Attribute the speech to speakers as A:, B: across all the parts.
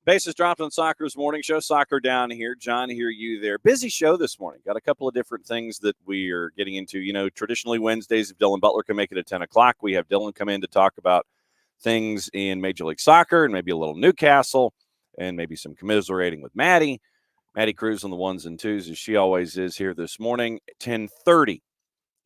A: Bases dropped on Soccer's morning show. Soccer down here. John here, you there. Busy show this morning. Got a couple of different things that we are getting into. You know, traditionally Wednesdays, if Dylan Butler can make it at 10 o'clock, we have Dylan come in to talk about things in Major League Soccer and maybe a little Newcastle and maybe some commiserating with Maddie. Maddie Cruz on the ones and twos, as she always is here this morning. 10:30.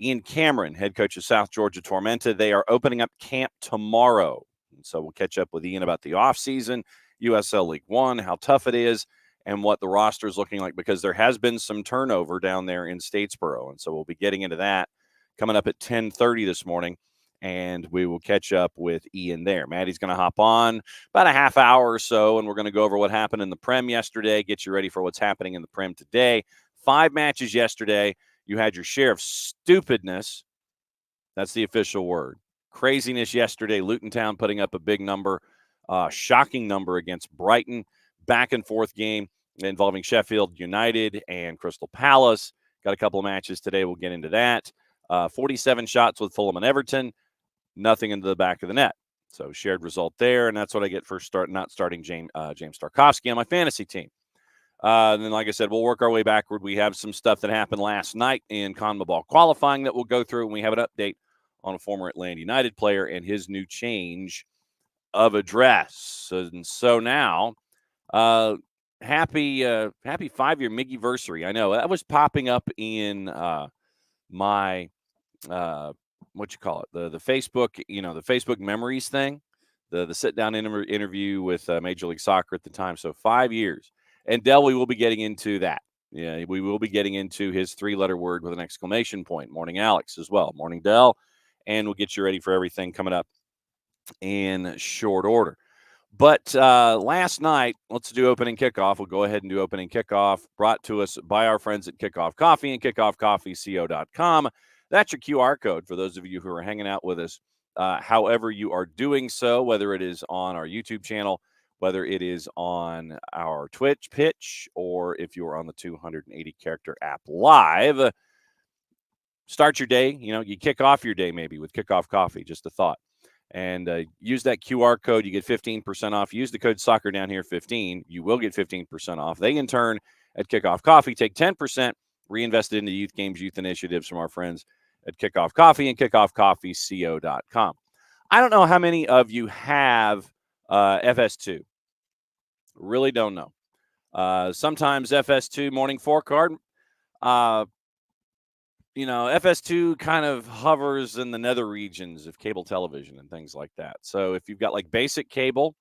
A: Ian Cameron, head coach of South Georgia Tormenta. They are opening up camp tomorrow. And so we'll catch up with Ian about the offseason, USL League One, how tough it is, and what the roster is looking like, because there has been some turnover down there in Statesboro. And so we'll be getting into that coming up at 10:30 this morning, and we will catch up with Ian there. Maddie's going to hop on about a half hour or so, and we're going to go over what happened in the Prem yesterday, get you ready for what's happening in the Prem today. 5 matches yesterday. You had your share of stupidness. That's the official word. Craziness yesterday. Luton Town putting up a big number. Shocking number against Brighton. Back and forth game involving Sheffield United and Crystal Palace. Got a couple of matches today. We'll get into that. 47 shots with Fulham and Everton. Nothing into the back of the net. So shared result there, and that's what I get for not starting James Tarkovsky on my fantasy team. And then, like I said, we'll work our way backward. We have some stuff that happened last night in CONMEBOL qualifying that we'll go through, and we have an update on a former Atlanta United player and his new change of address. And so now, happy 5-year Miggyversary. I know that was popping up in my what you call it, the Facebook, the Facebook memories thing, the sit down interview with Major League Soccer at the time. So 5 years, and Del, we will be getting into that. Yeah, we will be getting into his 3-letter word with an exclamation point. Morning, Alex, as well. Morning, Del, and we'll get you ready for everything coming up in short order. But last night, let's do opening kickoff. We'll go ahead and do opening kickoff, brought to us by our friends at Kickoff Coffee and kickoffcoffeeco.com. That's your QR code for those of you who are hanging out with us, however you are doing so, whether it is on our YouTube channel, whether it is on our Twitch pitch, or if you're on the 280-character app live. Start your day. You kick off your day maybe with Kickoff Coffee, just a thought. And use that QR code. You get 15% off. Use the code Soccer down here 15. You will get 15% off. They, in turn, at Kickoff Coffee, take 10%, reinvest it into youth games, youth initiatives from our friends at Kickoff Coffee and kickoffcoffeeco.com. I don't know how many of you have FS2. Really don't know. Sometimes FS2 morning forecard, FS2 kind of hovers in the nether regions of cable television and things like that. So if you've got like basic cable,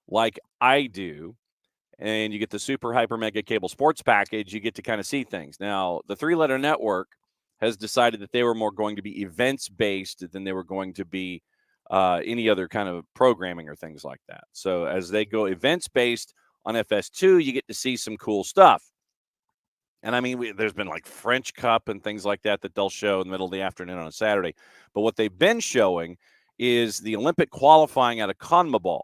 A: like I do, and you get the super hyper mega cable sports package, you get to kind of see things. Now, the 3-letter network has decided that they were more going to be events based than they were going to be any other kind of programming or things like that. So as they go events based on FS2, you get to see some cool stuff. And I mean, there's been like French Cup and things like that they'll show in the middle of the afternoon on a Saturday. But what they've been showing is the Olympic qualifying out of CONMEBOL.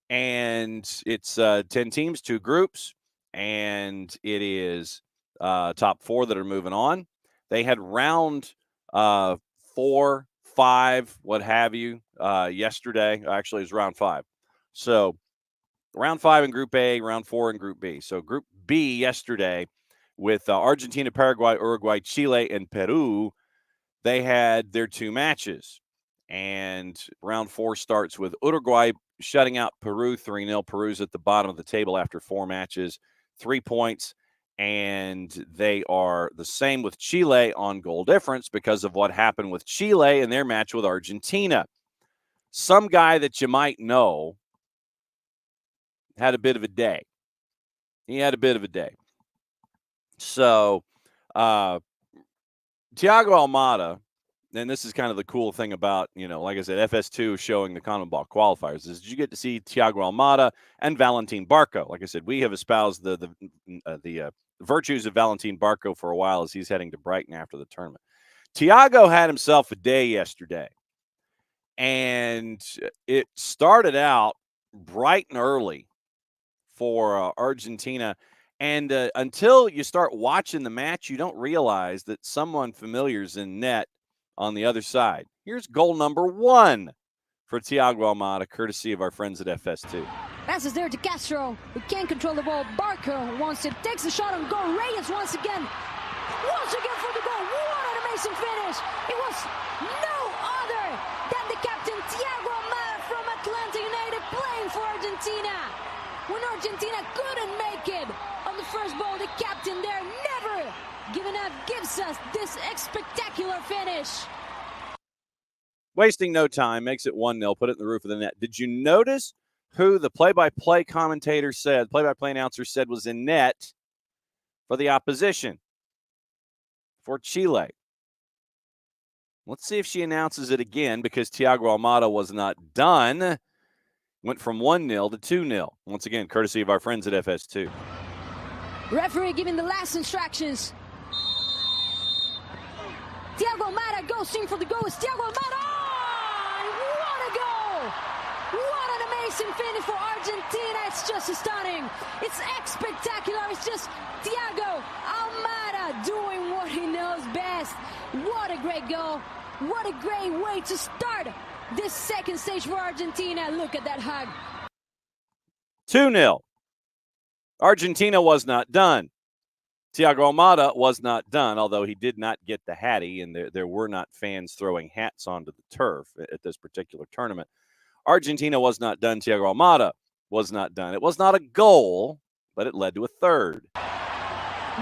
A: And it's 10 teams, 2 groups, and it is top 4 that are moving on. They had round 4, 5, what have you, yesterday. Actually, it was round 5. So round 5 in Group A, round 4 in Group B. So Group B yesterday, with Argentina, Paraguay, Uruguay, Chile, and Peru, they had their 2 matches. And round 4 starts with Uruguay shutting out Peru 3-0. Peru's at the bottom of the table after 4 matches, 3 points. And they are the same with Chile on goal difference because of what happened with Chile in their match with Argentina. Some guy that you might know had a bit of a day. He had a bit of a day. So, Thiago Almada, and this is kind of the cool thing about, like I said, FS2 showing the CONMEBOL qualifiers is you get to see Thiago Almada and Valentin Barco. Like I said, we have espoused the virtues of Valentin Barco for a while as he's heading to Brighton after the tournament. Thiago had himself a day yesterday, and it started out bright and early for Argentina. And until you start watching the match, you don't realize that someone familiar is in net on the other side. Here's goal number 1 for Thiago Almada, courtesy of our friends at FS2.
B: Passes there to Castro, who can't control the ball. Barco wants it, takes the shot on goal. Reyes once again for the goal. What an amazing finish! It was no other than the captain Thiago Almada from Atlanta United playing for Argentina. When Argentina couldn't make it on the first ball, the captain there, never giving up, gives us this spectacular finish.
A: Wasting no time, makes it 1-0, put it in the roof of the net. Did you notice who the play-by-play commentator said, play-by-play announcer said was in net for the opposition, for Chile? Let's see if she announces it again, because Thiago Almada was not done. Went from 1-0 to 2-0. Once again, courtesy of our friends at FS2.
B: Referee giving the last instructions. Thiago Almada goes in for the goal. It's Thiago Almada. Oh, what a goal! What an amazing finish for Argentina. It's just stunning. It's spectacular. It's just Thiago Almada doing what he knows best. What a great goal. What a great way to start this second stage for Argentina. Look at that hug.
A: 2-0. Argentina was not done. Thiago Almada was not done, although he did not get the hattie, and there were not fans throwing hats onto the turf at this particular tournament. Argentina was not done. Thiago Almada was not done. It was not a goal, but it led to a third.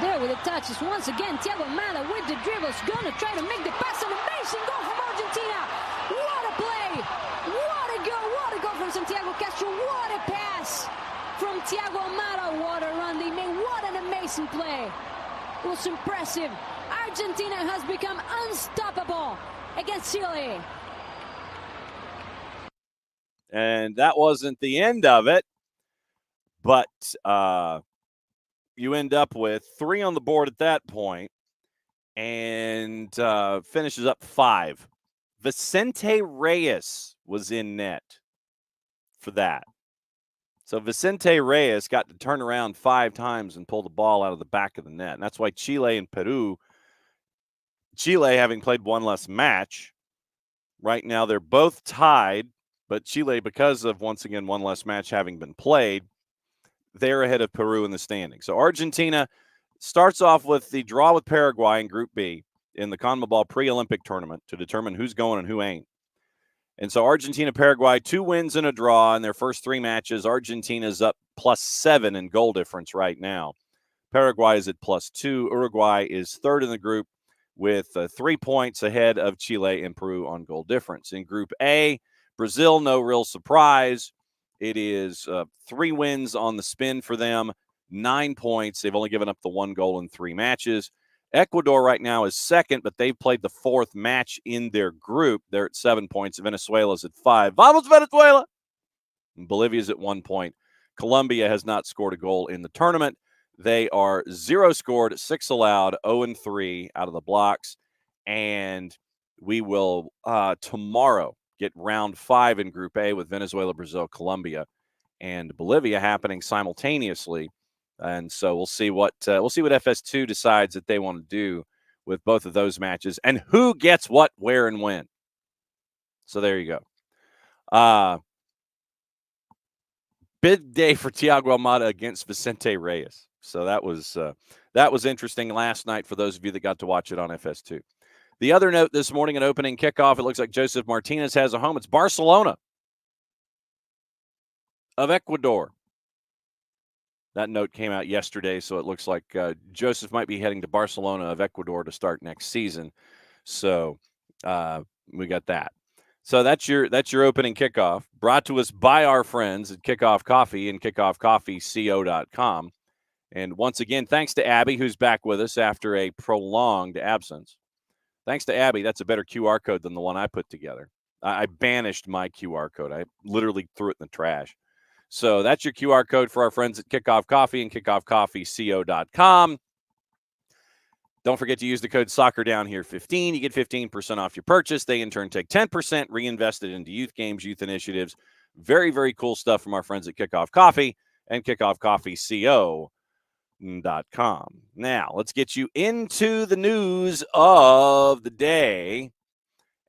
B: There with the touches. Once again, Thiago Almada with the dribbles. Going to try to make the pass. An amazing goal from Argentina. What a play. What a goal. What a goal from Santiago Castro. What a pass from Thiago Almada. What a run they made. What an amazing play. It was impressive. Argentina has become unstoppable against Chile.
A: And that wasn't the end of it, but you end up with 3 on the board at that point, and finishes up 5. Vicente Reyes was in net for that. So Vicente Reyes got to turn around 5 times and pull the ball out of the back of the net. And that's why Chile and Peru, Chile having played one less match, right now they're both tied, but Chile, because of, once again, one less match having been played, they're ahead of Peru in the standings. So Argentina starts off with the draw with Paraguay in Group B in the CONMEBOL pre-Olympic tournament to determine who's going and who ain't. And so Argentina, Paraguay, 2 wins and a draw in their first 3 matches. Argentina's up +7 in goal difference right now. Paraguay is at +2. Uruguay is third in the group with 3 points ahead of Chile and Peru on goal difference. In Group A, Brazil, no real surprise. It is 3 wins on the spin for them, 9 points. They've only given up the 1 goal in 3 matches. Ecuador right now is second, but they've played the 4th match in their group. They're at 7 points. Venezuela's at 5. Vamos, Venezuela! And Bolivia's at 1 point. Colombia has not scored a goal in the tournament. They are 0 scored, 6 allowed, 0-3 out of the blocks. And we will tomorrow get round 5 in Group A with Venezuela, Brazil, Colombia, and Bolivia happening simultaneously. And so we'll see what FS2 decides that they want to do with both of those matches and who gets what, where, and when. So there you go. Big day for Thiago Almada against Vicente Reyes. So that was interesting last night for those of you that got to watch it on FS2. The other note this morning at opening kickoff, it looks like Joseph Martinez has a home. It's Barcelona of Ecuador. That note came out yesterday, so it looks like Joseph might be heading to Barcelona of Ecuador to start next season. So we got that. So that's your opening kickoff, brought to us by our friends at Kickoff Coffee and kickoffcoffeeco.com. And once again, thanks to Abby, who's back with us after a prolonged absence. Thanks to Abby, that's a better QR code than the one I put together. I banished my QR code. I literally threw it in the trash. So that's your QR code for our friends at Kickoff Coffee and kickoffcoffeeco.com. Don't forget to use the code SoccerDownHere15. You get 15% off your purchase. They, in turn, take 10%, reinvest it into youth games, youth initiatives. Very, very cool stuff from our friends at Kickoff Coffee and kickoffcoffeeco.com. Now, let's get you into the news of the day.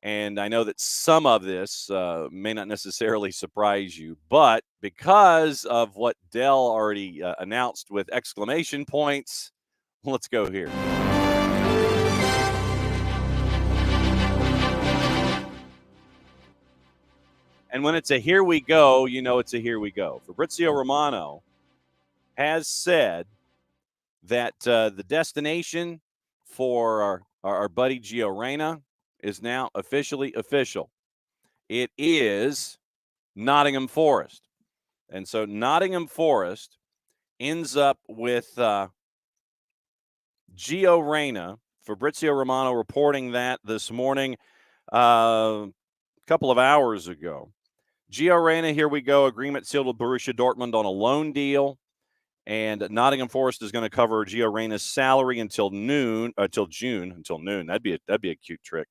A: And I know that some of this may not necessarily surprise you, but because of what Dell already announced with exclamation points, let's go here. And when it's a here we go, you know it's a here we go. Fabrizio Romano has said that the destination for our buddy Gio Reyna is now officially official. It is Nottingham Forest. And so Nottingham Forest ends up with Gio Reyna. Fabrizio Romano reporting that this morning, a couple of hours ago. Gio Reyna, here we go. Agreement sealed with Borussia Dortmund on a loan deal. And Nottingham Forest is going to cover Gio Reyna's salary until June. Until noon. That'd be a cute trick.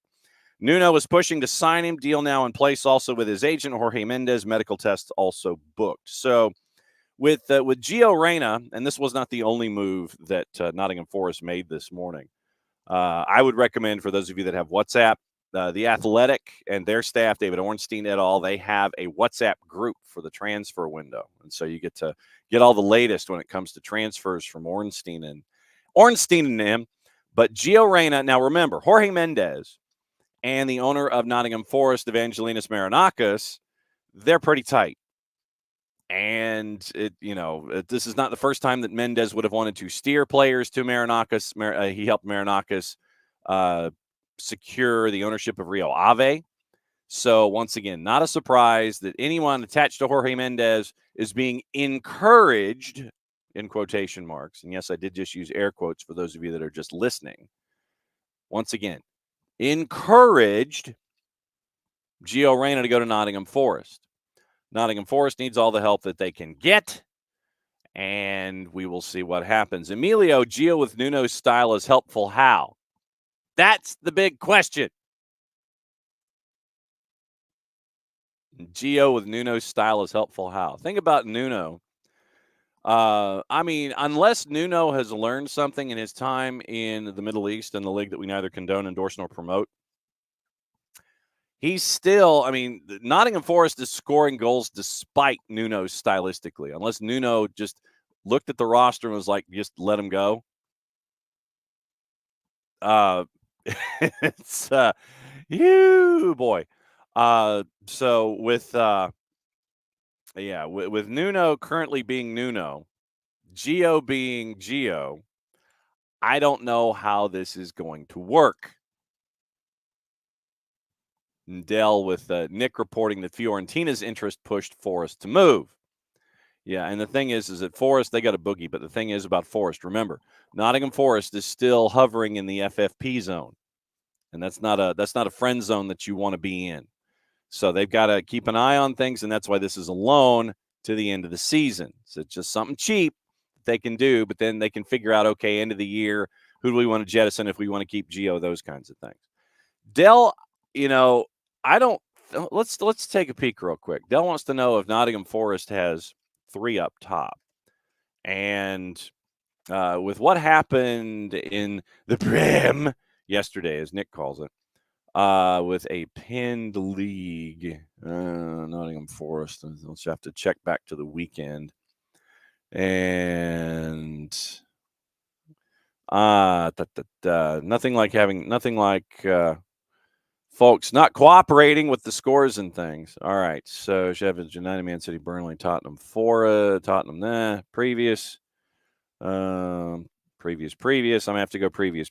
A: Nuno is pushing to sign him. Deal now in place. Also with his agent Jorge Mendes. Medical tests also booked. So with Gio Reyna, and this was not the only move that Nottingham Forest made this morning. I would recommend for those of you that have WhatsApp, the Athletic and their staff, David Ornstein et al., they have a WhatsApp group for the transfer window. And so you get to get all the latest when it comes to transfers from Ornstein and him. But Gio Reyna, now remember, Jorge Mendes and the owner of Nottingham Forest, Evangelinos Marinakis, they're pretty tight. And this is not the first time that Mendes would have wanted to steer players to Marinakis. He helped Marinakis secure the ownership of Rio Ave. So once again, not a surprise that anyone attached to Jorge Mendes is being encouraged, in quotation marks. And yes, I did just use air quotes for those of you that are just listening. Once again, encouraged Gio Reyna to go to Nottingham Forest. Nottingham Forest needs all the help that they can get, and we will see what happens. Emilio, Gio with Nuno's style is helpful how? That's the big question. Gio with Nuno's style is helpful how? Think about Nuno. Unless Nuno has learned something in his time in the Middle East and the league that we neither condone, endorse, nor promote, he's still, Nottingham Forest is scoring goals despite Nuno stylistically, unless Nuno just looked at the roster and was like, just let him go. It's you boy. So with Nuno currently being Nuno, Gio being Gio, I don't know how this is going to work. Dell with Nick reporting that Fiorentina's interest pushed Forest to move. Yeah, and the thing is that Forest, they got a boogie, but the thing is about Forest, remember, Nottingham Forest is still hovering in the FFP zone, and that's not a friend zone that you want to be in. So they've got to keep an eye on things, and that's why this is a loan to the end of the season. So it's just something cheap that they can do, but then they can figure out, okay, end of the year, who do we want to jettison if we want to keep Gio, those kinds of things. Dell, let's take a peek real quick. Dell wants to know if Nottingham Forest has 3 up top. And with what happened in the Prem yesterday, as Nick calls it, with a pinned league, Nottingham Forest, let's have to check back to the weekend. And nothing like folks not cooperating with the scores and things. All right. So Sheffield United, Man City, Burnley, Tottenham, previous. I'm going to have to go previous.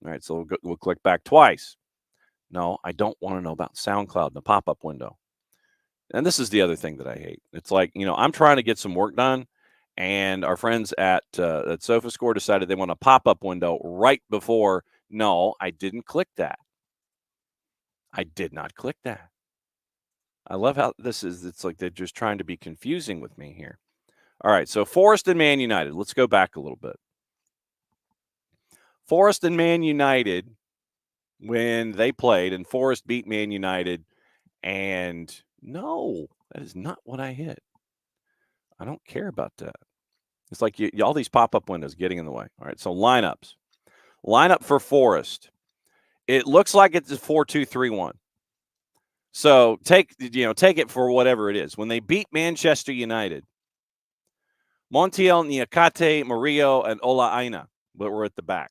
A: All right. So we'll click back twice. No, I don't want to know about SoundCloud in the pop-up window. And this is the other thing that I hate. It's like, I'm trying to get some work done, and our friends at SofaScore decided they want a pop-up window right before No, I didn't click that. I did not click that. I love how this is. It's like they're just trying to be confusing with me here. All right, so Forest and Man United. Let's go back a little bit. Forest and Man United, when they played, and Forest beat Man United, and no, that is not what I hit. I don't care about that. It's like all these pop-up windows getting in the way. All right, so lineups. Lineup for Forest. It looks like it's a 4-2-3-1. So take it for whatever it is. When they beat Manchester United, Montiel, Niakate, Murillo, and Ola Aina were at the back.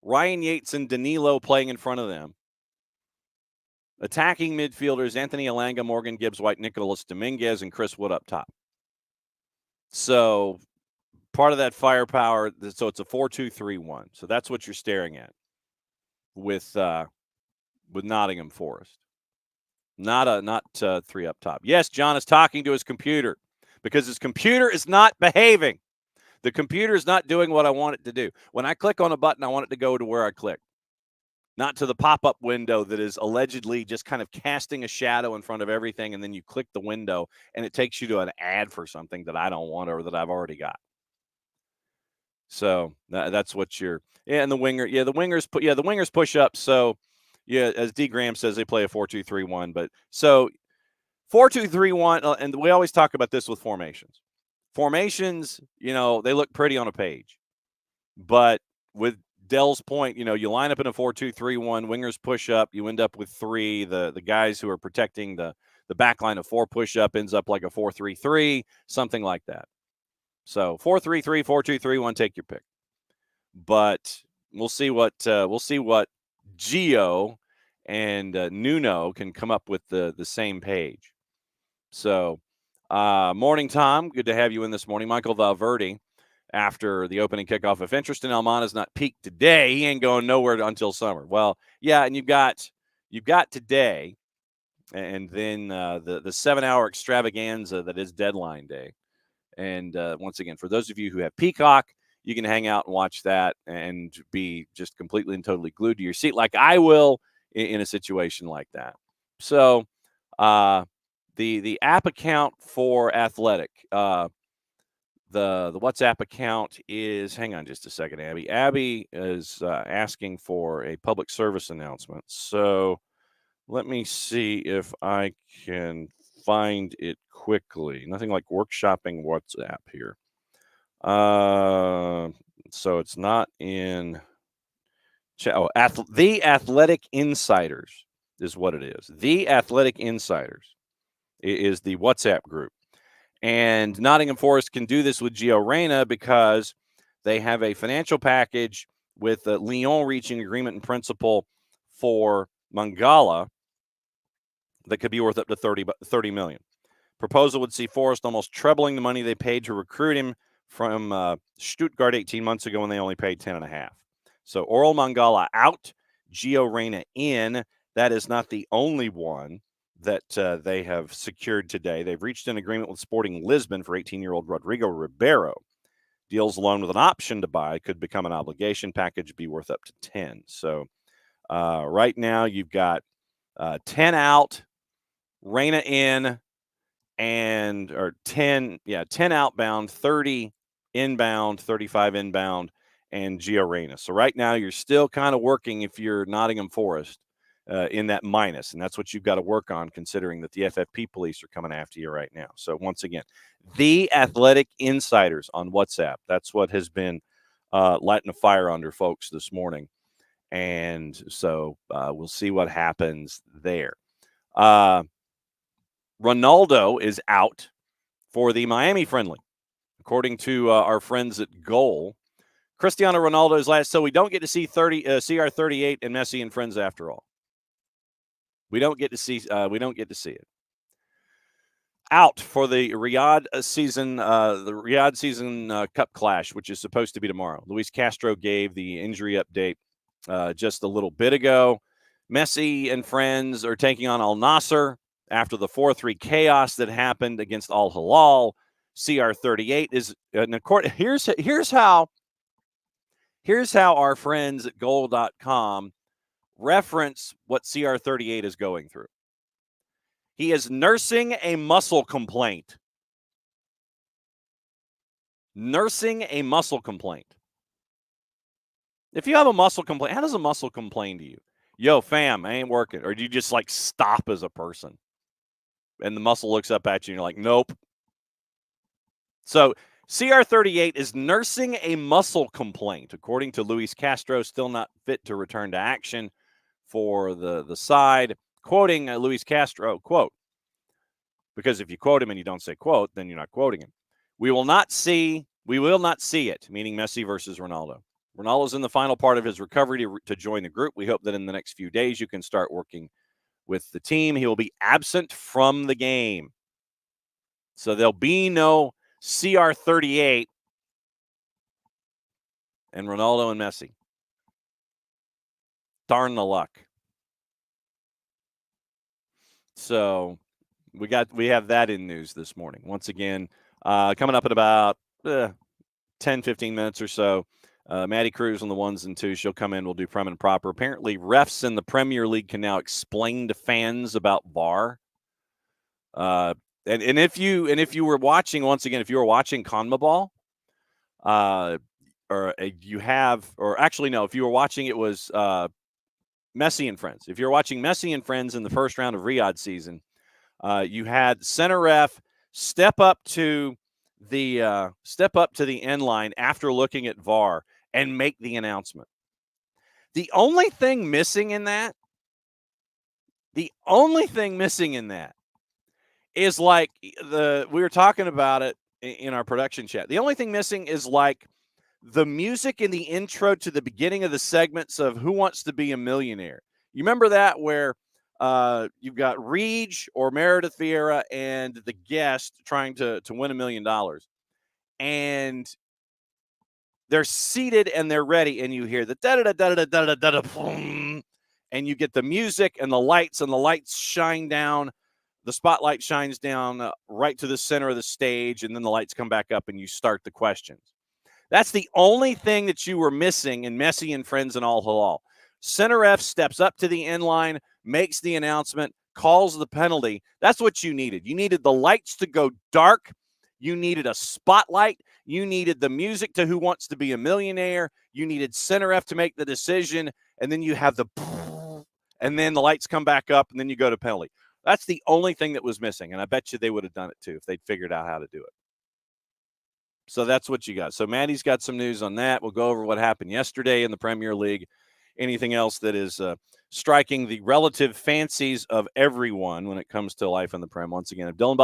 A: Ryan Yates and Danilo playing in front of them. Attacking midfielders, Anthony Elanga, Morgan Gibbs White, Nicolas Dominguez, and Chris Wood up top. So part of that firepower, so it's a 4-2-3-1. So that's what you're staring at with Nottingham Forest. Not three up top. Yes, John is talking to his computer because his computer is not behaving. The computer is not doing what I want it to do. When I click on a button, I want it to go to where I click, not to the pop-up window that is allegedly just kind of casting a shadow in front of everything, and then you click the window, and it takes you to an ad for something that I don't want or that I've already got. So that's what you're – and the winger – the wingers push up. So, as D. Graham says, they play a 4-2-3-1. But so 4-2-3-1, and we always talk about this with formations. Formations, they look pretty on a page. But with Dell's point, you line up in a 4-2-3-1, wingers push up, you end up with three. The guys who are protecting the back line of four push up ends up like a 4-3-3, something like that. So 4-3-3, 4-2-3-1, take your pick. But we'll see what Gio and Nuno can come up with the same page. So morning, Tom. Good to have you in this morning. Michael Valverde, after the opening kickoff. If interest in Almada's not peaked today, he ain't going nowhere until summer. Well, yeah, and you've got today, and then the 7-hour extravaganza that is deadline day. And once again, for those of you who have Peacock, you can hang out and watch that and be just completely and totally glued to your seat like I will in a situation like that. So the app account for Athletic, the WhatsApp account is, hang on just a second, Abby. Abby is asking for a public service announcement. So let me see if I can find it quickly. Nothing like workshopping WhatsApp here. So it's not in The Athletic Insiders is what it is. The Athletic Insiders is the WhatsApp group. And Nottingham Forest can do this with Gio Reyna because they have a financial package with Lyon reaching agreement in principle for Mangala that could be worth up to $30 million. Proposal would see Forest almost trebling the money they paid to recruit him from Stuttgart 18 months ago when they only paid 10.5. So Oral Mangala out, Gio Reyna in. That is not the only one that they have secured today. They've reached an agreement with Sporting Lisbon for 18-year-old Rodrigo Ribeiro. Deals alone with an option to buy could become an obligation package, be worth up to 10. So right now you've got 10 out, Reyna in, or 10 outbound, 30 inbound, 35 inbound, and Gio Reyna. So right now you're still kind of working, if you're Nottingham Forest, in that minus, and that's what you've got to work on, considering that the FFP police are coming after you right now. So once again, the Athletic Insiders on WhatsApp. That's what has been lighting a fire under folks this morning. And so we'll see what happens there. Ronaldo is out for the Miami friendly, according to our friends at Goal. Cristiano Ronaldo's last, so we don't get to see CR38 and Messi and friends after all. We don't get to see it. Out for the Riyadh season Cup clash, which is supposed to be tomorrow. Luis Castro gave the injury update just a little bit ago. Messi and friends are taking on Al Nassr after the 4-3 chaos that happened against Al Hilal. CR38 is here's how Here's how our friends at goal.com reference what CR38 is going through. He is nursing a muscle complaint. Nursing a muscle complaint. If you have a muscle complaint, how does a muscle complain to you? Yo, fam, I ain't working. Or do you just like stop as a person? And the muscle looks up at you and you're like, nope. So CR38 is nursing a muscle complaint. According to Luis Castro, still not fit to return to action for the side. Quoting Luis Castro, quote, because if you quote him and you don't say quote, then you're not quoting him. We will not see it, meaning Messi versus Ronaldo. Ronaldo's in the final part of his recovery to join the group. We hope that in the next few days you can start working with the team. He will be absent from the game. So there'll be no CR38 and Ronaldo and Messi. Darn the luck. So we have that in news this morning. Once again, coming up in about 10, 15 minutes or so, Maddie Cruz on the ones and twos. She'll come in. We'll do prim and proper. Apparently, refs in the Premier League can now explain to fans about VAR. And if you were watching, once again, if you were watching CONMEBOL, if you were watching, it was Messi and Friends. If you're watching Messi and Friends in the first round of Riyadh season, you had center ref step up to the end line after looking at VAR and make the announcement. The only thing missing in that is like we were talking about it in our production chat. The only thing missing is like the music in the intro to the beginning of the segments of Who Wants to Be a Millionaire. You remember that where you've got Reg or Meredith Vieira and the guest trying to win $1 million. And they're seated and they're ready, and you hear the da-da-da-da-da-da-da-da, boom, and you get the music and the lights shine down. The spotlight shines down right to the center of the stage, and then the lights come back up and you start the questions. That's the only thing that you were missing in Messi and Friends and Al Hilal. Center ref steps up to the end line, makes the announcement, calls the penalty. That's what you needed. You needed the lights to go dark. You needed a spotlight. You needed the music to Who Wants to Be a Millionaire. You needed center ref to make the decision. And then you have and then the lights come back up, and then you go to penalty. That's the only thing that was missing. And I bet you they would have done it too if they'd figured out how to do it. So that's what you got. So Maddie's got some news on that. We'll go over what happened yesterday in the Premier League. Anything else that is striking the relative fancies of everyone when it comes to life in the Prem. Once again, if Dylan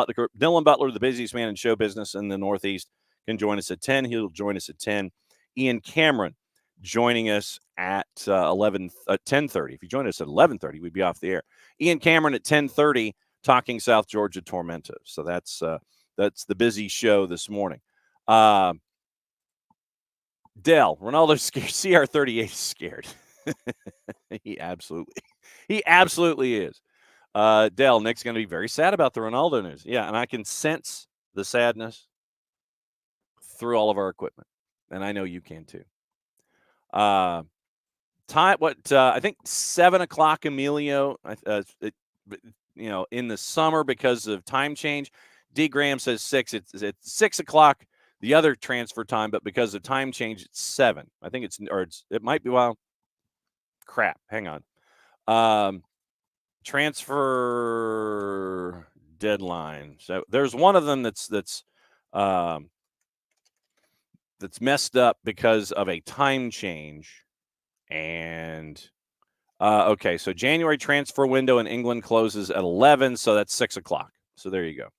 A: Butler, the busiest man in show business in the Northeast, can join us at 10. He'll join us at 10. Ian Cameron joining us at 10:30. If you join us at 11:30, we'd be off the air. Ian Cameron at 10:30 talking South Georgia Tormenta. So that's the busy show this morning. Dell, Ronaldo's scared. CR38 is scared. He absolutely is. Dell, Nick's going to be very sad about the Ronaldo news. Yeah, and I can sense the sadness through all of our equipment, and I know you can too. I think 7:00 Emilio. In the summer because of time change. D. Graham says 6. It's 6:00. The other transfer time, but because of time change, it's 7. I think it might be. Well, crap. Hang on. Transfer deadline. So there's one of them that's messed up because of a time change. And okay, so January transfer window in England closes at 11, so that's 6:00. So there you go.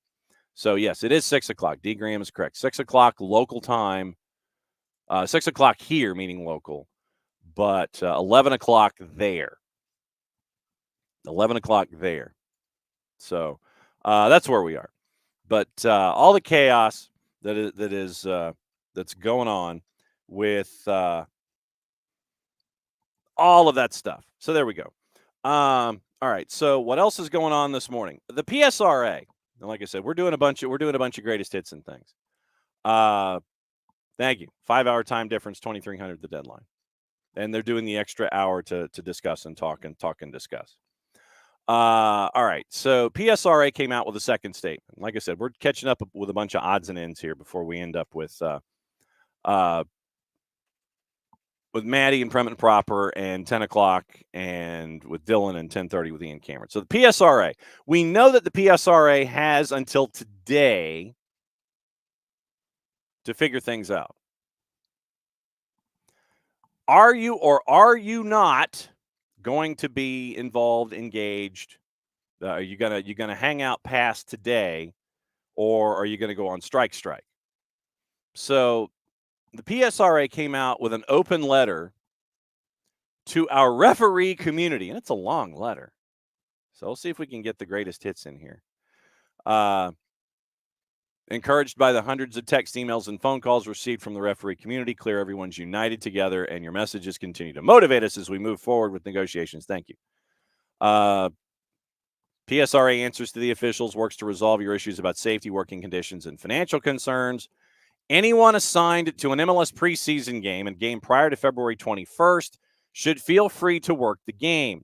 A: So yes, it is 6:00. D. Graham is correct. 6:00 local time. 6:00 here, meaning local, but 11:00 there. 11:00 there. So that's where we are. But all the chaos that's going on with all of that stuff. So there we go. All right. So what else is going on this morning? The PSRA. And like I said, we're doing a bunch of greatest hits and things. Thank you. 5-hour time difference, 2300 the deadline. And they're doing the extra hour to discuss and talk and discuss. All right. So PSRA came out with a second statement. Like I said, we're catching up with a bunch of odds and ends here before we end up with Maddie and Prem Proper and 10 o'clock and with Dylan and 10:30 with Ian Cameron. So the PSRA, we know that the PSRA has until today to figure things out. Are you or are you not going to be involved, engaged? Are you gonna hang out past today, or are you gonna go on strike? So the PSRA came out with an open letter to our referee community, and it's a long letter. So we'll see if we can get the greatest hits in here. Encouraged by the hundreds of text, emails, and phone calls received from the referee community, clear everyone's united together, and your messages continue to motivate us as we move forward with negotiations. Thank you. PSRA answers to the officials, works to resolve your issues about safety, working conditions, and financial concerns. Anyone assigned to an MLS preseason game and game prior to February 21st should feel free to work the game.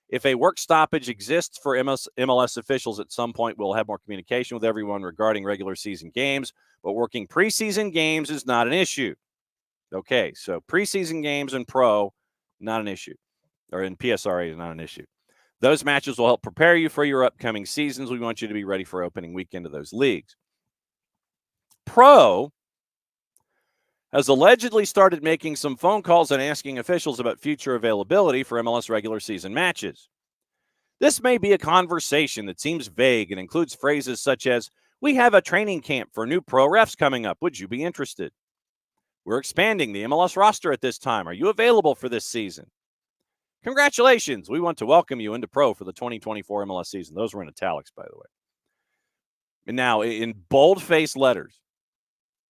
A: If a work stoppage exists for MLS officials at some point, we'll have more communication with everyone regarding regular season games, but working preseason games is not an issue. Okay, so preseason games and pro, not an issue, or in PSRA is not an issue. Those matches will help prepare you for your upcoming seasons. We want you to be ready for opening weekend of those leagues. Pro has allegedly started making some phone calls and asking officials about future availability for MLS regular season matches. This may be a conversation that seems vague and includes phrases such as, "We have a training camp for new pro refs coming up. Would you be interested? We're expanding the MLS roster at this time. Are you available for this season? Congratulations. We want to welcome you into pro for the 2024 MLS season." Those were in italics, by the way. And now, in bold-faced letters,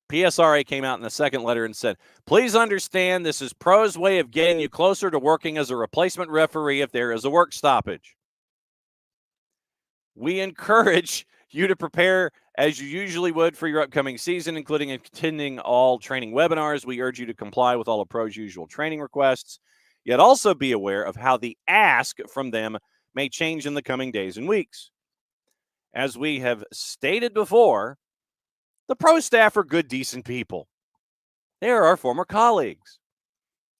A: PSRA came out in the second letter and said, "Please understand this is pro's way of getting you closer to working as a replacement referee if there is a work stoppage. We encourage you to prepare as you usually would for your upcoming season, including attending all training webinars. We urge you to comply with all of pro's usual training requests, yet also be aware of how the ask from them may change in the coming days and weeks. As we have stated before, the pro staff are good, decent people. They are our former colleagues.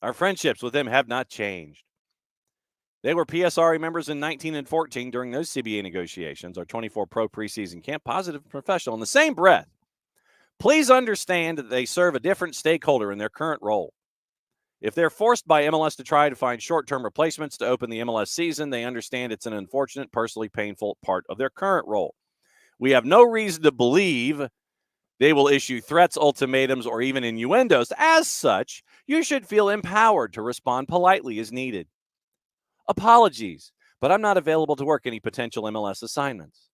A: Our friendships with them have not changed. They were PSRA members in 19 and 14 during those CBA negotiations, our 24 pro preseason camp, positive and professional. In the same breath, please understand that they serve a different stakeholder in their current role. If they're forced by MLS to try to find short-term replacements to open the MLS season, they understand it's an unfortunate, personally painful part of their current role. We have no reason to believe they will issue threats, ultimatums, or even innuendos. As such, you should feel empowered to respond politely as needed. Apologies, but I'm not available to work any potential MLS assignments.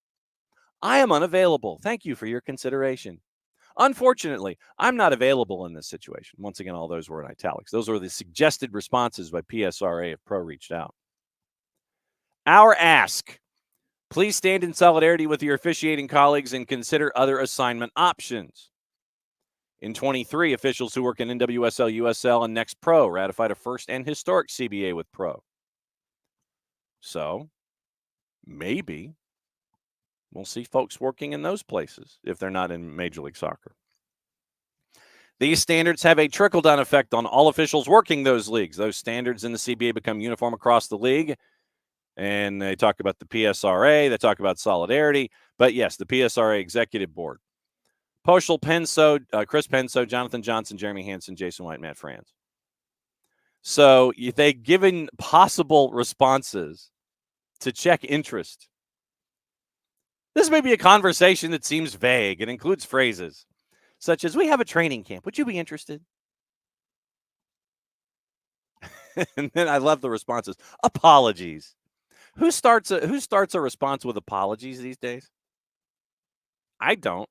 A: I am unavailable. Thank you for your consideration. Unfortunately, I'm not available in this situation. Once again, all those were in italics. Those were the suggested responses by PSRA if Pro reached out. Our ask: please stand in solidarity with your officiating colleagues and consider other assignment options. In 23, officials who work in NWSL, USL, and Next Pro ratified a first and historic CBA with Pro. So, maybe we'll see folks working in those places if they're not in Major League Soccer. These standards have a trickle-down effect on all officials working those leagues. Those standards in the CBA become uniform across the league. And they talk about the PSRA. They talk about solidarity. But yes, the PSRA Executive Board. Poshel Penso, Chris Penso, Jonathan Johnson, Jeremy Hansen, Jason White, Matt Franz. So they've given possible responses to check interest. This may be a conversation that seems vague. It includes phrases such as, "We have a training camp. Would you be interested?" And then I love the responses. Apologies. Who starts a response with apologies these days? I don't.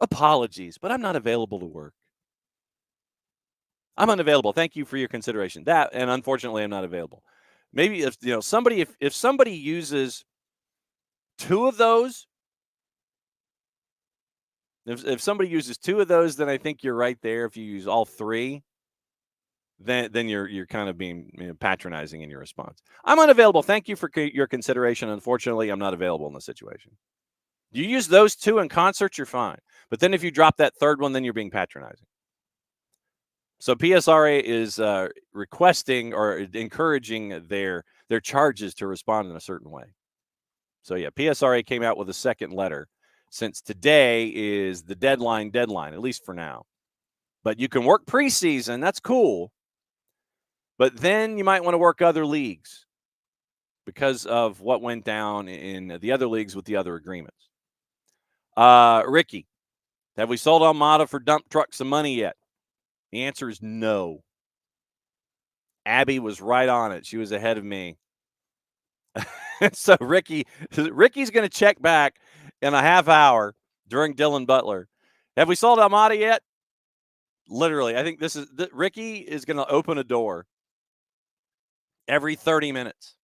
A: Apologies, but I'm not available to work. I'm unavailable. Thank you for your consideration. That, and unfortunately, I'm not available. Maybe if somebody uses two of those, if somebody uses two of those, then I think you're right there. If you use all three, then you're kind of being patronizing in your response. I'm unavailable. Thank you for your consideration. Unfortunately, I'm not available in this situation. You use those two in concert, you're fine. But then if you drop that third one, then you're being patronizing. So PSRA is requesting or encouraging their charges to respond in a certain way. So yeah, PSRA came out with a second letter since today is the deadline, at least for now. But you can work preseason. That's cool. But then you might want to work other leagues because of what went down in the other leagues with the other agreements. Ricky, have we sold Almada for dump trucks some money yet? The answer is no. Abby was right on it. She was ahead of me. So Ricky's going to check back in a half hour during Dylan Butler. Have we sold Almada yet? Literally, I think Ricky is going to open a door every 30 minutes.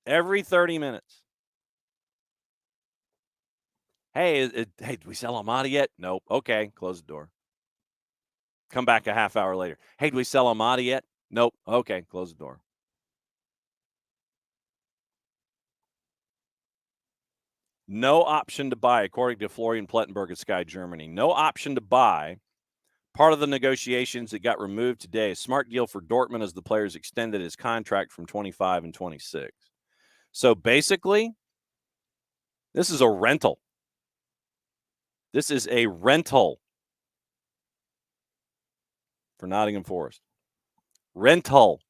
A: Every 30 minutes. Hey, did we sell Almada yet? Nope. Okay, close the door. Come back a half hour later. Hey, did we sell Almada yet? Nope. Okay, close the door. No option to buy, according to Florian Plettenberg at Sky Germany. No option to buy. Part of the negotiations that got removed today. A smart deal for Dortmund as the players extended his contract from 25 and 26. So basically, this is a rental. This is a rental for Nottingham Forest. Rental.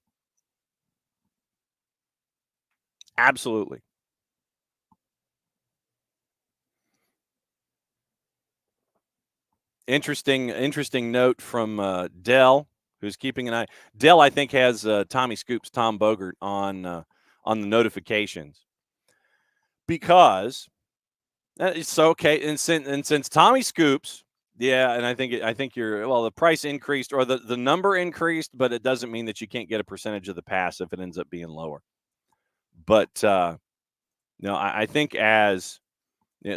A: Absolutely. Interesting note from Dell, who's keeping an eye. Dell, I think, has Tommy Scoops, Tom Bogert on the notifications because it's okay. And since Tommy Scoops, yeah, and I think the price increased or the number increased, but it doesn't mean that you can't get a percentage of the pass if it ends up being lower. But I think as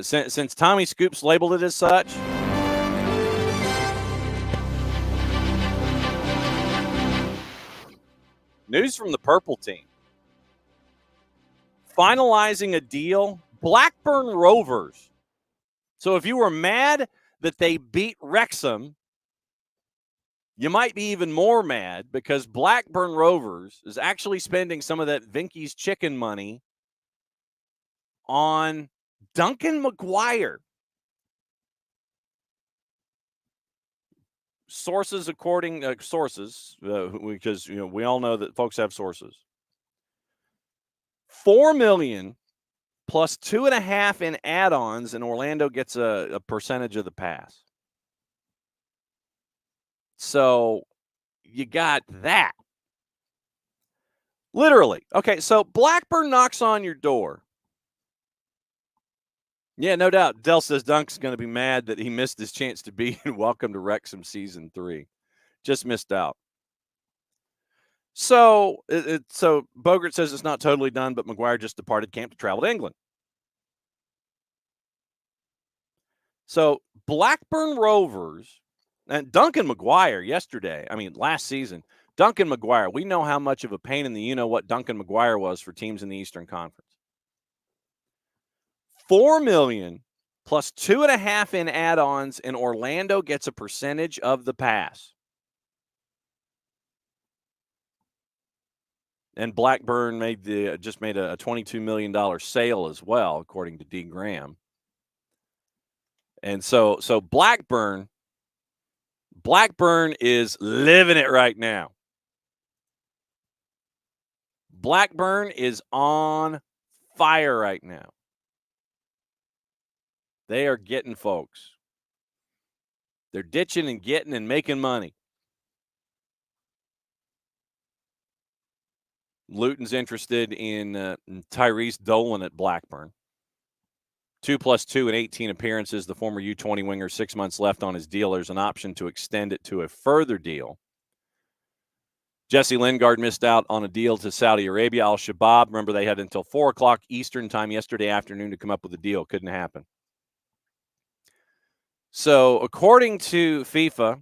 A: since Tommy Scoops labeled it as such. News from the Purple team. Finalizing a deal, Blackburn Rovers. So if you were mad that they beat Wrexham, you might be even more mad because Blackburn Rovers is actually spending some of that Vinky's chicken money on Duncan Maguire. Sources, according sources, because we all know that folks have sources. $4 million plus 2.5 in add-ons, and Orlando gets a percentage of the pass. So you got that. Literally. Okay, so Blackburn knocks on your door. Yeah, no doubt. Dell says Dunk's going to be mad that he missed his chance to be in Welcome to Wrexham Season 3. Just missed out. So Bogert says it's not totally done, but Maguire just departed camp to travel to England. So Blackburn Rovers and Duncan Maguire last season, Duncan Maguire, we know how much of a pain in the you-know-what Duncan Maguire was for teams in the Eastern Conference. $4 million plus 2.5 in add-ons, and Orlando gets a percentage of the pass. And Blackburn just made a $22 million sale as well, according to D. Graham. And so Blackburn is living it right now. Blackburn is on fire right now. They are getting folks. They're ditching and getting and making money. Luton's interested in Tyrese Dolan at Blackburn. 2 + 2 in 18 appearances. The former U20 winger, 6 months left on his deal. There's an option to extend it to a further deal. Jesse Lingard missed out on a deal to Saudi Arabia. Al-Shabaab, remember they had until 4 o'clock Eastern time yesterday afternoon to come up with a deal. Couldn't happen. So according to FIFA,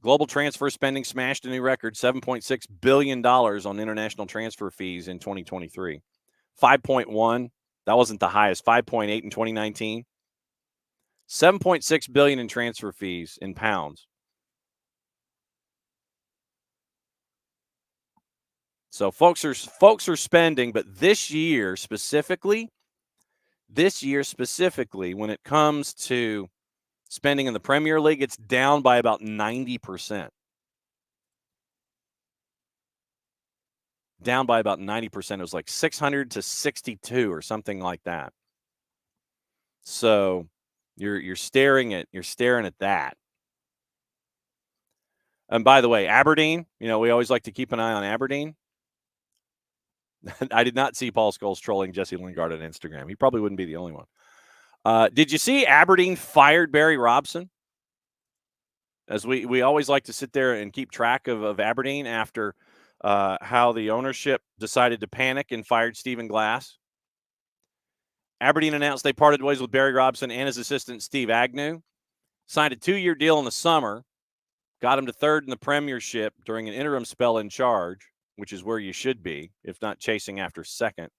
A: Global transfer spending smashed a new record, $7.6 billion on international transfer fees in 2023. 5.1, that wasn't the highest, 5.8 in 2019. 7.6 billion in transfer fees in pounds. So folks are spending, but this year specifically, when it comes to spending in the Premier League, it's down by about 90%. Down by about 90%. It was like 600 to 62 or something like that. So you're staring at that. And by the way, Aberdeen, we always like to keep an eye on Aberdeen. I did not see Paul Scholes trolling Jesse Lingard on Instagram. He probably wouldn't be the only one. Did you see Aberdeen fired Barry Robson? As we always like to sit there and keep track of Aberdeen after how the ownership decided to panic and fired Stephen Glass. Aberdeen announced they parted ways with Barry Robson and his assistant Steve Agnew. Signed a 2-year deal in the summer. Got him to third in the Premiership during an interim spell in charge, which is where you should be, if not chasing after second.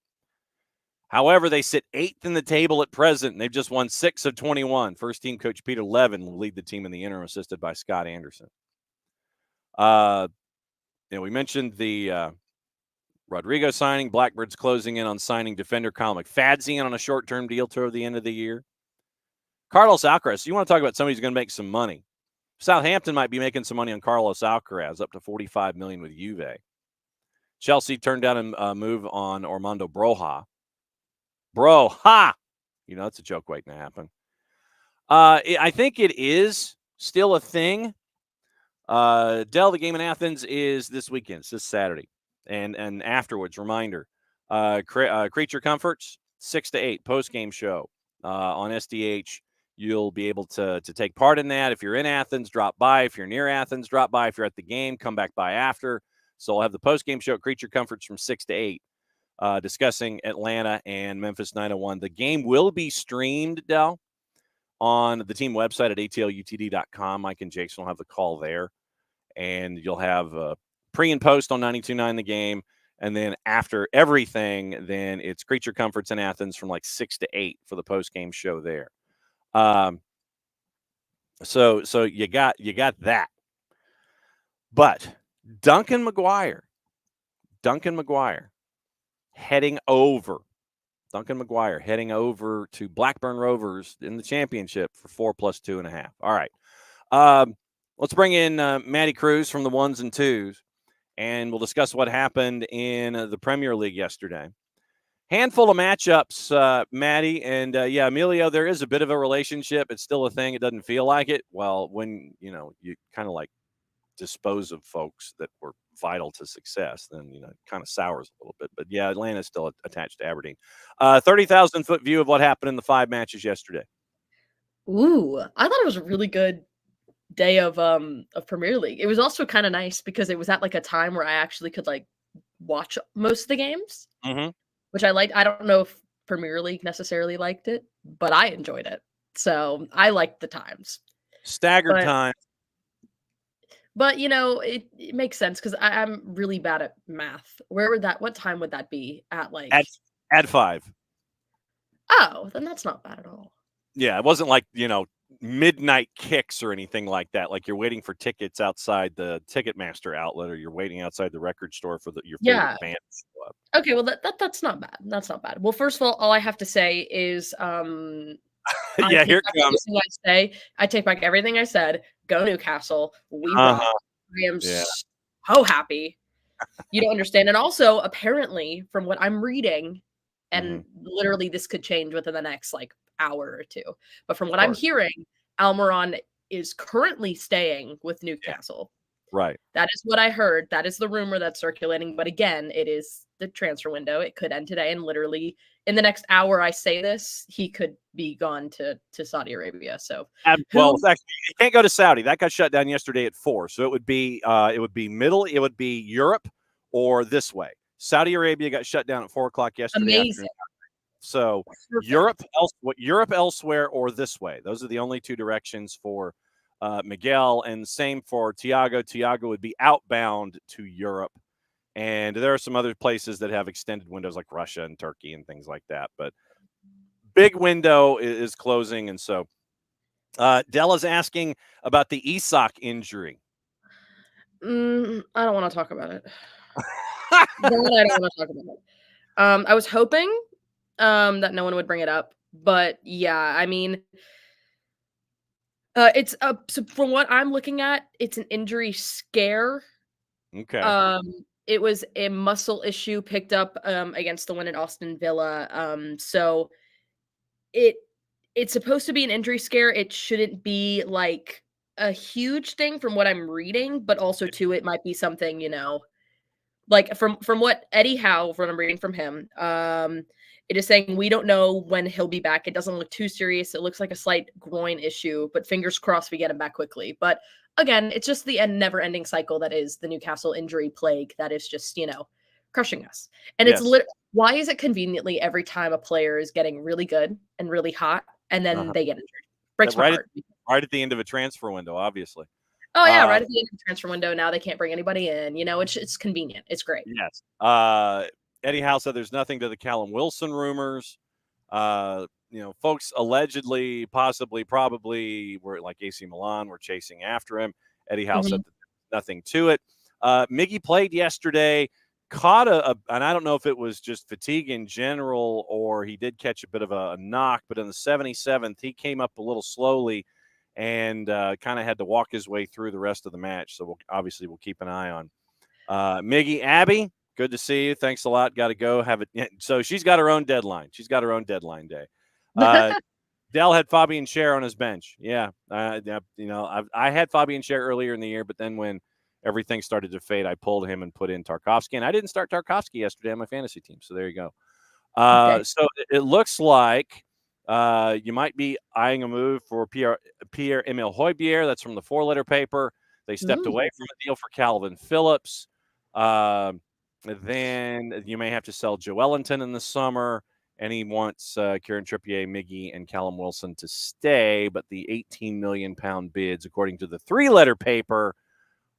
A: However, they sit 8th in the table at present, and they've just won 6 of 21. First-team coach Peter Levin will lead the team in the interim, assisted by Scott Anderson. We mentioned the Rodrigo signing. Blackbird's closing in on signing defender Kyle McFadzean on a short-term deal toward the end of the year. Carlos Alcaraz, you want to talk about somebody who's going to make some money. Southampton might be making some money on Carlos Alcaraz, up to $45 million with Juve. Chelsea turned down a move on Armando Broha. Broha! It's a joke waiting to happen. I think it is still a thing. Dell, the game in Athens is this weekend. It's this Saturday. And afterwards, reminder, Creature Comforts, 6 to 8, post-game show on SDH. You'll be able to take part in that. If you're in Athens, drop by. If you're near Athens, drop by. If you're at the game, come back by after. So I'll have the post-game show at Creature Comforts from 6 to 8, discussing Atlanta and Memphis 901. The game will be streamed, Dell, on the team website at atlutd.com. Mike and Jason will have the call there. And you'll have pre and post on 92.9 the game. And then after everything, then it's Creature Comforts in Athens from like 6 to 8 for the post-game show there. So you got that. But Duncan McGuire heading over to Blackburn Rovers in the championship for 4 + 2.5. All right. Let's bring in Matty Cruz from the ones and twos, and we'll discuss what happened in the Premier League yesterday. Handful of matchups, Matty, and Emilio, there is a bit of a relationship. It's still a thing. It doesn't feel like it. Well, when, you kind of like dispose of folks that were vital to success, then, it kind of sours a little bit. But, yeah, Atlanta's still attached to Aberdeen. 30,000-foot view of what happened in the 5 matches yesterday.
C: Ooh, I thought it was a really good day of Premier League. It was also kind of nice because it was at like a time where I actually could like watch most of the games.
A: Mm-hmm.
C: Which I liked. I don't know if Premier League necessarily liked it, but I enjoyed it. So I liked the times.
A: Staggered time.
C: But, it makes sense because I'm really bad at math. What time would that be at like?
A: At 5.
C: Oh, then that's not bad at all.
A: Yeah, it wasn't like, midnight kicks or anything like that. Like you're waiting for tickets outside the Ticketmaster outlet, or you're waiting outside the record store for your favorite band to show up.
C: Okay, well that's not bad. That's not bad. Well, first of all I have to say is
A: yeah, here it comes.
C: I take back everything I said. Go Newcastle. We rock. I am so happy. You don't understand. And also, apparently, from what I'm reading, and literally this could change within the next like hour or two, but from what I'm hearing, Almiron is currently staying with Newcastle.
A: Right.
C: That is what I heard. That is the rumor that's circulating. But again, it is the transfer window. It could end today. And literally in the next hour, I say this, he could be gone to Saudi Arabia. So,
A: well, actually, he can't go to Saudi. That got shut down yesterday at 4. So it would be Europe or this way. Saudi Arabia got shut down at 4 o'clock yesterday.
C: Amazing.
A: So Europe elsewhere or this way. Those are the only 2 directions for Miguel, and same for Thiago. Thiago would be outbound to Europe. And there are some other places that have extended windows like Russia and Turkey and things like that. But big window is closing. And so Della's asking about the Isak injury.
C: I don't want to talk about it. I don't want to talk about it. I was hoping that no one would bring it up. But yeah, I mean, it's so from what I'm looking at, it's an injury scare.
A: Okay.
C: It was a muscle issue picked up against the win at Aston Villa. So it's supposed to be an injury scare. It shouldn't be like a huge thing from what I'm reading, but also too, it might be something, like from what Eddie Howe, from what I'm reading from him, it is saying we don't know when he'll be back. It doesn't look too serious. It looks like a slight groin issue, but fingers crossed we get him back quickly. But again, it's just the never-ending cycle that is the Newcastle injury plague that is just, crushing us. And
A: Yes.
C: why is it conveniently every time a player is getting really good and really hot and then they get injured? Breaks my heart.
A: Right at the end of a transfer window, obviously.
C: Oh yeah, right at the end of the transfer window. Now they can't bring anybody in. It's convenient. It's great.
A: Yes. Eddie Howe said there's nothing to the Callum Wilson rumors. Folks allegedly, possibly, probably were like AC Milan were chasing after him. Eddie Howe said that there's nothing to it. Miggy played yesterday, caught and I don't know if it was just fatigue in general or he did catch a bit of a knock, but in the 77th, he came up a little slowly and kind of had to walk his way through the rest of the match. So we'll keep an eye on Miggy. Abby, good to see you. Thanks a lot. Got to go. Have it. So she's got her own deadline. She's got her own deadline day. Dell had Fabian Schär on his bench. Yeah. I had Fabian Schär earlier in the year, but then when everything started to fade, I pulled him and put in Tarkovsky. And I didn't start Tarkovsky yesterday on my fantasy team. So there you go.
C: Okay.
A: So it looks like you might be eyeing a move for Pierre-Emile Højbjerg. That's from the 4-letter paper. They stepped away from a deal for Calvin Phillips. Then you may have to sell Joe Ellington in the summer. And he wants Kieran Trippier, Miggy, and Callum Wilson to stay. But the £18 million bids, according to the 3-letter paper,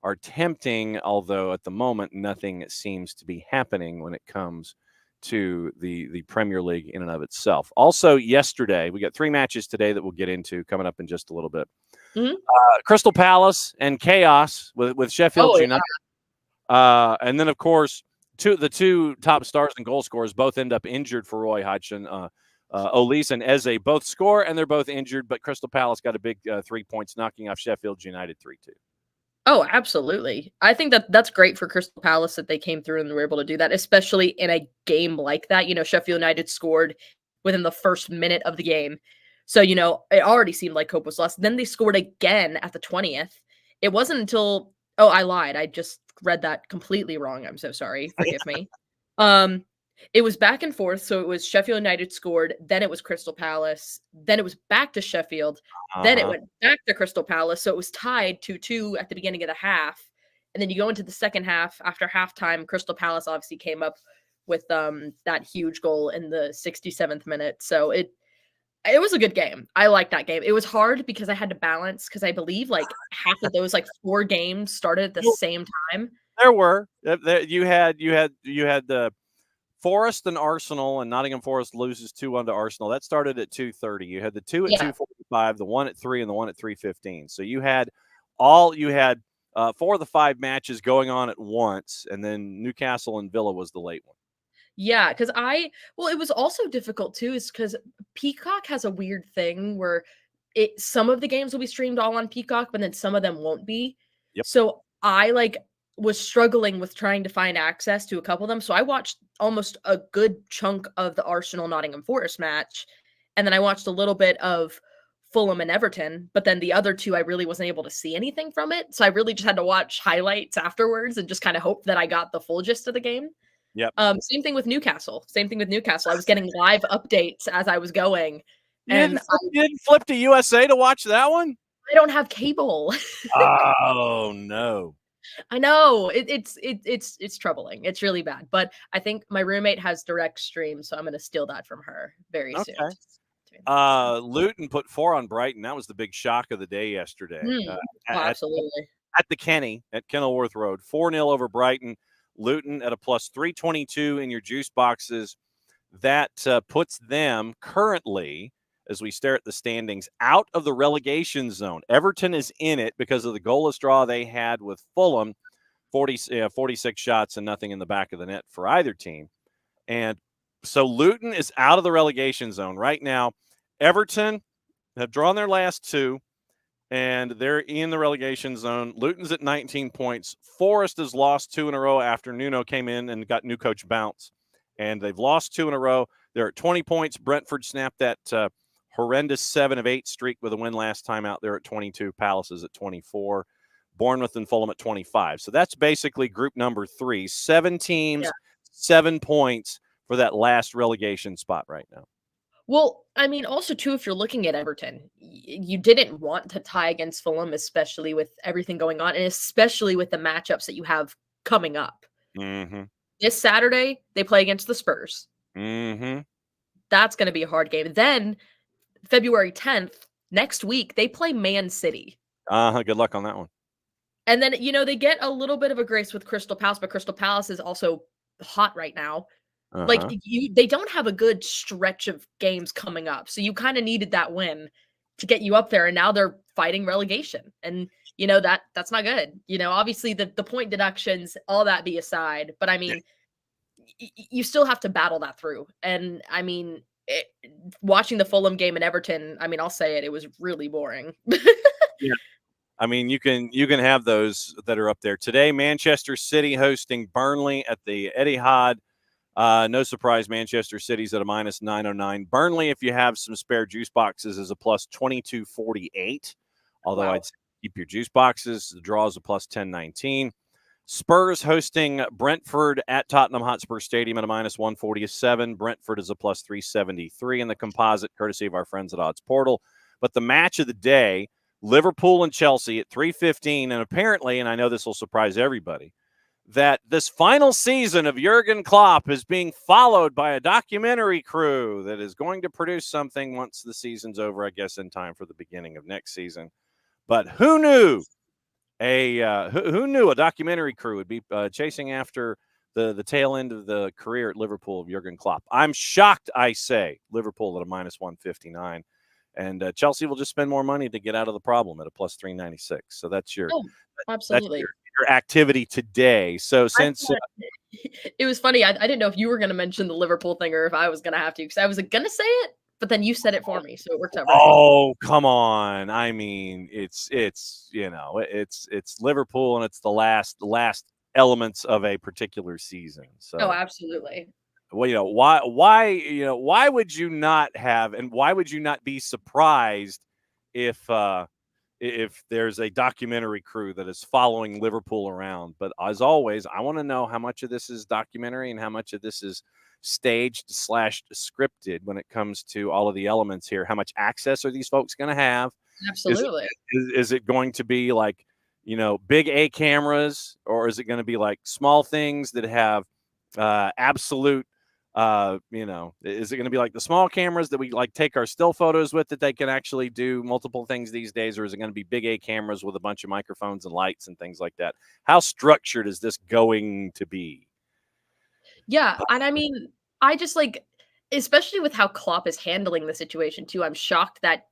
A: are tempting, although at the moment nothing seems to be happening when it comes to the Premier League in and of itself. Also, yesterday, we got 3 matches today that we'll get into coming up in just a little bit. Crystal Palace and chaos with Sheffield United. And then, of course, the two top stars and goal scorers both end up injured for Roy Hodgson. Olise and Eze both score, and they're both injured, but Crystal Palace got a big 3 points, knocking off Sheffield United 3-2.
C: Oh, absolutely. I think that's great for Crystal Palace that they came through and were able to do that, especially in a game like that. Sheffield United scored within the first minute of the game. So, it already seemed like hope was lost. Then they scored again at the 20th. It wasn't until, I lied. I just read that completely wrong. I'm so sorry. Forgive me. It was back and forth. So it was Sheffield United scored, then it was Crystal Palace, then it was back to Sheffield, then it went back to Crystal Palace. So it was tied 2-2 at the beginning of the half. And then you go into the second half. After halftime, Crystal Palace obviously came up with that huge goal in the 67th minute. So it was a good game. I liked that game. It was hard because I had to balance because I believe like half of those 4 games started at the same time.
A: There were. You had the Forest and Arsenal, and Nottingham Forest loses 2-1 to Arsenal. That started at 2:30. You had the 2 at 2:45, the 1 at 3, and the 1 at 3:15. So you had 4 of the 5 matches going on at once, and then Newcastle and Villa was the late one.
C: Yeah, because it was also difficult too, is because Peacock has a weird thing where some of the games will be streamed all on Peacock, but then some of them won't be.
A: Yep.
C: So I was struggling with trying to find access to a couple of them. So I watched almost a good chunk of the Arsenal Nottingham Forest match. And then I watched a little bit of Fulham and Everton, but then the other 2, I really wasn't able to see anything from it. So I really just had to watch highlights afterwards and just kind of hope that I got the full gist of the game.
A: Yep.
C: Same thing with Newcastle. I was getting live updates as I was going.
A: And you didn't flip to USA to watch that one?
C: I don't have cable.
A: Oh no.
C: I know it's troubling. It's really bad, but I think my roommate has direct stream, so I'm going to steal that from her very soon.
A: Luton put 4 on Brighton. That was the big shock of the day yesterday.
C: Absolutely.
A: At the Kenny at Kenilworth Road, 4-0 over Brighton. Luton at a plus 322 in your juice boxes. That puts them currently, as we stare at the standings, out of the relegation zone. Everton is in it because of the goalless draw they had with Fulham, 46 shots and nothing in the back of the net for either team. And so Luton is out of the relegation zone right now. Everton have drawn their last 2, and they're in the relegation zone. Luton's at 19 points. Forest has lost 2 in a row after Nuno came in and got new coach bounce. And they've lost 2 in a row. They're at 20 points. Brentford snapped that horrendous 7 of 8 streak with a win last time out. They're at 22. Palace is at 24. Bournemouth and Fulham at 25. So that's basically group number 3. 7 teams, 7 points for that last relegation spot right now.
C: Well, I mean, also, too, if you're looking at Everton, you didn't want to tie against Fulham, especially with everything going on, and especially with the matchups that you have coming up.
A: Mm-hmm.
C: This Saturday, they play against the Spurs.
A: Mm-hmm.
C: That's going to be a hard game. Then, February 10th, next week, they play Man City.
A: Good luck on that one.
C: And then, they get a little bit of a grace with Crystal Palace, but Crystal Palace is also hot right now. Like, they don't have a good stretch of games coming up. So you kind of needed that win to get you up there. And now they're fighting relegation. And, that's not good. Obviously the point deductions, all that be aside. But I mean, you still have to battle that through. And I mean, watching the Fulham game in Everton, I mean, I'll say it was really boring.
A: Yeah. I mean, you can have those that are up there today. Manchester City hosting Burnley at the Etihad. No surprise, Manchester City's at a minus 909. Burnley, if you have some spare juice boxes, is a plus 2248. Although I'd say keep your juice boxes. The draw is a plus 1019. Spurs hosting Brentford at Tottenham Hotspur Stadium at a minus 147. Brentford is a plus 373 in the composite, courtesy of our friends at Odds Portal. But the match of the day, Liverpool and Chelsea at 3:15. And apparently, and I know this will surprise everybody, that this final season of Jurgen Klopp is being followed by a documentary crew that is going to produce something once the season's over, I guess in time for the beginning of next season. But who knew a documentary crew would be chasing after the tail end of the career at Liverpool of Jurgen Klopp? I'm shocked, I say. Liverpool at a minus 159. And Chelsea will just spend more money to get out of the problem at a plus 396. So that's your
C: absolutely.
A: That's your activity today. So since
C: it was funny, I didn't know if you were going to mention the Liverpool thing or if I was going to have to, because I was going to say it, but then you said it for me, so it worked out.
A: Oh, come on! I mean, it's Liverpool, and it's the last elements of a particular season. So
C: absolutely.
A: Well, why would you not have, and why would you not be surprised if there's a documentary crew that is following Liverpool around? But as always, I want to know how much of this is documentary and how much of this is staged / scripted when it comes to all of the elements here. How much access are these folks going to have?
C: Absolutely.
A: Is it going to be like, big A cameras, or is it going to be like small things that have absolute, is it going to be like the small cameras that we like take our still photos with that they can actually do multiple things these days? Or is it going to be big A cameras with a bunch of microphones and lights and things like that? How structured is this going to be?
C: Yeah. And I mean, I just especially with how Klopp is handling the situation too, I'm shocked that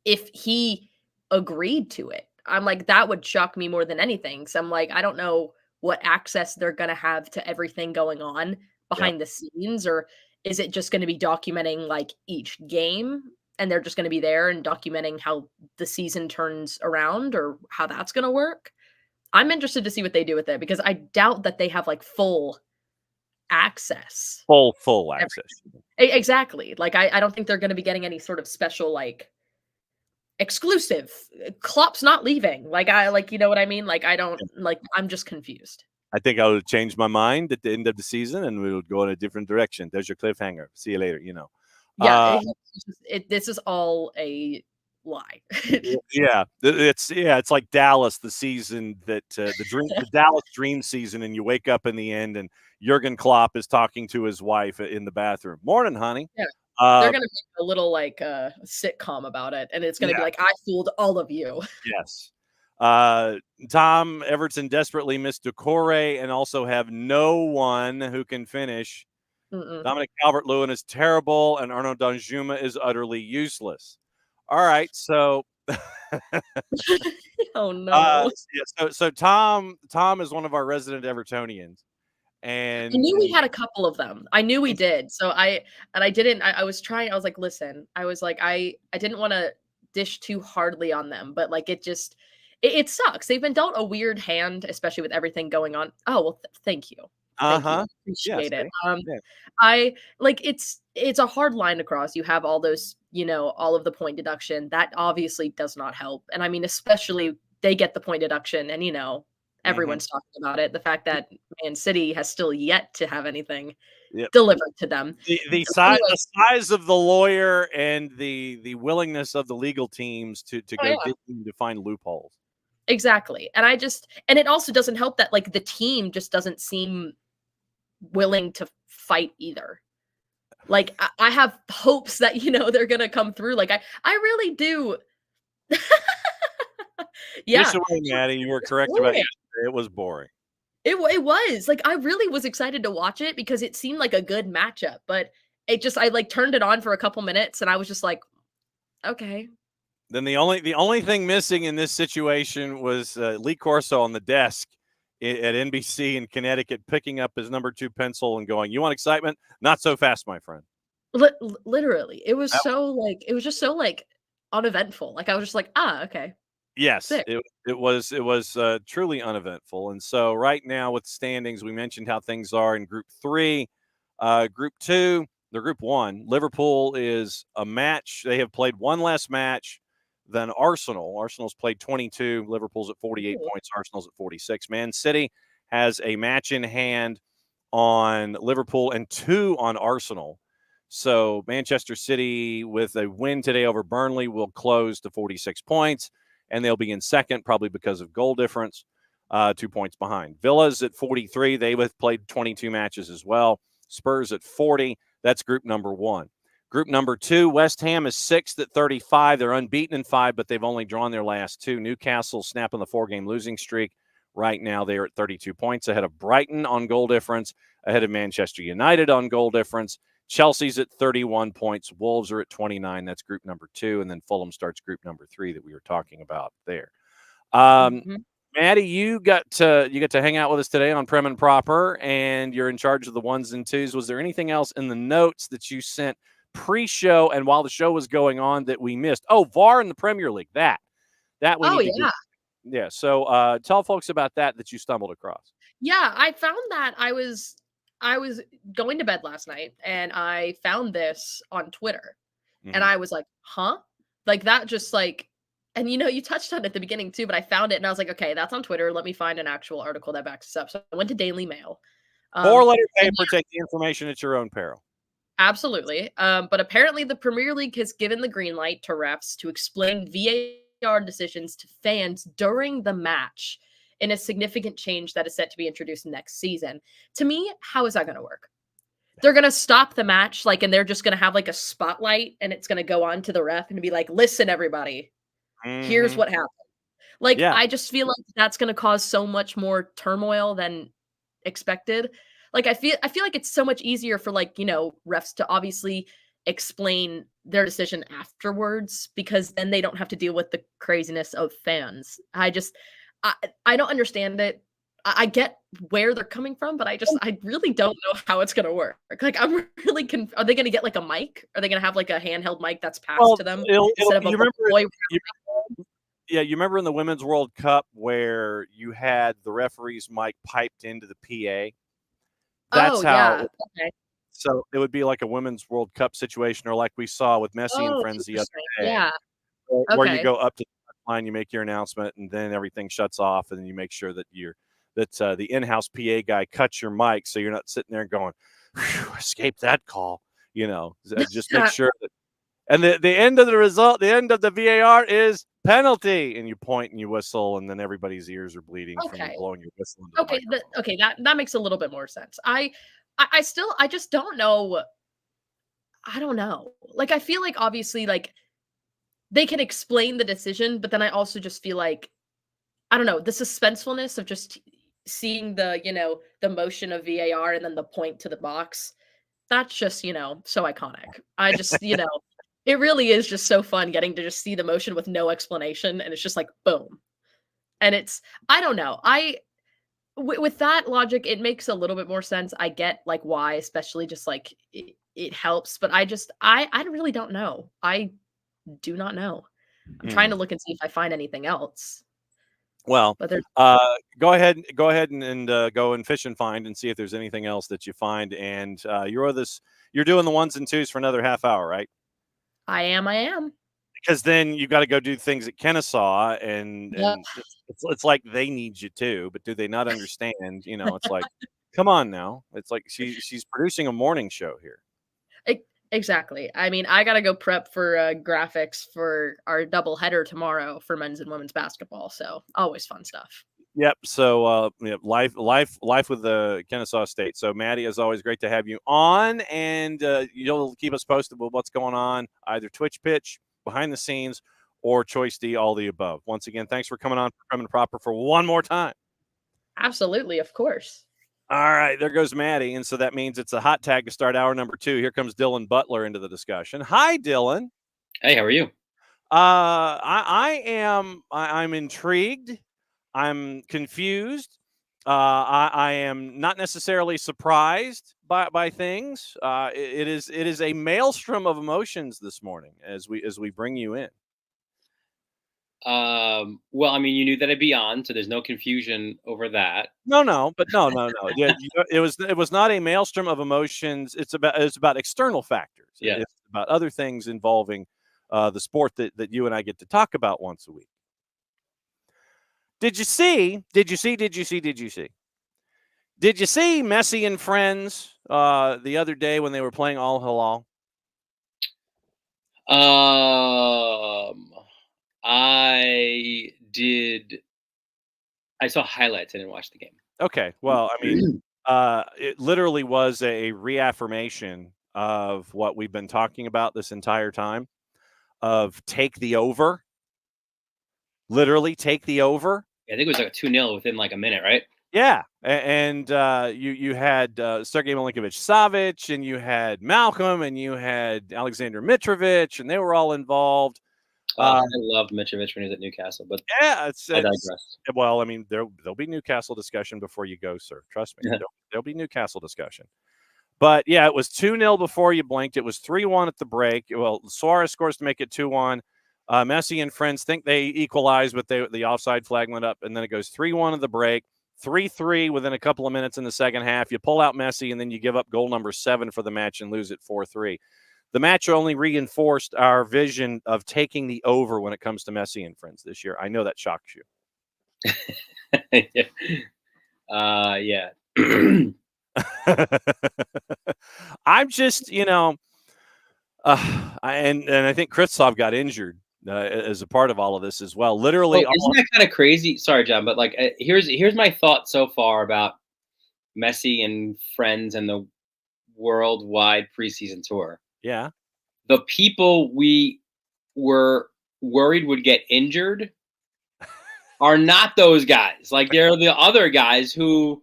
C: if he agreed to it, I'm like, that would shock me more than anything. So I'm like, I don't know what access they're going to have to everything going on behind the scenes, or is it just going to be documenting like each game and they're just going to be there and documenting how the season turns around, or how that's going to work? I'm interested to see what they do with it, because I doubt that they have like full access.
A: Full access.
C: Exactly. Like, I don't think they're going to be getting any sort of special, like, exclusive. Klopp's not leaving. You know what I mean? Like, I don't, like, I'm just confused.
A: I think I would change my mind at the end of the season and we would go in a different direction. There's your cliffhanger. See you later,
C: Yeah, this is all a lie.
A: It's like Dallas, the season that the Dallas dream season, and you wake up in the end and Jurgen Klopp is talking to his wife in the bathroom. Morning, honey.
C: Yeah. They're gonna make a little like sitcom about it, and it's gonna be like, I fooled all of you.
A: Yes. Tom Everton desperately missed Decore and also have no one who can finish. Dominic Calvert-Lewin is terrible, and Arnaud Danjuma is utterly useless. All right, so
C: oh no.
A: So Tom is one of our resident Evertonians. And
C: I knew we had a couple of them. I knew we did. So I was like, listen, I was like, I didn't want to dish too hardly on them, but like it sucks. They've been dealt a weird hand, especially with everything going on. Oh, well, thank you. Thank you. Appreciate it. I like it's a hard line to cross. You have all those, all of the point deduction. That obviously does not help. And I mean, especially they get the point deduction and everyone's talking about it. The fact that Man City has still yet to have anything delivered to them.
A: The size of the lawyer and the willingness of the legal teams to go digging to find loopholes.
C: Exactly. And it also doesn't help that like the team just doesn't seem willing to fight either. Like I have hopes that, they're going to come through. Like I really do. Yeah.
A: Just away, Maddie, you were correct about it. It was boring.
C: It was like, I really was excited to watch it because it seemed like a good matchup, but I like turned it on for a couple minutes and I was just like, okay.
A: Then the only thing missing in this situation was Lee Corso on the desk at NBC in Connecticut, picking up his number 2 pencil and going, "You want excitement? Not so fast, my friend."
C: Literally, it was just so like uneventful. Like I was just like, okay.
A: Yes, it was truly uneventful. And so right now with standings, we mentioned how things are in Group 3. Group 2, they're Group 1. Liverpool is a match. They have played one less match than Arsenal. Arsenal's played 22. Liverpool's at 48 points. Arsenal's at 46. Man City has a match in hand on Liverpool and 2 on Arsenal. So Manchester City, with a win today over Burnley, will close to 46 points. And they'll be in second, probably because of goal difference, 2 points behind. Villa's at 43. They have played 22 matches as well. Spurs at 40. That's group number 1. Group number 2, West Ham is 6th at 35. They're unbeaten in 5, but they've only drawn their last 2. Newcastle snapping the 4-game losing streak. Right now, they are at 32 points, ahead of Brighton on goal difference, ahead of Manchester United on goal difference. Chelsea's at 31 points. Wolves are at 29. That's group number 2. And then Fulham starts group number 3 that we were talking about there. Maddie, you got to hang out with us today on Prem and Proper, and you're in charge of the 1s and 2s. Was there anything else in the notes that you sent pre-show and while the show was going on that we missed? Oh, VAR in the Premier League. That we need to do. Yeah. So tell folks about that you stumbled across.
C: Yeah, I found that I was going to bed last night and I found this on Twitter and I was like, huh? Like that just like, and you touched on it at the beginning too, but I found it and I was like, okay, that's on Twitter. Let me find an actual article that backs this up. So I went to Daily Mail.
A: 4-letter paper, take the information at your own peril.
C: Absolutely. But apparently the Premier League has given the green light to refs to explain VAR decisions to fans during the match in a significant change that is set to be introduced next season. To me, how is that going to work? They're going to stop the match, and they're just going to have a spotlight and it's going to go on to the ref and be like, listen, everybody, here's what happened. I just feel like that's going to cause so much more turmoil than expected. I feel like it's so much easier for refs to obviously explain their decision afterwards because then they don't have to deal with the craziness of fans. I don't understand it. I get where they're coming from, but I really don't know how it's going to work. I'm really are they going to get a mic? Are they going to have a handheld mic that's passed to them instead of
A: you remember in the Women's World Cup where you had the referee's mic piped into the PA? That's how. Okay. So it would be like a Women's World Cup situation, or like we saw with Messi and friends the other day.
C: Yeah.
A: Where you go up to the line, you make your announcement, and then everything shuts off, and then you make sure that the in-house PA guy cuts your mic, so you're not sitting there going, "Escape that call." Just make sure that. And the end of the result, the end of the VAR is penalty, and you point and you whistle, and then everybody's ears are bleeding from you blowing your whistle.
C: That makes a little bit more sense. I just don't know. I don't know. Like, I feel like obviously, like, they can explain the decision, but then I also just feel like, I don't know, the suspensefulness of just seeing the, the motion of VAR and then the point to the box. That's just, so iconic. I just, it really is just so fun getting to just see the motion with no explanation. And it's just like, boom. And I don't know. With that logic, it makes a little bit more sense. I get like why, especially just like it helps, but I really don't know. I do not know. I'm trying to look and see if I find anything else.
A: Well,
C: But there's
A: go ahead and go and fish and find and see if there's anything else that you find. And you're doing the ones and twos for another half hour, right?
C: I am.
A: Because then you got to go do things at Kennesaw, and
C: Yep.
A: it's like they need you too, but do they not understand? It's like, come on now. It's like she's producing a morning show here.
C: Exactly. I mean, I gotta go prep for graphics for our double header tomorrow for men's and women's basketball. So always fun stuff.
A: Yep. So life with the Kennesaw State. So Maddie, as always, great to have you on, and you'll keep us posted with what's going on, either Twitch pitch, behind the scenes, or Choice D, all the above. Once again, thanks for coming on Coming Proper for one more time.
C: Absolutely, of course.
A: All right, there goes Maddie, and so that means it's a hot tag to start hour number 2. Here comes Dylan Butler into the discussion. Hi, Dylan.
D: Hey, how are you?
A: I'm intrigued. I'm confused. I am not necessarily surprised by things. It is a maelstrom of emotions this morning as we bring you in.
D: Well, I mean, you knew that I'd be on, so there's no confusion over that.
A: No. Yeah, it was not a maelstrom of emotions. It's about external factors.
D: Yeah.
A: It's about other things involving the sport that you and I get to talk about once a week. Did you see Messi and Friends the other day when they were playing Al Hilal?
D: I did. I saw highlights. I didn't watch the game.
A: Okay. Well, I mean, it literally was a reaffirmation of what we've been talking about this entire time of take the over. Literally take the over.
D: I think it was like a 2-0 within like a minute, right?
A: Yeah. And you had Sergei Milinkovic-Savic, and you had Malcolm, and you had Alexander Mitrovic, and they were all involved.
D: I loved Mitrovic when he was at Newcastle, but
A: yeah,
D: I digress.
A: Well, I mean, there'll be Newcastle discussion before you go, sir. Trust me, there'll be Newcastle discussion. But yeah, it was 2-0 before you blinked. It was 3-1 at the break. Well, Suarez scores to make it 2-1. Messi and Friends think they equalized, but the offside flag went up, and then it goes 3-1 at the break, 3-3 within a couple of minutes in the second half. You pull out Messi, and then you give up goal number 7 for the match and lose it 4-3. The match only reinforced our vision of taking the over when it comes to Messi and Friends this year. I know that shocks you.
D: Yeah.
A: I'm just, and I think Kristov got injured as a part of all of this as well. Literally,
D: well, isn't that kind of crazy? Sorry, John, but like, here's my thought so far about Messi and Friends and the worldwide preseason tour.
A: Yeah,
D: the people we were worried would get injured are not those guys. Like, they're the other guys who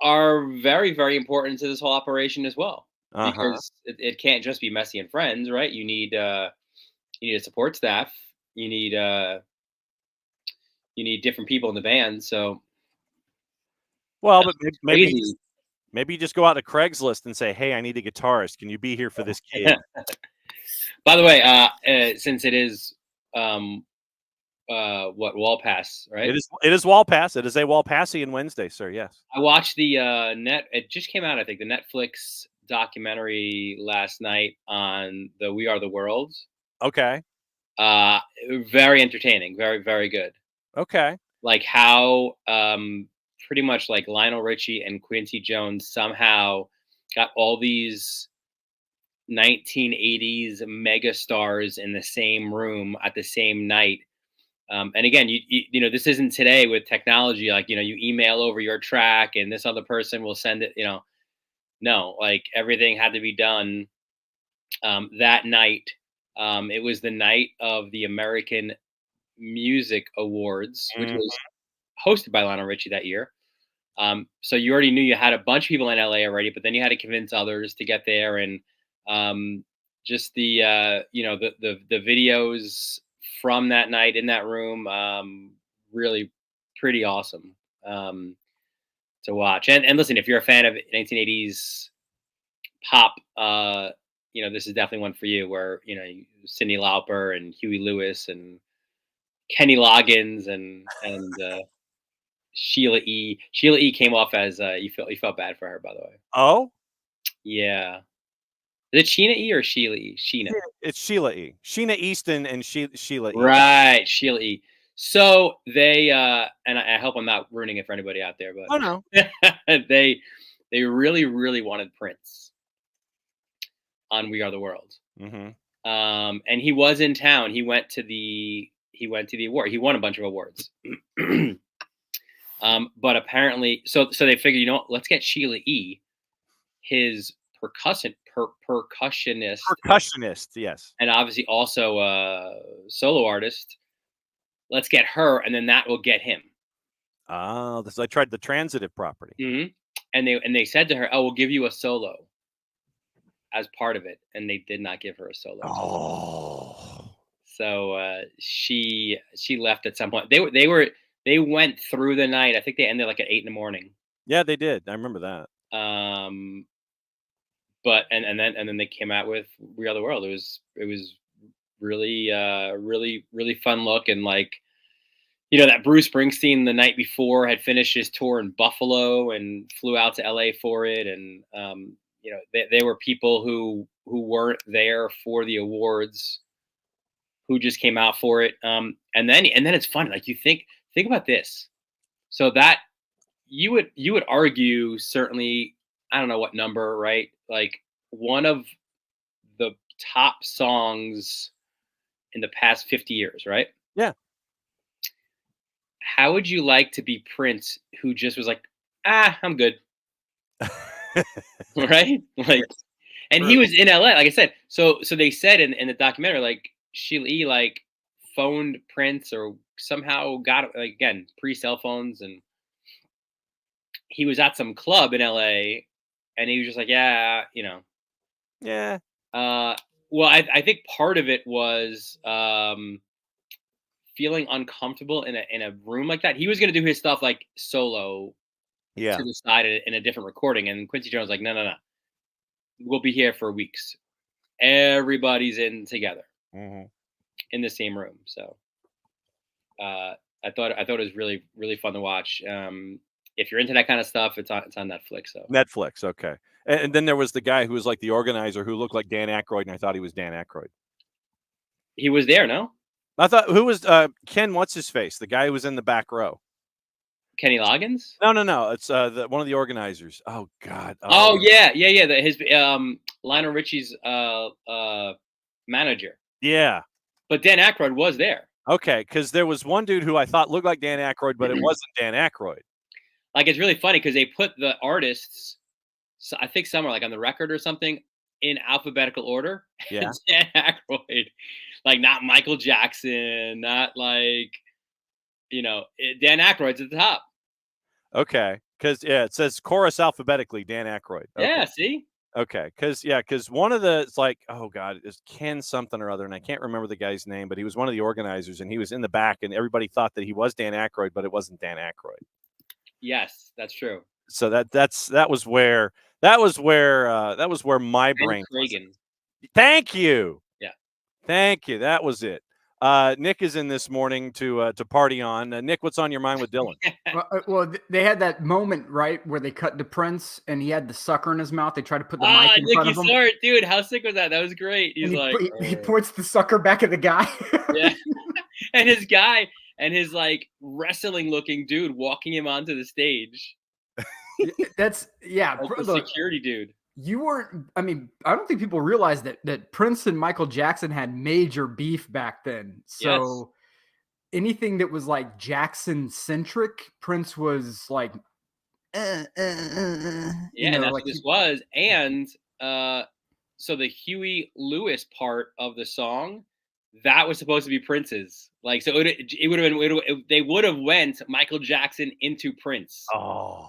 D: are very, very important to this whole operation as well. Because it can't just be Messi and Friends, right? You need a support staff. You need different people in the band. So,
A: well, but maybe you just go out to Craigslist and say, "Hey, I need a guitarist. Can you be here for this kid?"
D: By the way, since it is Wall Pass, right?
A: It is Wall Pass. It is a Wall Passian Wednesday, sir. Yes.
D: I watched the it just came out, I think, the Netflix documentary last night on the We Are the World.
A: Okay.
D: Very entertaining, very, very good.
A: Okay.
D: Like how pretty much like Lionel Richie and Quincy Jones somehow got all these 1980s mega stars in the same room at the same night. And again, you know, this isn't today with technology. Like, you know, you email over your track and this other person will send it, you know. No, like everything had to be done that night, it was the night of the American Music Awards, which was hosted by Lionel Richie that year. So you already knew you had a bunch of people in LA already, but then you had to convince others to get there, and just the the videos from that night in that room, really pretty awesome to watch. And listen, if you're a fan of 1980s pop, this is definitely one for you. Where Cyndi Lauper and Huey Lewis and Kenny Loggins and Sheila E. Sheila E. came off as you felt bad for her, by the way.
A: Oh,
D: yeah. Is it Sheena E. or Sheila E? Sheena.
A: It's Sheila E. Sheena Easton and Sheila E.
D: Right, Sheila E. So they and I hope I'm not ruining it for anybody out there, but
A: Oh no.
D: they really wanted Prince on We Are the World. And he was in town. He went to the award. He won a bunch of awards. But apparently, so they figured, let's get Sheila E., his percussionist,
A: yes,
D: and obviously also a solo artist. Let's get her, and then that will get him.
A: Oh, I tried the transitive property.
D: And they said to her, "Oh, we'll give you a solo as part of it," and they did not give her a solo.
A: Oh,
D: so she left at some point. They went through the night. I think they ended like at 8 a.m.
A: Yeah, they did. I remember that.
D: But and then they came out with We Are the World. It was really really fun look, and like that Bruce Springsteen the night before had finished his tour in Buffalo and flew out to LA for it, and there were people who weren't there for the awards who just came out for it. And then it's funny, like you think about this. So that you would argue, certainly, I don't know what number, right? Like one of the top songs in the past 50 years, right?
A: Yeah.
D: How would you like to be Prince, who just was like, I'm good. Right? Like, and he was in LA, like I said. So they said in the documentary, like Sheila E. like phoned Prince or somehow got, like, again, pre-cell phones, and he was at some club in LA, and he was just like, yeah. Well, I think part of it was feeling uncomfortable in a room like that. He was going to do his stuff like solo, to the side in a different recording, and Quincy Jones was like, no, we'll be here for weeks. Everybody's in together in the same room. So I thought it was really, really fun to watch. If you're into that kind of stuff, it's on Netflix. So
A: Netflix, okay. And then there was the guy who was like the organizer, who looked like Dan Aykroyd, and I thought he was Dan Aykroyd.
D: He was there, no?
A: I thought, who was Ken? What's his face? The guy who was in the back row.
D: Kenny Loggins?
A: No. It's one of the organizers. Oh God.
D: Oh yeah. His Lionel Richie's manager.
A: Yeah.
D: But Dan Aykroyd was there.
A: Okay, because there was one dude who I thought looked like Dan Aykroyd, but it wasn't Dan Aykroyd.
D: Like, it's really funny because they put the artists, so I think somewhere like on the record or something, in alphabetical order.
A: Yeah.
D: Dan Aykroyd, like not Michael Jackson, not like, Dan Aykroyd's at the top.
A: Okay, because it says chorus alphabetically, Dan Aykroyd. Okay.
D: Yeah, see?
A: Okay, because one of the, it's like, oh God, it's Ken something or other, and I can't remember the guy's name, but he was one of the organizers, and he was in the back, and everybody thought that he was Dan Aykroyd, but it wasn't Dan Aykroyd.
D: Yes, that's true.
A: So that was where my brain.
D: Reagan.
A: Thank you.
D: Yeah.
A: Thank you. That was it. Nick is in this morning to party on. Nick, what's on your mind with Dylan?
E: Well, they had that moment, right, where they cut to Prince and he had the sucker in his mouth. They tried to put the mic in front of him.
D: Saw it, dude. How sick was that? That was great. He's
E: he points the sucker back at the guy.
D: Yeah. And his guy and his like wrestling looking dude walking him onto the stage.
E: That's
D: like the security dude.
E: You weren't. I mean, I don't think people realize that Prince and Michael Jackson had major beef back then. So anything that was like Jackson centric, Prince was like,
D: yeah, that's like what this was. And so the Huey Lewis part of the song, that was supposed to be Prince's. Like, so it would have been, they would have went Michael Jackson into Prince.
A: Oh.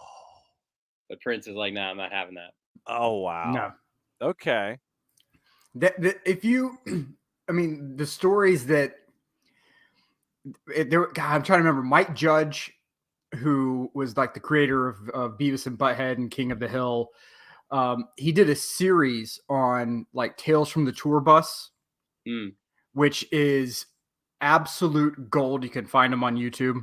D: But Prince is like, no, I'm not having that.
A: Oh, wow.
E: No.
A: Okay.
E: If you, I mean, the stories that God, I'm trying to remember. Mike Judge, who was like the creator of Beavis and Butthead and King of the Hill, he did a series on like Tales from the Tour Bus, which is absolute gold. You can find them on YouTube,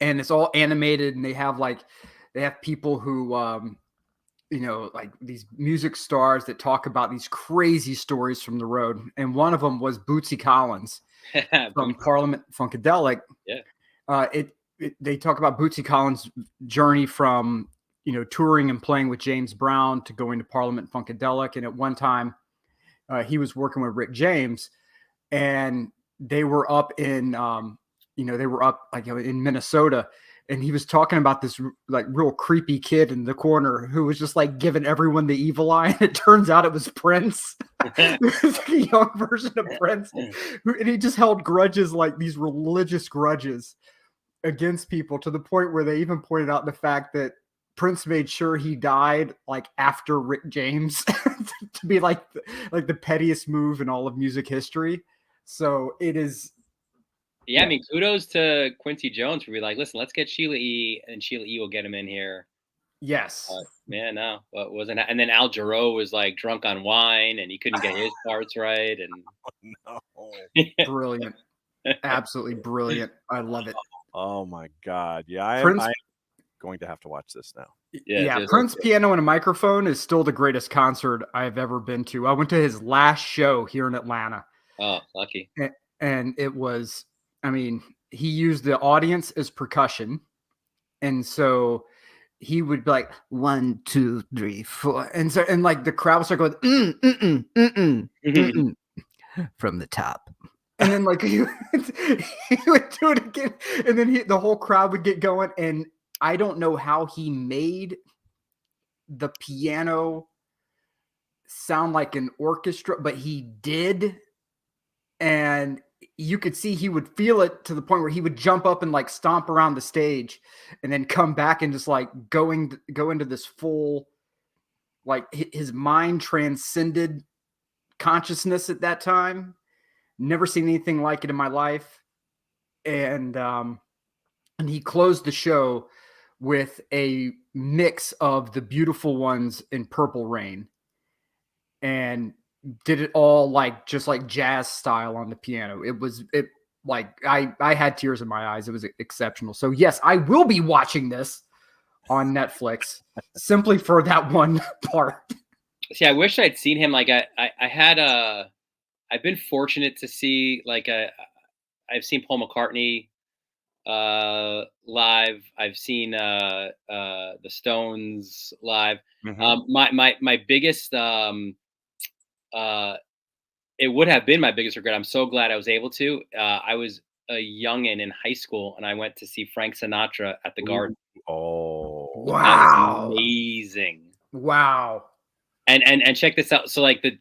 E: and it's all animated, and they have people who like these music stars that talk about these crazy stories from the road. And one of them was Bootsy Collins from Parliament Funkadelic.
D: Yeah.
E: They talk about Bootsy Collins' journey from, touring and playing with James Brown to going to Parliament Funkadelic. And at one time he was working with Rick James, and they were up in, in Minnesota. And he was talking about this like real creepy kid in the corner who was just like giving everyone the evil eye. And it turns out it was Prince. It was like a young version of Prince. And he just held grudges, like these religious grudges against people, to the point where they even pointed out the fact that Prince made sure he died like after Rick James to be like the pettiest move in all of music history. So it is.
D: Yeah, I mean, kudos to Quincy Jones for being like, listen, let's get Sheila E. and Sheila E. will get him in here.
E: Yes.
D: No, but wasn't. And then Al Jarreau was like drunk on wine and he couldn't get his parts right. And
E: Brilliant, absolutely brilliant. I love it.
A: Oh my God! Yeah, I'm going to have to watch this now.
E: Yeah, Prince piano and a microphone is still the greatest concert I've ever been to. I went to his last show here in Atlanta.
D: Oh, lucky.
E: And it was. I mean, he used the audience as percussion. And so he would be like 1, 2, 3, 4. And like the crowd would start going, from the top. And then like he would do it again. And then the whole crowd would get going. And I don't know how he made the piano sound like an orchestra, but he did. And you could see he would feel it to the point where he would jump up and like stomp around the stage and then come back and just like go into this full, like his mind transcended consciousness at that time. Never seen anything like it in my life. And he closed the show with a mix of The Beautiful Ones in Purple Rain, and did it all like just like jazz style on the piano. I had tears in my eyes. It was exceptional. So yes, I will be watching this on Netflix simply for that one part.
D: See, I wish I'd seen him. Like I've been fortunate to see I've seen Paul McCartney live. I've seen the Stones live. My biggest it would have been my biggest regret. I'm so glad I was able to. I was a youngin' in high school, and I went to see Frank Sinatra at the Garden.
A: Oh,
E: wow!
D: That was amazing.
E: Wow!
D: And check this out. So like and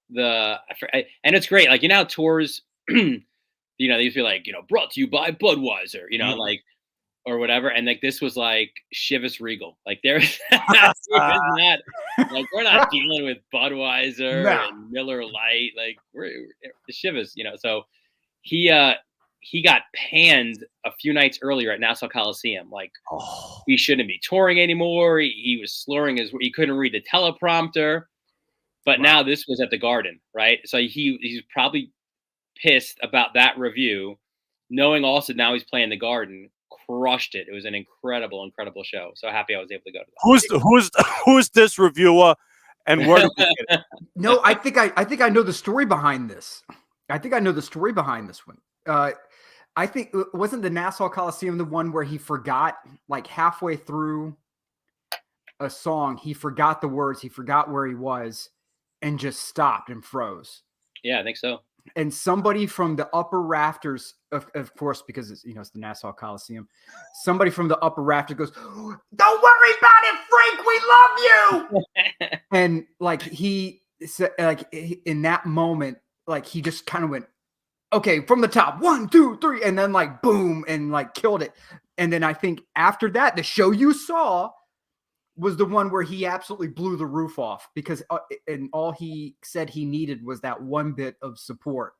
D: it's great. Like how tours, they used to be like brought to you by Budweiser, like or whatever. And like this was like Chivas Regal. Like there's not like we're not dealing with Budweiser and Miller Lite. Like we're the Chivas, So he got panned a few nights earlier at Nassau Coliseum. Like he shouldn't be touring anymore. He was slurring he couldn't read the teleprompter. But now this was at the Garden, right? So he's probably pissed about that review, knowing also now he's playing the Garden. Crushed it. It was an incredible show. So happy I was able to go to that.
A: Who's this reviewer, and where do we get it?
E: No, I think I know the story behind this. I think I know the story behind this one. I think wasn't the Nassau Coliseum the one where he forgot like halfway through a song, he forgot the words, he forgot where he was, and just stopped and froze.
D: Yeah, I think so.
E: And somebody from the upper rafters, of course, because it's it's the Nassau Coliseum, somebody from the upper rafters goes, "Don't worry about it, Frank. We love you." And like he like in that moment, like he just kind of went, okay, from the top, 1, 2, 3, and then like boom, and like killed it. And then I think after that, the show you saw was the one where he absolutely blew the roof off, because and all he said he needed was that one bit of support.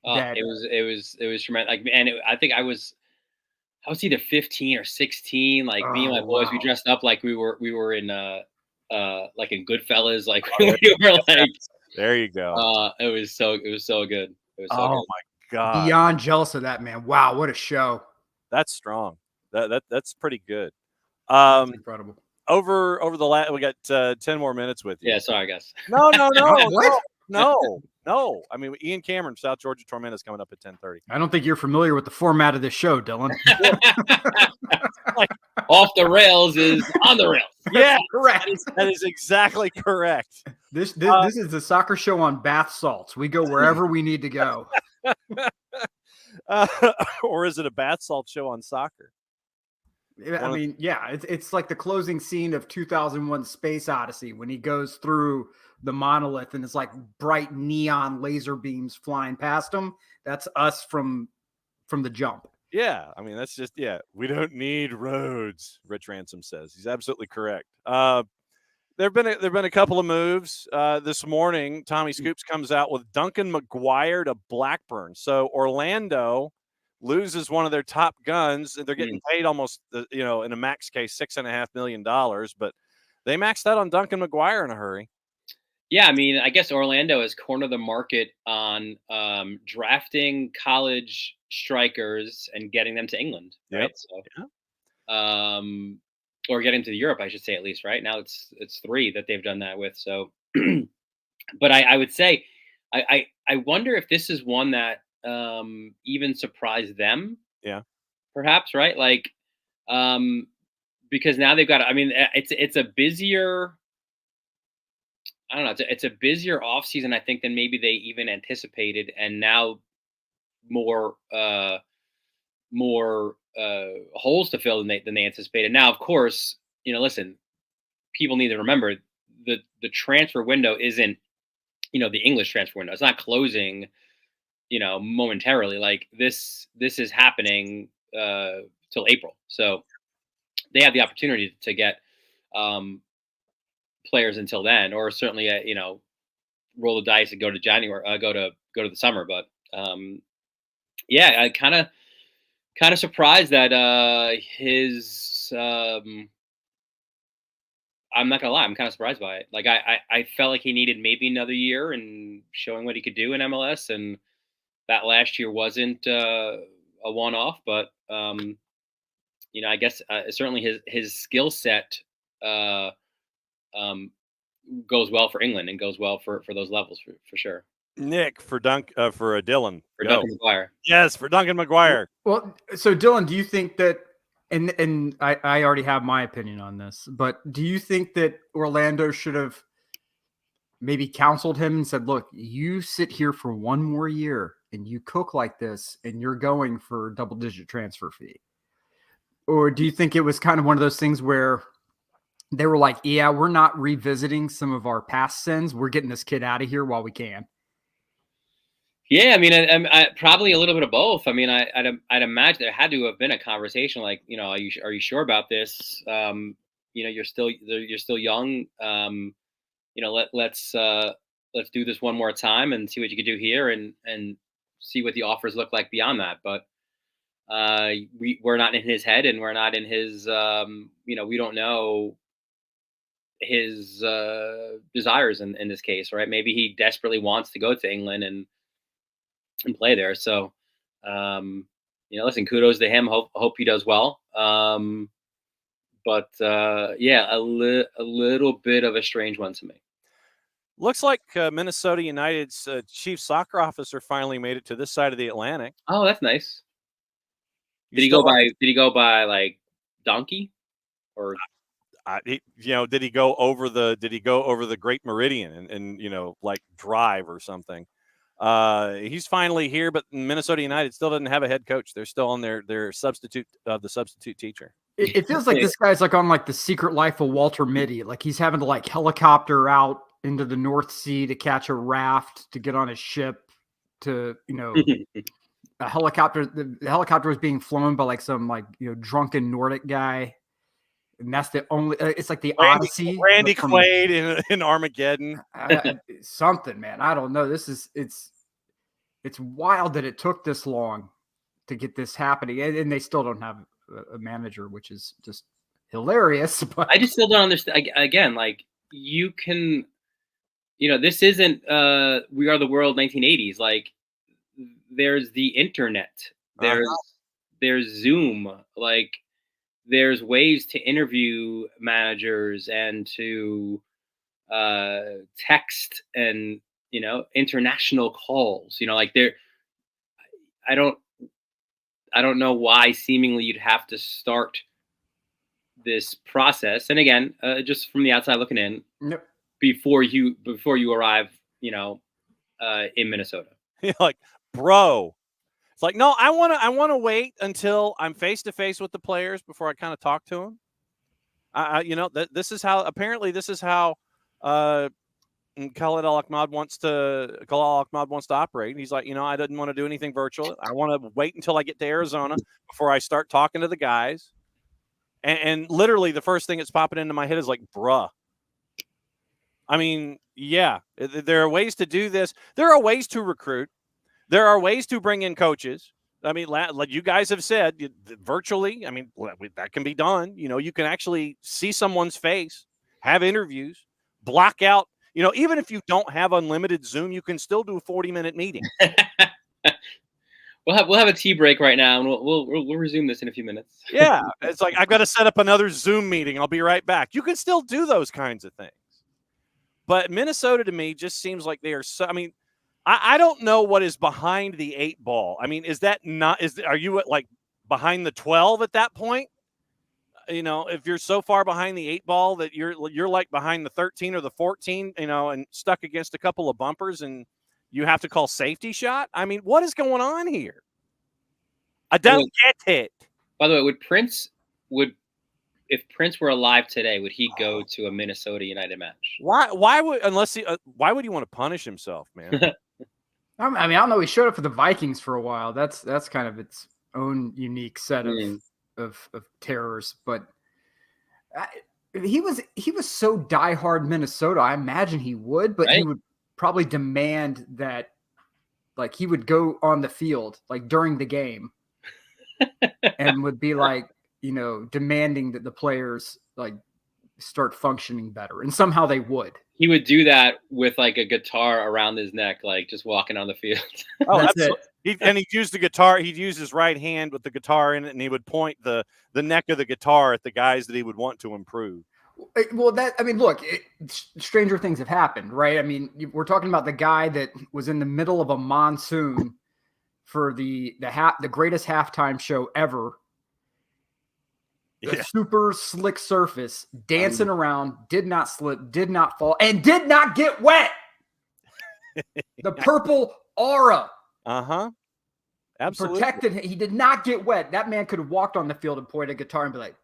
D: It was tremendous. Like, and I think I was either 15 or 16. Like me and my boys, we dressed up like we were in like in Goodfellas. Like we were like,
A: there you go.
D: It was so good. It was so good.
A: My God!
E: Beyond jealous of that, man. Wow, what a show!
A: That's strong. That's pretty good.
E: That's incredible.
A: Over the last, we got 10 more minutes with you.
D: Yeah, sorry, guys.
A: No.
E: What?
A: No. I mean, Ian Cameron, South Georgia Tormenta is coming up at 10:30.
E: I don't think you're familiar with the format of this show, Dylan.
A: Like,
D: off the rails is on the rails.
A: Yeah,
E: correct.
A: That is exactly correct.
E: This is a soccer show on bath salts. We go wherever we need to go.
A: Or is it a bath salt show on soccer?
E: I mean, yeah, it's like the closing scene of 2001 Space Odyssey when he goes through the monolith and it's like bright neon laser beams flying past him. That's us from the jump.
A: Yeah, I mean, that's just, we don't need roads, Rich Ransom says. He's absolutely correct. There've been a couple of moves this morning. Tommy Scoops comes out with Duncan McGuire to Blackburn. So Orlando loses one of their top guns, and they're getting paid almost, in a max case, $6.5 million. But they maxed out on Duncan McGuire in a hurry.
D: Yeah, I mean, I guess Orlando has cornered the market on drafting college strikers and getting them to England, right? So, or getting to Europe, I should say, at least. Right now, it's 3 that they've done that with. So, but I would say, I wonder if this is one that even surprised them.
A: Yeah,
D: perhaps, right? Like, because now they've got. I mean, it's a busier. I don't know. It's a busier off season, I think, than maybe they even anticipated, and now more holes to fill than they anticipated. Now, of course, listen, people need to remember the transfer window isn't, the English transfer window. It's not closing, momentarily. Like this is happening till April, so they have the opportunity to get players until then, or certainly roll the dice and go to January, go to the summer. But I kind of surprised that his. I'm not gonna lie, I'm kind of surprised by it. Like I felt like he needed maybe another year and showing what he could do in MLS, and that last year wasn't a one-off. But I guess certainly his skill set goes well for England and goes well for those levels for sure.
A: Nick, for Dylan.
D: For Duncan McGuire.
A: Yes, for Duncan McGuire.
E: Well, so Dylan, do you think that, and I already have my opinion on this, but do you think that Orlando should have maybe counseled him and said, look, you sit here for one more year and you cook like this and you're going for a double-digit transfer fee? Or do you think it was kind of one of those things where they were like, yeah, we're not revisiting some of our past sins. We're getting this kid out of here while we can?
D: Yeah, I mean, I probably a little bit of both. I mean, I'd imagine there had to have been a conversation like, are you sure about this? You're still young. Let's do this one more time and see what you can do here, and see what the offers look like beyond that. But we're not in his head, and we're not in his. We don't know his desires in this case, right? Maybe he desperately wants to go to England and play there. So, listen, kudos to him. Hope he does well. But a little bit of a strange one to me.
A: Looks like Minnesota United's chief soccer officer finally made it to this side of the Atlantic.
D: Oh, that's nice. Did he go by like donkey, or?
A: Did he go over the Great Meridian and like drive or something? He's finally here, but Minnesota United still doesn't have a head coach. They're still on their substitute teacher.
E: It feels like this guy's like on like the Secret Life of Walter Mitty. Like he's having to like helicopter out into the North Sea to catch a raft, to get on a ship, to, a helicopter. The helicopter was being flown by like some drunken Nordic guy. And that's the only, it's like the Odyssey.
A: Randy Quaid in Armageddon.
E: Something, man. I don't know. It's wild that it took this long to get this happening. And they still don't have a manager, which is just hilarious. But
D: I just still don't understand. Again, like, you can, this isn't We Are the World 1980s. Like, there's the internet. There's Zoom. Like, there's ways to interview managers and to text and, international calls, like I don't know why seemingly you'd have to start this process. And again, just from the outside looking in,
E: Yep.
D: before you arrive, in Minnesota.
A: You're like, bro, it's like, no, I want to wait until I'm face to face with the players before I kind of talk to them. This is how Khalid Al-Ahmad wants to operate. And he's like, I didn't want to do anything virtual. I want to wait until I get to Arizona before I start talking to the guys. And literally the first thing that's popping into my head is like, bruh. I mean, yeah, there are ways to do this. There are ways to recruit. There are ways to bring in coaches. I mean, like you guys have said, virtually, I mean, that can be done. You can actually see someone's face, have interviews, block out. Even if you don't have unlimited Zoom, you can still do a 40-minute meeting.
D: We'll have a tea break right now, and we'll resume this in a few minutes.
A: Yeah, it's like, I've got to set up another Zoom meeting. I'll be right back. You can still do those kinds of things. But Minnesota, to me, just seems like they are so. I mean, I don't know what is behind the 8 ball. I mean, are you at like behind the 12 at that point? If you're so far behind the 8 ball that you're like behind the 13 or the 14, and stuck against a couple of bumpers and you have to call safety shot. I mean, what is going on here? I don't get it.
D: By the way, if Prince were alive today, would he go to a Minnesota United match?
A: Why would he want to punish himself, man?
E: I mean, I don't know. He showed up for the Vikings for a while. That's kind of its own unique set of terrors. But he was so diehard Minnesota. I imagine he would, but he would probably demand that, like, he would go on the field like during the game, and would be like, demanding that the players like start functioning better, and somehow they would.
D: He would do that with like a guitar around his neck, like just walking on the field.
A: Oh, that's it. He'd use the guitar. He'd use his right hand with the guitar in it, and he would point the neck of the guitar at the guys that he would want to improve.
E: Well, look, stranger things have happened, right? I mean, we're talking about the guy that was in the middle of a monsoon for the greatest halftime show ever. A super slick surface, dancing around, did not slip, did not fall, and did not get wet. The purple aura.
A: Absolutely.
E: Protected him. He did not get wet. That man could have walked on the field and pointed a guitar and be like,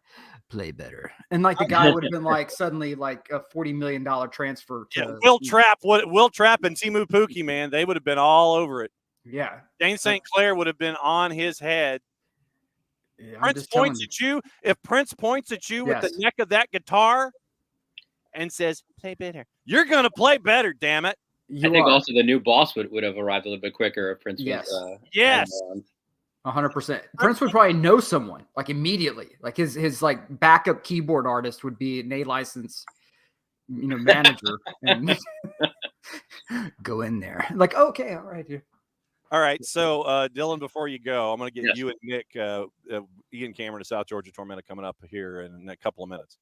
E: play better. And like the guy would have been like suddenly like a $40 million transfer to
A: Will Trapp and Timu Pukki, man, they would have been all over it.
E: Yeah.
A: Dane St. Clair would have been on his head.
E: Yeah,
A: Prince points at you. If Prince points at you with the neck of that guitar and says, play better, you're going to play better, damn it.
D: I think also the new boss would have arrived a little bit quicker if Prince was.
A: Yes.
E: 100%. Prince would probably know someone like immediately. Like his like backup keyboard artist would be an A-license, manager. And go in there. Like, okay, all right, dude.
A: All right, so Dylan, before you go, I'm going to get you and Nick, Ian Cameron of South Georgia Tormenta coming up here in a couple of minutes.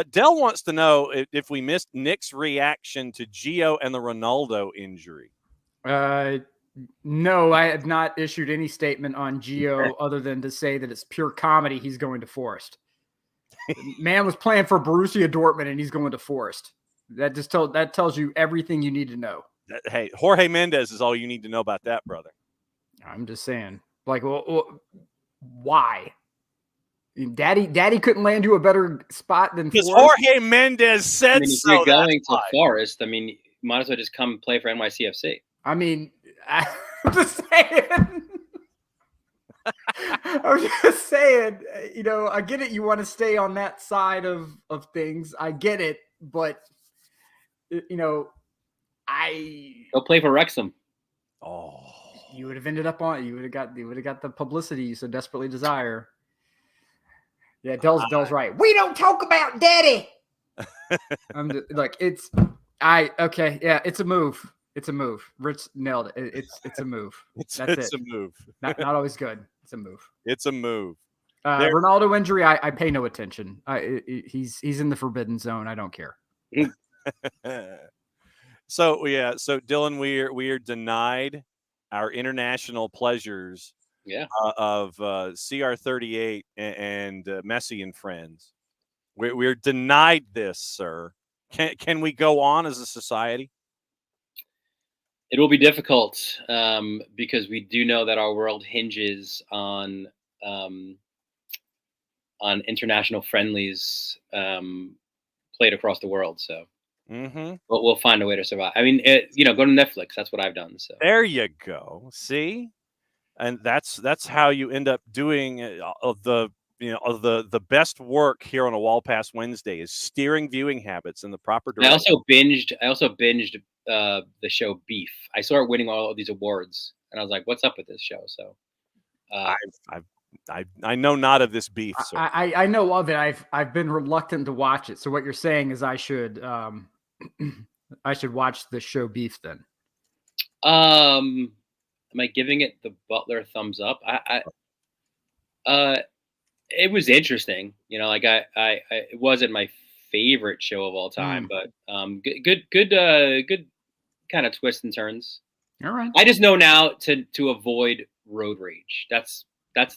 A: Dell wants to know if we missed Nick's reaction to Gio and the Ronaldo injury.
E: No, I have not issued any statement on Gio other than to say that it's pure comedy. He's going to Forest. Man was playing for Borussia Dortmund and he's going to Forest. That tells you everything you need to know.
A: Hey, Jorge Mendes is all you need to know about that, brother.
E: I'm just saying, like, well, why? Daddy couldn't land you a better spot than
A: because
E: Forrest.
A: Jorge Mendez said
D: if
A: so.
D: you're going to
A: why.
D: Forest, might as well just come play for NYCFC.
E: I'm just saying. I'm just saying, I get it. You want to stay on that side of things. I get it. But,
D: Go play for Wrexham.
A: Oh,
E: you would have ended up on. You would have got the publicity you so desperately desire. Yeah, Dell's right. We don't talk about Daddy. I'm just, like it's a move. It's a move. Rich nailed it. It's a move.
A: it's
E: a
A: move.
E: Not always good. It's a move.
A: It's a move.
E: Ronaldo injury. I pay no attention. He's in the forbidden zone. I don't care.
A: So Dylan, we are denied our international pleasures.
D: Yeah.
A: Of CR38 and Messi and friends. We're denied this, sir. Can we go on as a society?
D: It will be difficult because we do know that our world hinges on international friendlies played across the world. So we'll find a way to survive. Go to Netflix. That's what I've done. So
A: there you go. See, and that's how you end up doing the best work here on a Wall Pass Wednesday is steering viewing habits in the proper direction.
D: I also binged the show Beef. I saw it winning all of these awards, and I was like, "What's up with this show?" So,
A: I know not of this Beef. So.
E: I know of it. I've been reluctant to watch it. So what you're saying is I should watch the show Beef then.
D: Am I giving it the Butler thumbs up? It was interesting. It wasn't my favorite show of all time, but good kind of twists and turns.
E: All right.
D: I just know now to avoid road rage. That's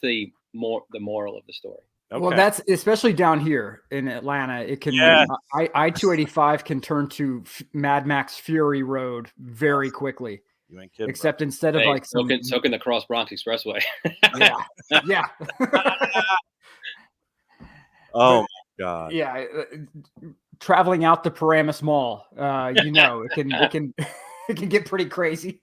D: the moral of the story.
A: Okay.
E: Well, that's especially down here in Atlanta. It can I-285 can turn to Mad Max Fury Road very quickly.
A: You ain't kidding.
E: Except instead of
D: soaking the Cross Bronx Expressway.
E: yeah.
A: Oh my God.
E: Yeah, traveling out to Paramus Mall, it can get pretty crazy.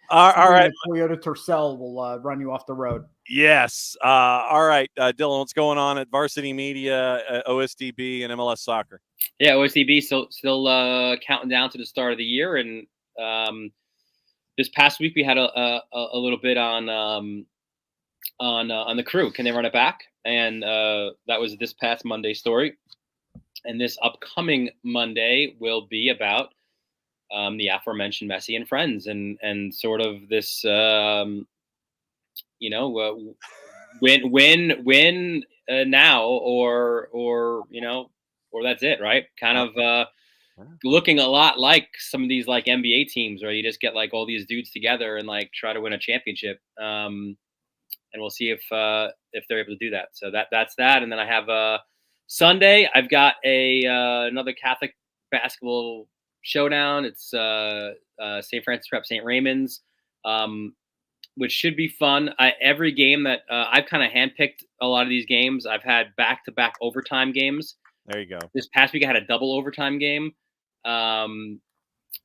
A: All right.
E: Toyota Tercel will run you off the road.
A: Yes. All right, Dylan, what's going on at Varsity Media, OSDB, and MLS Soccer?
D: Yeah, OSDB still counting down to the start of the year, and this past week we had a little bit on the crew. Can they run it back? And that was this past Monday story. And this upcoming Monday will be about the aforementioned Messi and friends, and sort of this win now or that's it, right? Kind of looking a lot like some of these like NBA teams where you just get like all these dudes together and like try to win a championship. And we'll see if they're able to do that. So that's that. And then I have Sunday. I've got another Catholic basketball showdown. It's St. Francis Prep St. Raymond's, which should be fun. Every game that I've kind of handpicked a lot of these games. I've had back-to-back overtime games.
A: There you go.
D: This past week I had a double overtime game. So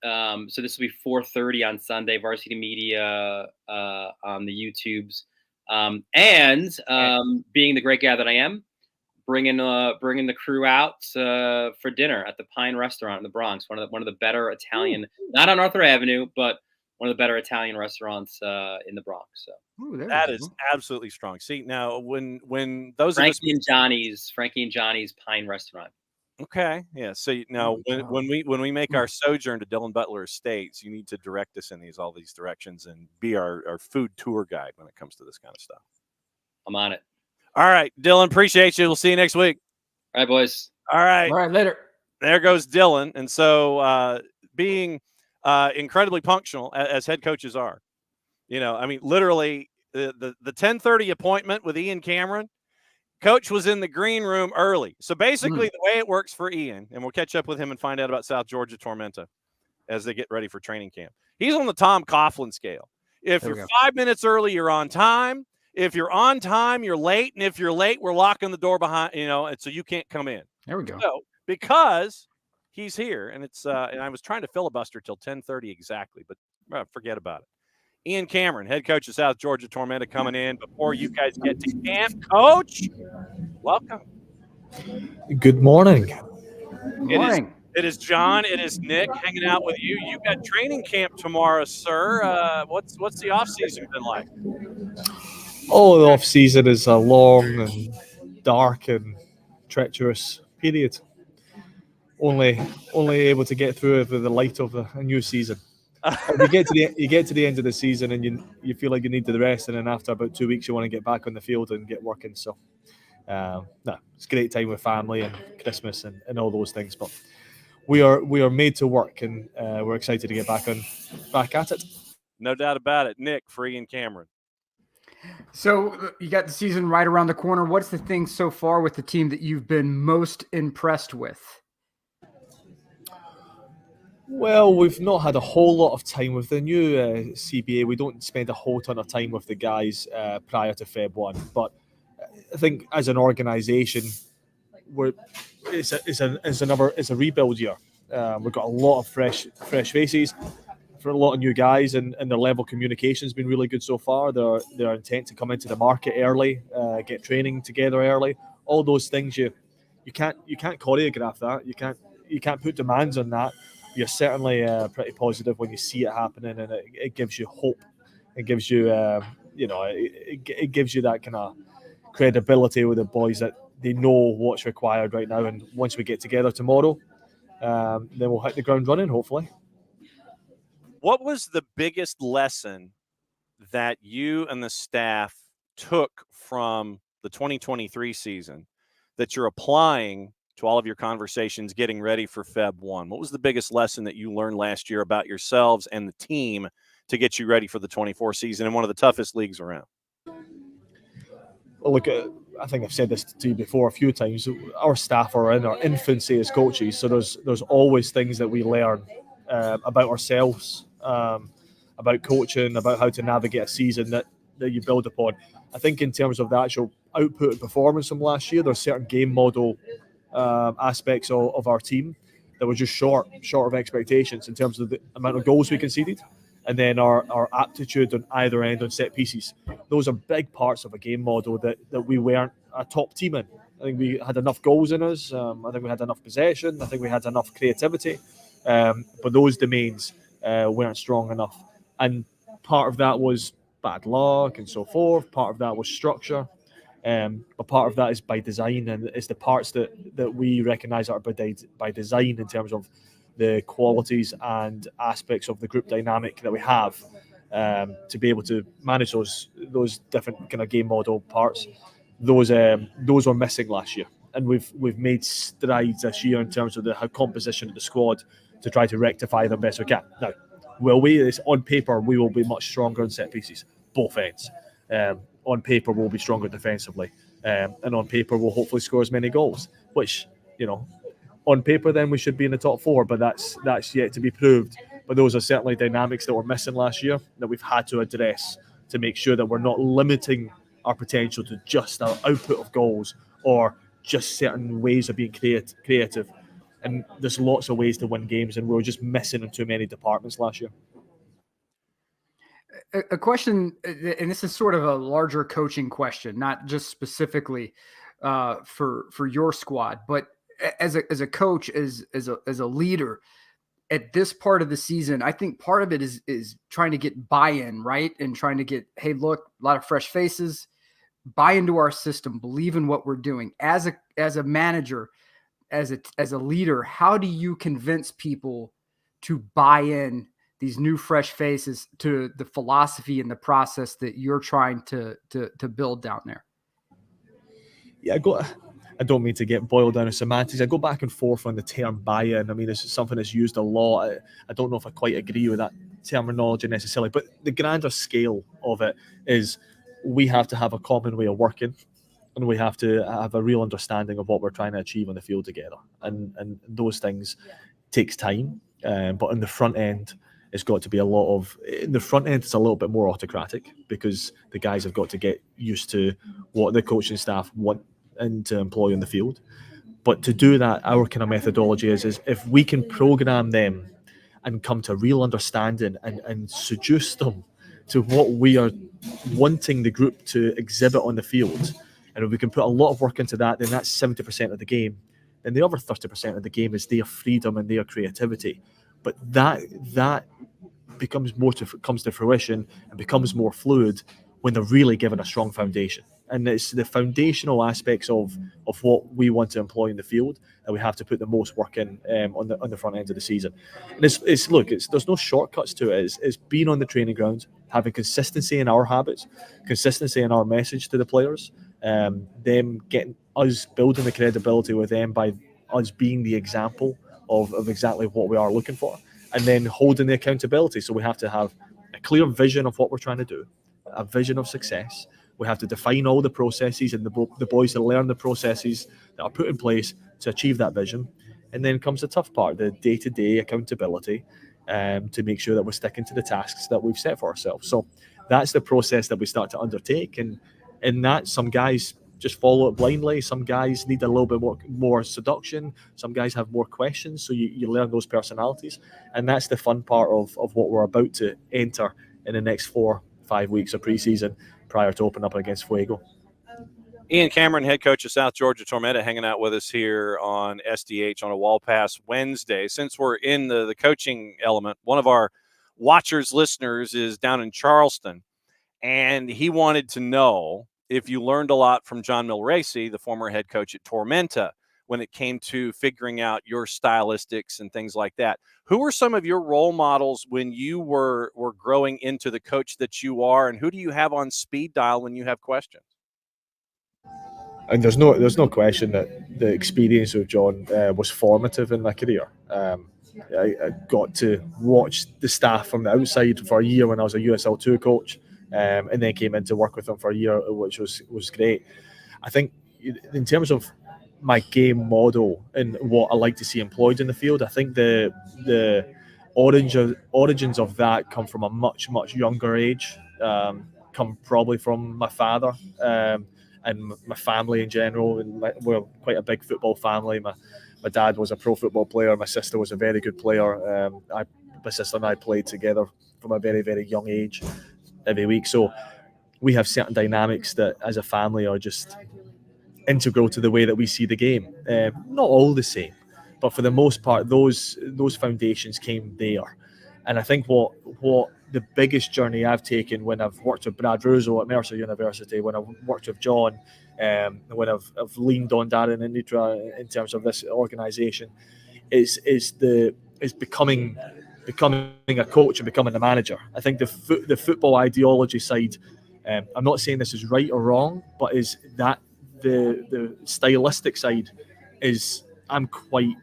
D: this will be 4:30 on Sunday. Varsity Media on the YouTubes, and being the great guy that I am, bringing the crew out for dinner at the Pine Restaurant in the Bronx. One of the better Italian, not on Arthur Avenue, but one of the better Italian restaurants in the Bronx. So
A: that is absolutely strong. See, now when those
D: Frankie and Johnny's Pine Restaurant.
A: Okay, yeah. So now when we make our sojourn to Dylan Butler Estates, you need to direct us in all these directions and be our food tour guide when it comes to this kind of stuff.
D: I'm on it.
A: All right, Dylan, appreciate you. We'll see you next week.
D: All right, boys.
A: All right,
E: later. There
A: goes Dylan. And so being incredibly punctual as head coaches are, literally the 10:30 appointment with Ian Cameron, coach was in the green room early. So basically the way it works for Ian, and we'll catch up with him and find out about South Georgia Tormenta as they get ready for training camp. He's on the Tom Coughlin scale. If you're 5 minutes early, you're on time. if you're on time, you're late, and if you're late, we're locking the door behind, and so you can't come in.
E: There we go.
A: So because he's here, and it's and I was trying to filibuster till 10:30 exactly, but forget about it. Ian Cameron, head coach of South Georgia Tormenta, coming in before you guys get to camp. Coach, welcome.
F: Good morning.
E: Good morning.
A: It is John. It is Nick hanging out with you. You got training camp tomorrow, sir. What's the off season been like?
F: Oh, the off season is a long and dark and treacherous period. Only able to get through it with the light of a new season. You get to the end of the season and you feel like you need the rest, and then after about 2 weeks you want to get back on the field and get working. So, it's a great time with family and Christmas and all those things. But we are made to work, and we're excited to get back at it.
A: No doubt about it. Nick, Free, and Cameron.
E: So you got the season right around the corner. What's the thing so far with the team that you've been most impressed with?
F: Well, we've not had a whole lot of time with the new CBA. We don't spend a whole ton of time with the guys prior to Feb 1. But I think as an organisation, it's a rebuild year. We've got a lot of fresh faces for a lot of new guys, and their level of communication has been really good so far. Their intent to come into the market early, get training together early, all those things you can't choreograph that. You can't put demands on that. You're certainly pretty positive when you see it happening, and it gives you hope. It gives you it gives you that kind of credibility with the boys that they know what's required right now. And once we get together tomorrow, then we'll hit the ground running, hopefully.
A: What was the biggest lesson that you and the staff took from the 2023 season that you're applying to all of your conversations getting ready for Feb 1? What was the biggest lesson that you learned last year about yourselves and the team to get you ready for the 24 season in one of the toughest leagues around?
F: Well, look, I think I've said this to you before a few times. Our staff are in our infancy as coaches, so there's always things that we learn about ourselves, about coaching, about how to navigate a season that you build upon. I think in terms of the actual output and performance from last year, there's certain game model aspects of our team that were just short of expectations in terms of the amount of goals we conceded, and then our aptitude on either end on set pieces. Those are big parts of a game model that we weren't a top team in. I think we had enough goals in us. I think we had enough possession. I think we had enough creativity. But those domains weren't strong enough. And part of that was bad luck and so forth. Part of that was structure. But part of that is by design, and it's the parts that we recognise are by design in terms of the qualities and aspects of the group dynamic that we have to be able to manage those different kind of game model parts. Those were missing last year, and we've made strides this year in terms of the composition of the squad to try to rectify them best we can. Now, it's on paper we will be much stronger in set pieces, both ends. On paper we'll be stronger defensively, and on paper we'll hopefully score as many goals, which, on paper then we should be in the top 4, but that's yet to be proved. But those are certainly dynamics that were missing last year that we've had to address to make sure that we're not limiting our potential to just our output of goals or just certain ways of being creative. And there's lots of ways to win games, and we were just missing in too many departments last year.
E: A question, and this is sort of a larger coaching question, not just specifically for your squad, but as a coach, as a leader at this part of the season. I think part of it is trying to get buy-in, right? And trying to get, hey, look, a lot of fresh faces, buy into our system, believe in what we're doing. As a manager, as a leader, how do you convince people to buy in, these new fresh faces, to the philosophy and the process that you're trying to build down there?
F: Yeah, I don't mean to get boiled down to semantics. I go back and forth on the term buy-in. I mean, it's something that's used a lot. I don't know if I quite agree with that terminology necessarily, but the grander scale of it is we have to have a common way of working, and we have to have a real understanding of what we're trying to achieve on the field together. And those things takes time. But on the front end, it's got to be a lot of, in the front end, it's a little bit more autocratic because the guys have got to get used to what the coaching staff want and to employ on the field. But to do that, our kind of methodology is if we can program them and come to a real understanding and seduce them to what we are wanting the group to exhibit on the field, and if we can put a lot of work into that, then that's 70% of the game. Then the other 30% of the game is their freedom and their creativity. But that comes to fruition and becomes more fluid when they're really given a strong foundation. And it's the foundational aspects of what we want to employ in the field that we have to put the most work in on the front end of the season. And there's no shortcuts to it. It's being on the training ground, having consistency in our habits, consistency in our message to the players, them getting us building the credibility with them by us being the example of exactly what we are looking for, and then holding the accountability. So we have to have a clear vision of what we're trying to do, a vision of success. We have to define all the processes and the boys to learn the processes that are put in place to achieve that vision. And then comes the tough part, the day-to-day accountability, to make sure that we're sticking to the tasks that we've set for ourselves. So that's the process that we start to undertake. And in that, some guys just follow it blindly. Some guys need a little bit more seduction. Some guys have more questions. So you learn those personalities. And that's the fun part of what we're about to enter in the next 4-5 weeks of preseason prior to opening up against Fuego.
A: Ian Cameron, head coach of South Georgia Tormenta, hanging out with us here on SDH on a Wall Pass Wednesday. Since we're in the coaching element, one of our watchers, listeners, is down in Charleston, and he wanted to know if you learned a lot from John Milracy, the former head coach at Tormenta, when it came to figuring out your stylistics and things like that. Who were some of your role models when you were growing into the coach that you are, and who do you have on speed dial when you have questions?
F: And there's no question that the experience with John was formative in my career. I got to watch the staff from the outside for a year when I was a USL2 coach, and then came in to work with them for a year, which was great. I think in terms of my game model and what I like to see employed in the field, I think the origins of that come from a much younger age. Come probably from my father. And my family in general, and we're quite a big football family. My dad was a pro football player. My sister was a very good player. My sister and I played together from a very young age every week. So we have certain dynamics that as a family are just integral to the way that we see the game. Not all the same, but for the most part, those foundations came there. And I think what the biggest journey I've taken when I've worked with Brad Russo at Mercer University, when I've worked with John, when I've leaned on Darren and Nitra in terms of this organisation, is becoming a coach and becoming a manager. I think the football ideology side, I'm not saying this is right or wrong, but is that the stylistic side is I'm quite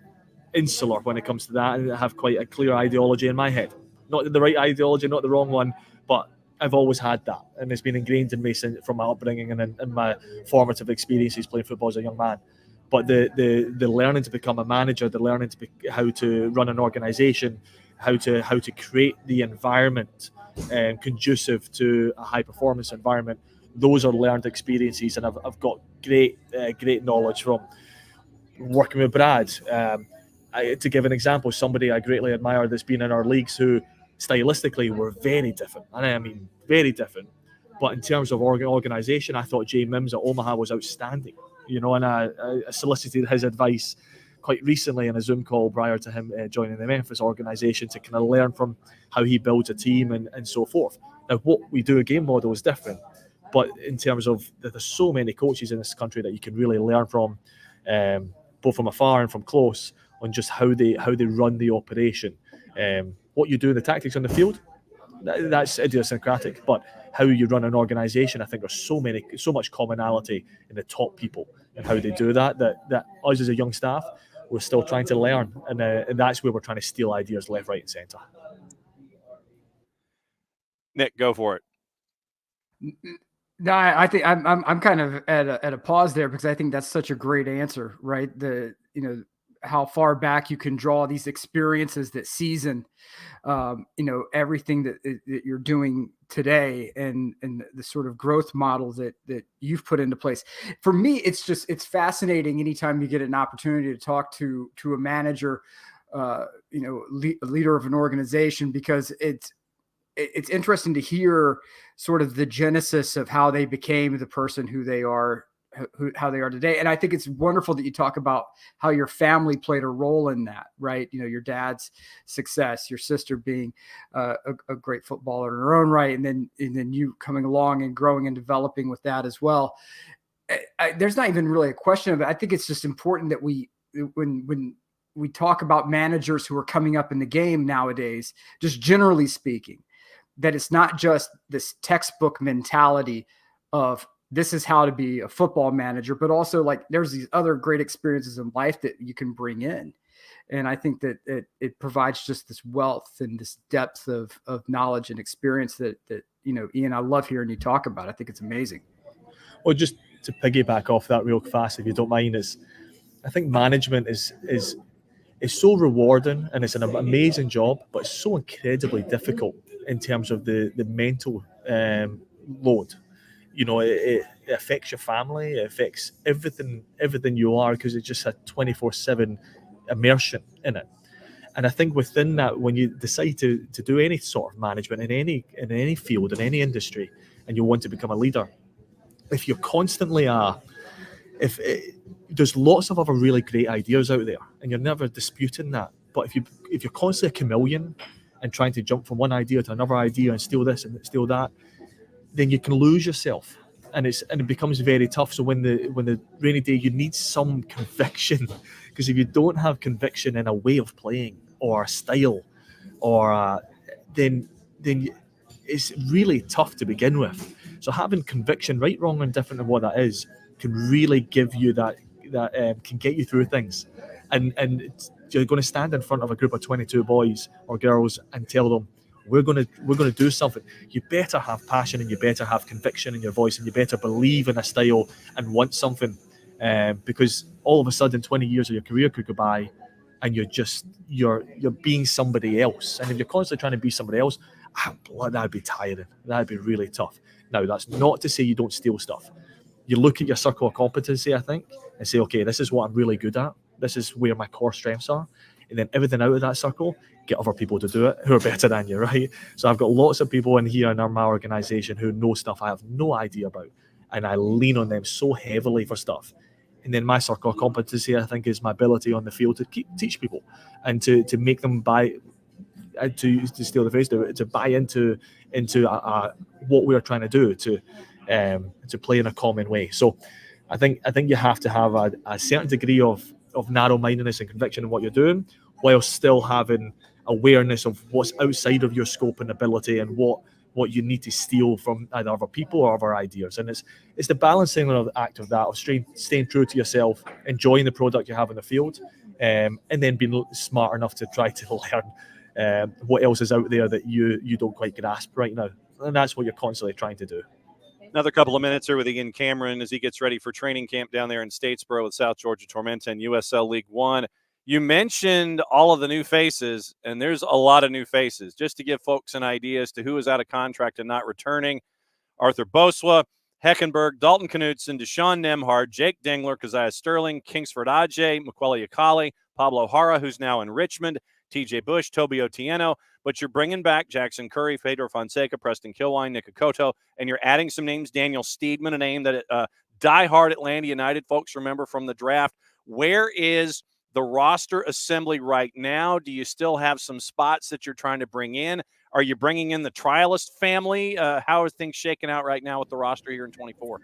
F: insular when it comes to that, and I have quite a clear ideology in my head. Not the right ideology, not the wrong one, but I've always had that, and it's been ingrained in me from my upbringing and my formative experiences playing football as a young man. But the learning to become a manager, the learning to how to run an organisation, how to create the environment conducive to a high performance environment, those are learned experiences, and I've got great knowledge from working with Brad. To give an example, somebody I greatly admire that's been in our leagues who stylistically were very different. And I mean, very different. But in terms of organisation, I thought Jay Mims at Omaha was outstanding. And I solicited his advice quite recently in a Zoom call prior to him joining the Memphis organisation to kind of learn from how he builds a team and so forth. Now, what we do a game model is different. But in terms of, there's so many coaches in this country that you can really learn from, both from afar and from close, on just how they run the operation. What you do in the tactics on the field, that's idiosyncratic. But how you run an organisation, I think there's so much commonality in the top people and how they do that us as a young staff, we're still trying to learn, and that's where we're trying to steal ideas left, right, and centre.
A: Nick, go for it.
E: No, I think I'm kind of at a pause there because I think that's such a great answer, right? how far back you can draw these experiences that season, everything that you're doing today, and the sort of growth model that you've put into place. For me, it's fascinating anytime you get an opportunity to talk to a manager, a leader of an organization, because it's interesting to hear sort of the genesis of how they became the person who they are, how they are today. And I think it's wonderful that you talk about how your family played a role in that, right? Your dad's success, your sister being a great footballer in her own right, and then you coming along and growing and developing with that as well. There's not even really a question of it. I think it's just important that when we talk about managers who are coming up in the game nowadays, just generally speaking, that it's not just this textbook mentality of this is how to be a football manager, but also like there's these other great experiences in life that you can bring in. And I think that it provides just this wealth and this depth of knowledge and experience that Ian, I love hearing you talk about. I think it's amazing.
F: Well, just to piggyback off that real fast, if you don't mind, I think management is so rewarding and it's an amazing job, but it's so incredibly difficult in terms of the mental load. It affects your family, it affects everything you are, because it's just a 24/7 immersion in it. And I think within that, when you decide to do any sort of management in any field, in any industry, and you want to become a leader, if you're constantly there's lots of other really great ideas out there, and you're never disputing that. But if you're constantly a chameleon and trying to jump from one idea to another idea and steal this and steal that, then you can lose yourself, and it becomes very tough. So when the rainy day, you need some conviction, because if you don't have conviction in a way of playing or a style, or then it's really tough to begin with. So having conviction, right, wrong, and different, and what that is, can really give you that can get you through things. And you're going to stand in front of a group of 22 boys or girls and tell them, we're going to do something. You better have passion, and you better have conviction in your voice, and you better believe in a style and want something, because all of a sudden 20 years of your career could go by, and you're being somebody else. And if you're constantly trying to be somebody else, that'd be tiring. That'd be really tough. Now, that's not to say you don't steal stuff. You look at your circle of competency, I think, and say, okay, this is what I'm really good at. This is where my core strengths are. And then everything out of that circle, get other people to do it who are better than you, right? So I've got lots of people in here in my organization who know stuff I have no idea about, and I lean on them so heavily for stuff. And then my circle of competency, I think, is my ability on the field to teach people and to make them buy, to steal the phrase, to buy into what we are trying to do, to play in a common way. So I think you have to have a certain degree of narrow-mindedness and conviction in what you're doing, while still having awareness of what's outside of your scope and ability, and what you need to steal from either other people or other ideas. And it's the balancing act of that, of staying true to yourself, enjoying the product you have in the field, and then being smart enough to try to learn what else is out there that you don't quite grasp right now. And that's what you're constantly trying to do.
A: Another couple of minutes here with Ian Cameron as he gets ready for training camp down there in Statesboro with South Georgia Tormenta in USL League One. You mentioned all of the new faces, and there's a lot of new faces. Just to give folks an idea as to who is out of contract and not returning: Arthur Boswa, Heckenberg, Dalton Knudsen, Deshaun Nemhard, Jake Dingler, Keziah Sterling, Kingsford Ajay, Makweli Akali, Pablo Hara, who's now in Richmond, TJ Bush, Toby Otieno. But you're bringing back Jackson Curry, Pedro Fonseca, Preston Kilwine, Nick Okoto, and you're adding some names. Daniel Steedman, a name that diehard Atlanta United folks remember from the draft. Where is the roster assembly right now? Do you still have some spots that you're trying to bring in? Are you bringing in the trialist family? How are things shaking out right now with the roster here in 24?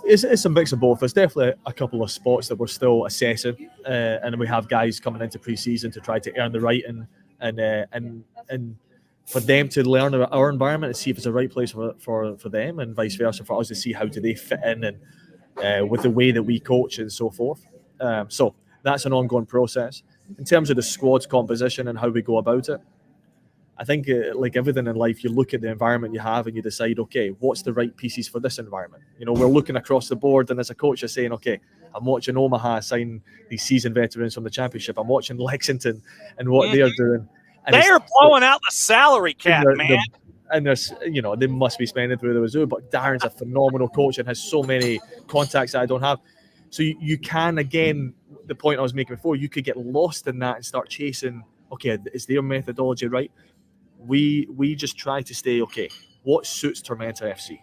F: It's a mix of both. There's definitely a couple of spots that we're still assessing, and we have guys coming into pre-season to try to earn the right and for them to learn about our environment and see if it's the right place for them, and vice versa for us to see how do they fit in and with the way that we coach and so forth. So that's an ongoing process. In terms of the squad's composition and how we go about it, I think like everything in life, you look at the environment you have and you decide, okay, what's the right pieces for this environment? We're looking across the board, and as a coach, you're saying, okay, I'm watching Omaha sign these seasoned veterans from the championship. I'm watching Lexington and what they're doing. And
A: they are blowing out the salary cap, man.
F: And there's, they must be spending through the wazoo. But Darren's a phenomenal coach and has so many contacts that I don't have. So you can, again, the point I was making before, you could get lost in that and start chasing, okay, is their methodology right? We just try to stay, okay, what suits Tormenta FC?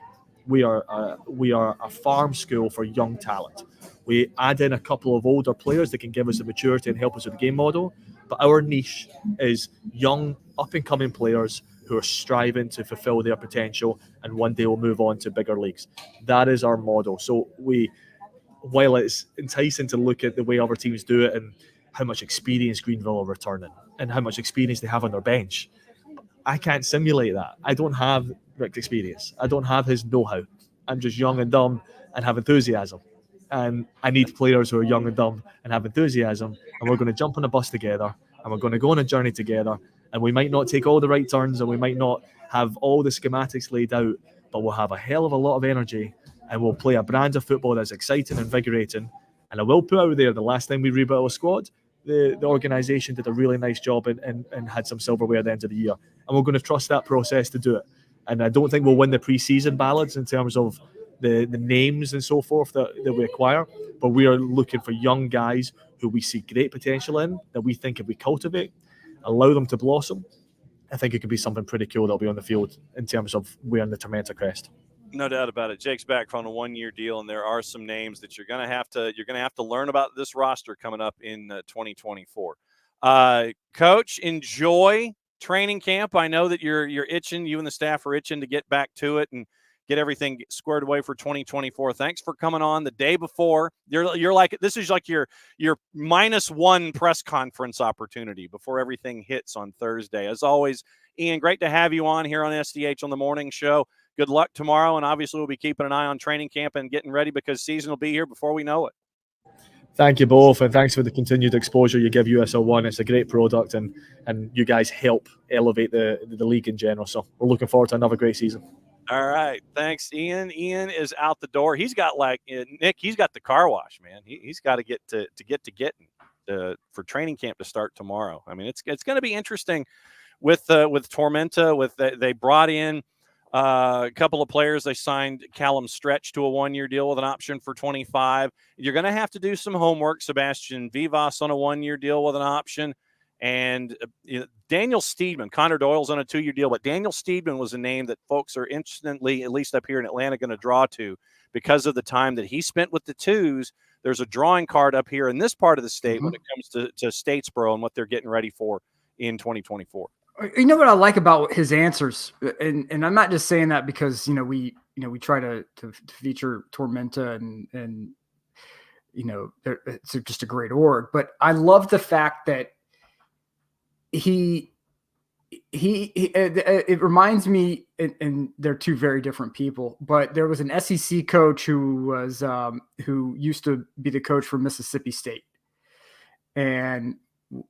F: We are a farm school for young talent. We add in a couple of older players that can give us the maturity and help us with the game model. But our niche is young, up-and-coming players who are striving to fulfill their potential and one day will move on to bigger leagues. That is our model. So while it's enticing to look at the way other teams do it and how much experience Greenville are returning and how much experience they have on their bench, I can't simulate that. I don't have Rick's experience. I don't have his know-how. I'm just young and dumb and have enthusiasm. And I need players who are young and dumb and have enthusiasm. And we're going to jump on a bus together and we're going to go on a journey together. And we might not take all the right turns and we might not have all the schematics laid out, but we'll have a hell of a lot of energy and we'll play a brand of football that's exciting and invigorating. And I will put out there, the last time we rebuilt a squad, the organisation did a really nice job and had some silverware at the end of the year. And we're going to trust that process to do it. And I don't think we'll win the pre-season ballads in terms of the names and so forth that we acquire. But we are looking for young guys who we see great potential in, that we think if we cultivate, allow them to blossom, I think it could be something pretty cool that'll be on the field in terms of wearing the Tormenta crest.
A: No doubt about it. Jake's back on a 1-year deal, and there are some names that you're going to have to learn about this roster coming up in 2024. Coach, enjoy training camp. I know that you're itching. You and the staff are itching to get back to it and get everything squared away for 2024. Thanks for coming on the day before. You're like, this is like your -1 press conference opportunity before everything hits on Thursday. As always, Ian, great to have you on here on SDH on the morning show. Good luck tomorrow, and obviously we'll be keeping an eye on training camp and getting ready because season will be here before we know it.
F: Thank you both, and thanks for the continued exposure you give USL One. It's a great product, and you guys help elevate the league in general. So we're looking forward to another great season.
A: All right, thanks, Ian. Ian is out the door. He's got Nick. He's got the car wash, man. He's got to get to getting for training camp to start tomorrow. I mean, it's going to be interesting with Tormenta. They brought in a couple of players. They signed Callum Stretch to a 1-year deal with an option for 25. You're going to have to do some homework. Sebastian Vivas on a 1-year deal with an option. And Daniel Steedman, Connor Doyle's on a 2-year deal, but Daniel Steedman was a name that folks are instantly, at least up here in Atlanta, going to draw to because of the time that he spent with the Twos. There's a drawing card up here in this part of the state when it comes to Statesboro and what they're getting ready for in 2024.
E: You know what I like about his answers, and I'm not just saying that because we try to feature Tormenta and it's just a great org, but I love the fact that it reminds me, and they're two very different people, but there was an SEC coach who used to be the coach for Mississippi State, and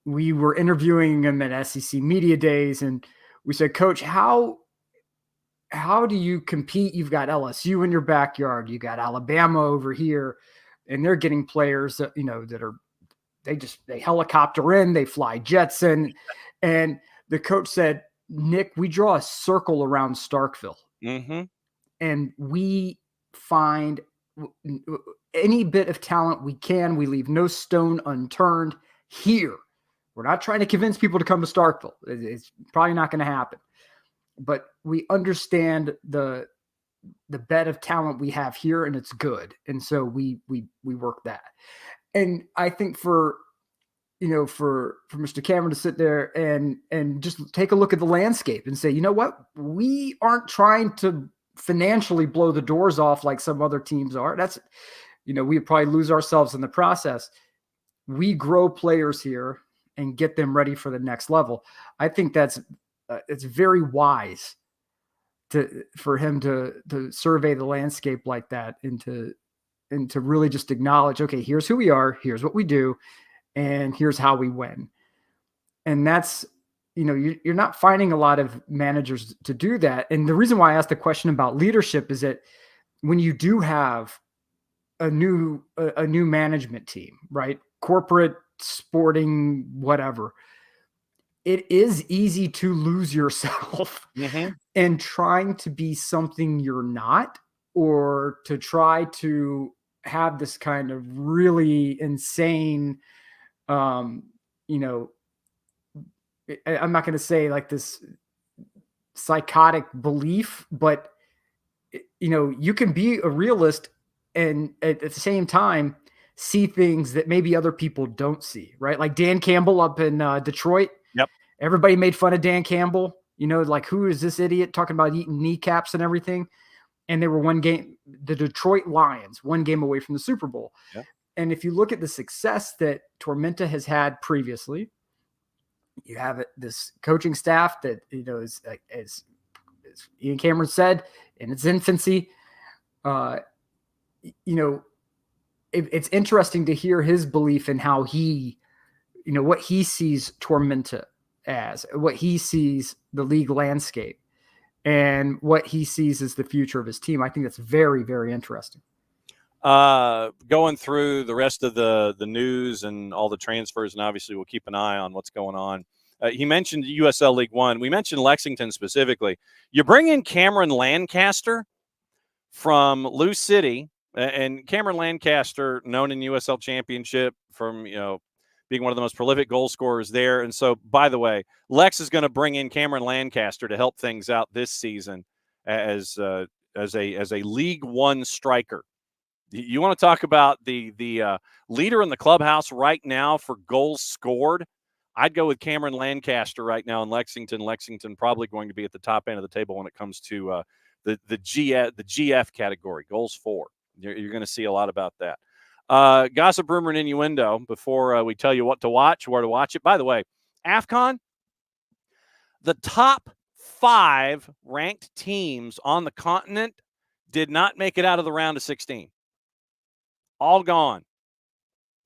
E: we were interviewing him at SEC Media Days, and we said, Coach, how do you compete? You've got LSU in your backyard, you got Alabama over here, and they're getting players that they helicopter in, they fly jets in. And the coach said, Nick, we draw a circle around Starkville.
A: Mm-hmm.
E: And we find any bit of talent we can. We leave no stone unturned here. We're not trying to convince people to come to Starkville. It's probably not going to happen. But we understand the bed of talent we have here, and it's good. And so we work that. And I think for Mr. Cameron to sit there and just take a look at the landscape and say, you know what, we aren't trying to financially blow the doors off like some other teams are. That's, we'd probably lose ourselves in the process. We grow players here and get them ready for the next level. I think that's it's very wise for him to survey the landscape like that and to really just acknowledge, okay, here's who we are, here's what we do, and here's how we win. And that's, you're not finding a lot of managers to do that. And the reason why I asked the question about leadership is that when you do have a new management team, right? Corporate, sporting, whatever. It is easy to lose yourself in trying to be something you're not, or to try to have this kind of really insane, I'm not going to say like this psychotic belief, but you can be a realist and at the same time see things that maybe other people don't see, right? Like Dan Campbell up in Detroit.
A: Yep.
E: Everybody made fun of Dan Campbell, like, who is this idiot talking about eating kneecaps and everything? And they were the Detroit Lions, one game away from the Super Bowl.
A: Yep.
E: And if you look at the success that Tormenta has had previously, you have this coaching staff that, is, as Ian Cameron said, in its infancy. It's interesting to hear his belief in how he, what he sees Tormenta as, what he sees the league landscape, and what he sees as the future of his team. I think that's very, very interesting.
A: Going through the rest of the news and all the transfers, and obviously we'll keep an eye on what's going on. He mentioned USL League One. We mentioned Lexington specifically. You bring in Cameron Lancaster from Lou City, and Cameron Lancaster, known in USL Championship from being one of the most prolific goal scorers there. And so, by the way, Lex is going to bring in Cameron Lancaster to help things out this season as a League One striker. You want to talk about the leader in the clubhouse right now for goals scored? I'd go with Cameron Lancaster right now in Lexington. Lexington probably going to be at the top end of the table when it comes to the GF category, goals for. You're going to see a lot about that. Gossip, rumor, and innuendo before we tell you what to watch, where to watch it. By the way, AFCON, the top 5 ranked teams on the continent did not make it out of the round of 16. All gone.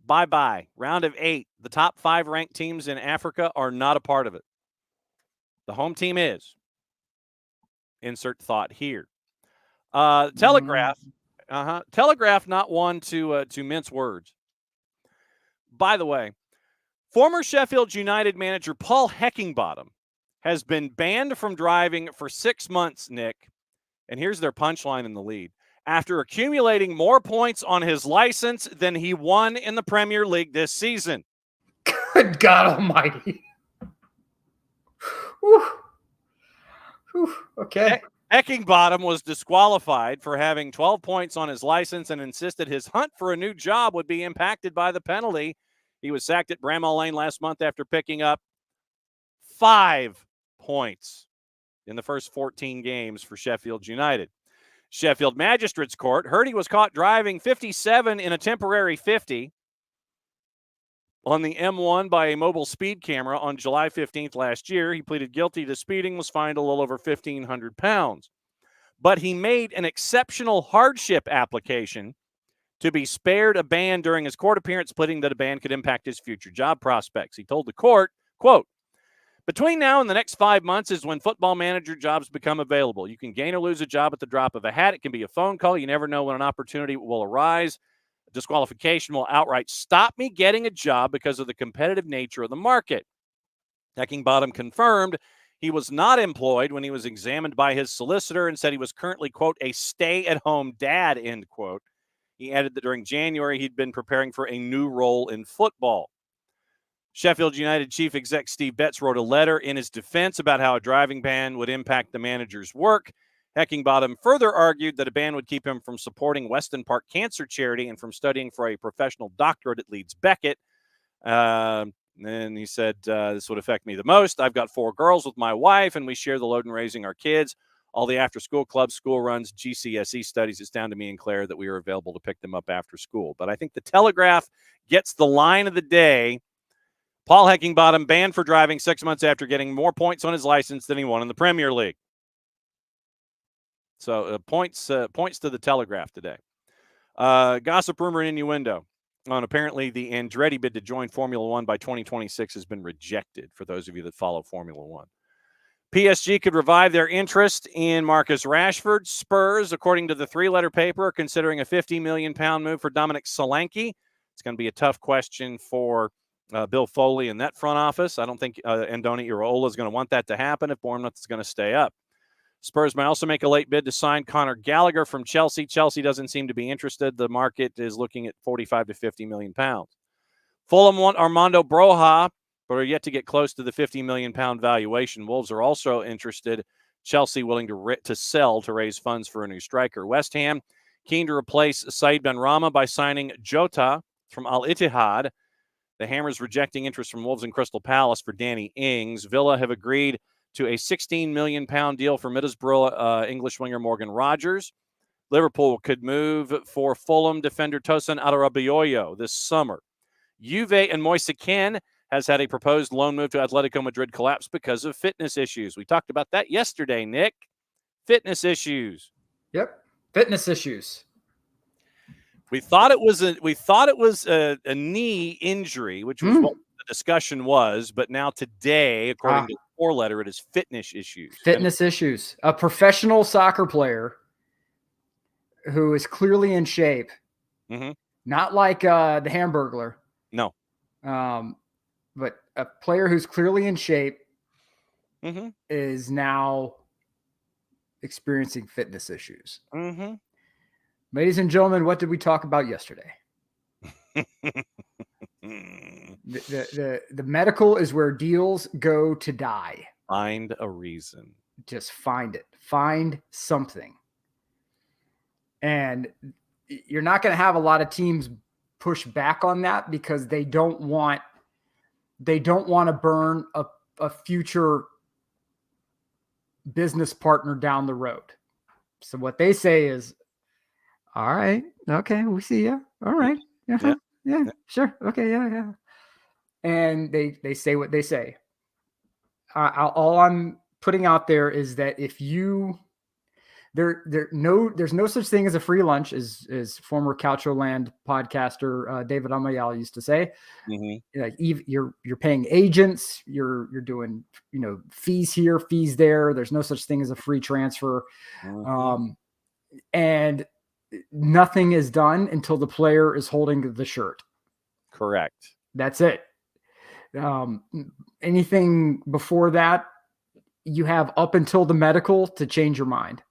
A: Bye-bye. Round of 8. The top 5 ranked teams in Africa are not a part of it. The home team is. Insert thought here. Telegraph. Telegraph, not one to mince words. By the way, former Sheffield United manager Paul Heckingbottom has been banned from driving for 6 months, Nick. And here's their punchline in the lead. After accumulating more points on his license than he won in the Premier League this season.
E: Good God almighty. Whew. Whew. Okay.
A: Heckingbottom was disqualified for having 12 points on his license and insisted his hunt for a new job would be impacted by the penalty. He was sacked at Bramall Lane last month after picking up 5 points in the first 14 games for Sheffield United. Sheffield Magistrates Court heard he was caught driving 57 in a temporary 50 on the M1 by a mobile speed camera on July 15th last year. He pleaded guilty to speeding, was fined a little over £1,500. But he made an exceptional hardship application to be spared a ban during his court appearance, pleading that a ban could impact his future job prospects. He told the court, quote, "Between now and the next 5 months is when football manager jobs become available. You can gain or lose a job at the drop of a hat. It can be a phone call. You never know when an opportunity will arise. Disqualification will outright stop me getting a job because of the competitive nature of the market." Heckingbottom confirmed he was not employed when he was examined by his solicitor and said he was currently, quote, "a stay-at-home dad," end quote. He added that during January he'd been preparing for a new role in football. Sheffield United chief exec Steve Betts wrote a letter in his defense about how a driving ban would impact the manager's work. Heckingbottom further argued that a ban would keep him from supporting Weston Park Cancer Charity and from studying for a professional doctorate at Leeds Beckett. And he said, this would affect me the most. I've got 4 girls with my wife, and we share the load in raising our kids. All the after-school clubs, school runs, GCSE studies, it's down to me and Claire that we are available to pick them up after school. But I think the Telegraph gets the line of the day. Paul Heckingbottom banned for driving 6 months after getting more points on his license than he won in the Premier League. So points to the Telegraph today. Gossip, rumor, and innuendo on apparently the Andretti bid to join Formula One by 2026 has been rejected for those of you that follow Formula One. PSG could revive their interest in Marcus Rashford. Spurs, according to the three-letter paper, are considering a £50 million move for Dominic Solanke. It's going to be a tough question for Bill Foley in that front office. I don't think Andoni Iraola is going to want that to happen if Bournemouth is going to stay up. Spurs may also make a late bid to sign Conor Gallagher from Chelsea. Chelsea doesn't seem to be interested. The market is looking at 45 to 50 million pounds. Fulham want Armando Broja, but are yet to get close to the 50 million pound valuation. Wolves are also interested. Chelsea willing to sell to raise funds for a new striker. West Ham keen to replace Said Benrahma by signing Jota from Al Ittihad. The Hammers rejecting interest from Wolves and Crystal Palace for Danny Ings. Villa have agreed to a 16 million pound deal for Middlesbrough English winger Morgan Rogers. Liverpool could move for Fulham defender Tosin Adarabioyo this summer. Juve and Moise Kean has had a proposed loan move to Atletico Madrid collapse because of fitness issues. We talked about that yesterday, Nick. Fitness issues.
E: Yep, fitness issues.
A: We thought it was a knee injury, which was what the discussion was, but now today, according to the four-letter, it is fitness issues.
E: Fitness issues. A professional soccer player who is clearly in shape, not like the Hamburglar.
A: No.
E: But a player who's clearly in shape is now experiencing fitness issues. Ladies and gentlemen, what did we talk about yesterday? The medical is where deals go to die.
A: Find a reason.
E: Just find it. Find something. And you're not going to have a lot of teams push back on that because they don't want to burn a future business partner down the road. So what they say is, all right, okay, we see you. All right. Yeah, sure. Okay, yeah. And they say what they say. All I'm putting out there is that if you there's no such thing as a free lunch, as former Coucholand podcaster David Amayal used to say. Like you're paying agents, you're doing fees here, fees there. There's no such thing as a free transfer, and nothing is done until the player is holding the shirt.
A: Correct.
E: That's it. Anything before that, you have up until the medical to change your mind.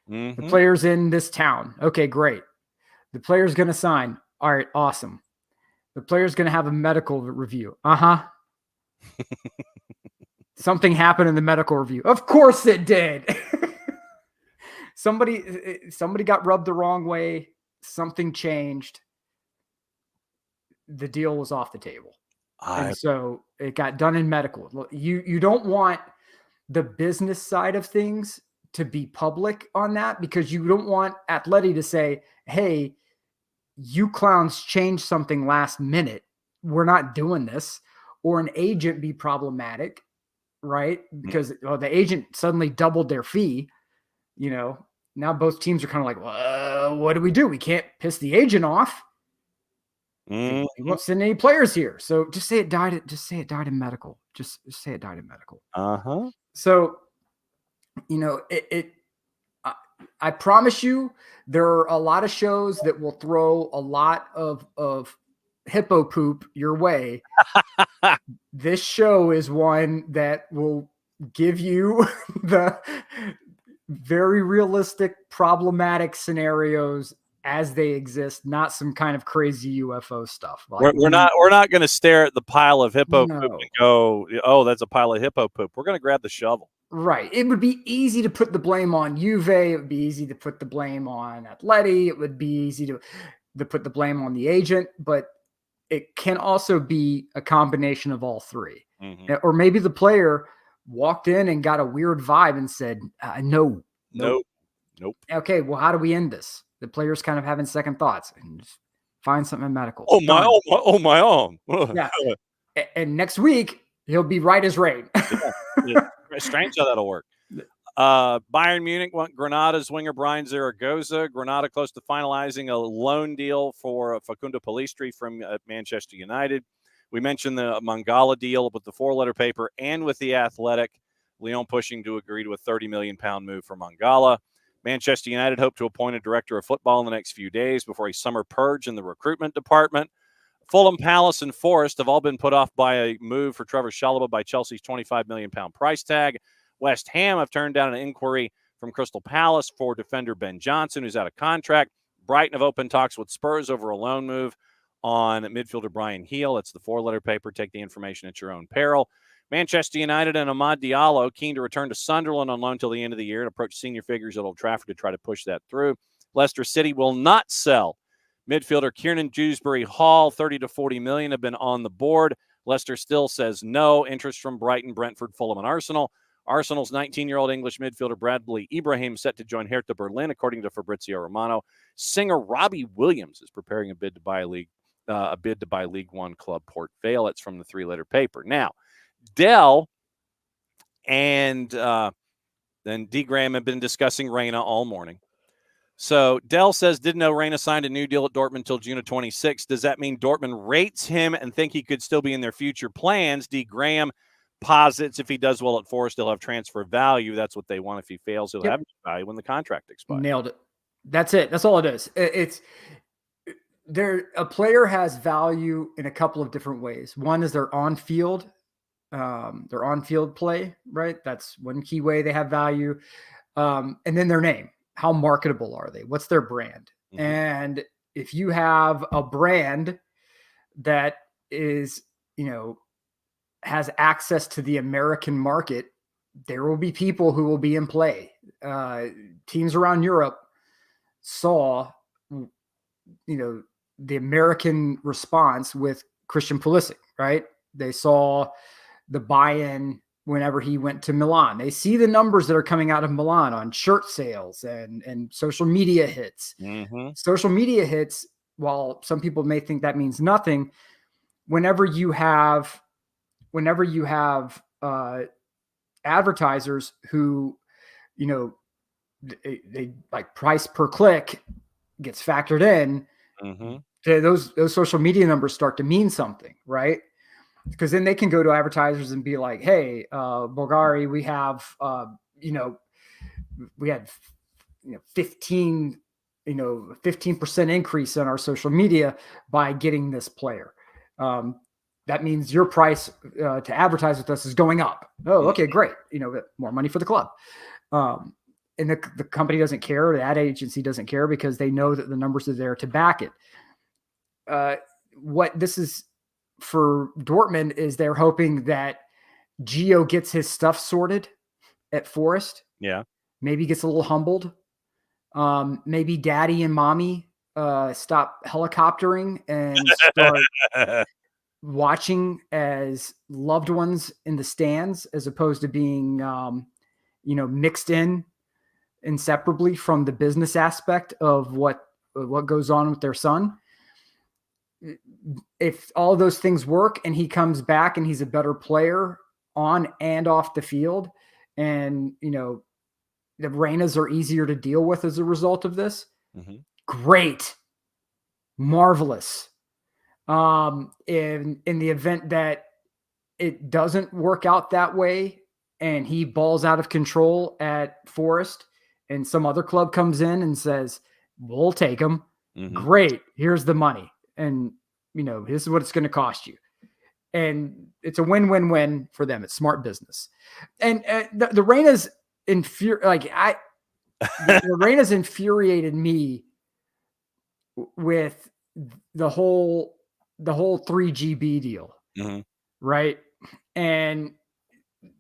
E: The player's in this town. Okay, great. The player's going to sign. All right, awesome. The player's going to have a medical review. Something happened in the medical review. Of course it did. Somebody got rubbed the wrong way. Something changed. The deal was off the table. And so it got done in medical. You don't want the business side of things to be public on that because you don't want Atleti to say, hey, you clowns changed something last minute. We're not doing this. Or an agent be problematic, right? Because the agent suddenly doubled their fee. Now both teams are kind of like, well, what do? We can't piss the agent off. He won't send any players here. So just say it died in medical. Just say it died in medical. So, I promise you, there are a lot of shows that will throw a lot of hippo poop your way. This show is one that will give you the very realistic, problematic scenarios as they exist, not some kind of crazy UFO stuff.
A: We're not going to stare at the pile of hippo poop and go, oh, that's a pile of hippo poop. We're going to grab the shovel.
E: Right. It would be easy to put the blame on Juve. It would be easy to put the blame on Atleti. It would be easy to put the blame on the agent, but it can also be a combination of all three. Or maybe the player walked in and got a weird vibe and said, nope. Okay, well, how do we end this? The player's kind of having second thoughts and just find something in medical.
A: Oh my arm.
E: Yeah. And next week he'll be right as rain.
A: Yeah. Strange how that'll work. Bayern Munich want Granada's winger Brian Zaragoza. Granada close to finalizing a loan deal for Facundo Pellistri from Manchester United. We mentioned the Mangala deal with the four-letter paper and with the Athletic. Lyon pushing to agree to a £30 million move for Mangala. Manchester United hope to appoint a director of football in the next few days before a summer purge in the recruitment department. Fulham, Palace, and Forest have all been put off by a move for Trevor Chalobah by Chelsea's £25 million price tag. West Ham have turned down an inquiry from Crystal Palace for defender Ben Johnson, who's out of contract. Brighton have opened talks with Spurs over a loan move on midfielder Brian Heel. It's the four-letter paper. Take the information at your own peril. Manchester United and Amad Diallo keen to return to Sunderland on loan till the end of the year and approach senior figures at Old Trafford to try to push that through. Leicester City will not sell midfielder Kieran Dewsbury Hall. 30 to 40 million have been on the board. Leicester still says no. Interest from Brighton, Brentford, Fulham, and Arsenal. Arsenal's 19-year-old English midfielder Bradley Ibrahim set to join Hertha Berlin, according to Fabrizio Romano. Singer Robbie Williams is preparing a bid to buy League One club Port Vale. It's from the three-letter paper. Now, Dell and then D. Graham have been discussing Reyna all morning. So Dell says, didn't know Reyna signed a new deal at Dortmund until June of 26. Does that mean Dortmund rates him and think he could still be in their future plans? D. Graham posits if he does well at Forest, he'll have transfer value. That's what they want. If he fails, he'll have value when the contract expires.
E: Nailed it. That's it. That's all it is. It's there. A player has value in a couple of different ways. One is their on-field play, right? That's one key way they have value. And then their name. How marketable are they? What's their brand? Mm-hmm. And if you have a brand that is, has access to the American market, there will be people who will be in play. Teams around Europe saw, the American response with Christian Pulisic, right? They saw the buy-in whenever he went to Milan. They see the numbers that are coming out of Milan on shirt sales and social media hits. Mm-hmm. Social media hits, while some people may think that means nothing, whenever you have advertisers who, they like price per click gets factored in, mm-hmm. those social media numbers start to mean something, right? Because then they can go to advertisers and be like, hey, Bulgari, we have, we had, 15% increase in our social media by getting this player. That means your price to advertise with us is going up. Oh, okay, great. More money for the club. And the company doesn't care. The ad agency doesn't care because they know that the numbers are there to back it. What this is for Dortmund is they're hoping that Gio gets his stuff sorted at Forest.
A: Yeah.
E: Maybe gets a little humbled. Maybe daddy and mommy stop helicoptering and start watching as loved ones in the stands, as opposed to being, mixed in inseparably from the business aspect of what goes on with their son. If all those things work and he comes back and he's a better player on and off the field, and, the Reynas are easier to deal with as a result of this, mm-hmm. Great. Marvelous. In the event that it doesn't work out that way and he balls out of control at Forest and some other club comes in and says, we'll take him. Mm-hmm. Great. Here's the money. And, this is what it's going to cost you. And it's a win-win-win for them. It's smart business. And the Reynas the Reynas infuriated me with the whole 3GB deal. Mm-hmm. Right. And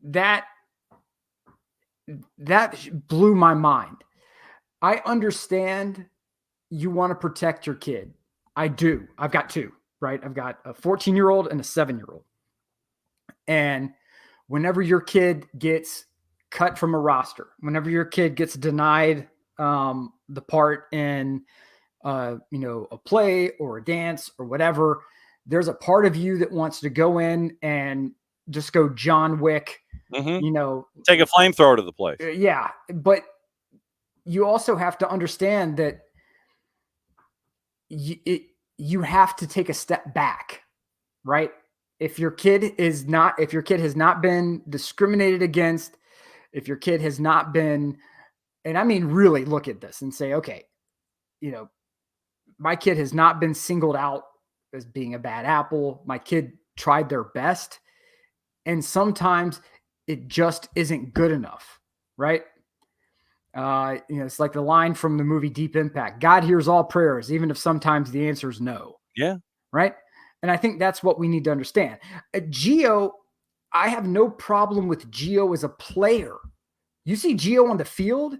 E: that blew my mind. I understand you want to protect your kid. I do. I've got two, right? I've got a 14-year-old and a 7-year-old. And whenever your kid gets cut from a roster, whenever your kid gets denied the part in a play or a dance or whatever, there's a part of you that wants to go in and just go John Wick,
A: mm-hmm. Take a flamethrower to the place.
E: Yeah. But you also have to understand that you have to take a step back, right? If your kid has not been discriminated against, if your kid has not been, and I mean, really look at this and say, okay, my kid has not been singled out as being a bad apple. My kid tried their best. And sometimes it just isn't good enough, right? It's like the line from the movie Deep Impact. God hears all prayers, even if sometimes the answer is no.
A: Yeah.
E: Right. And I think that's what we need to understand. Gio, I have no problem with Gio as a player. You see Gio on the field.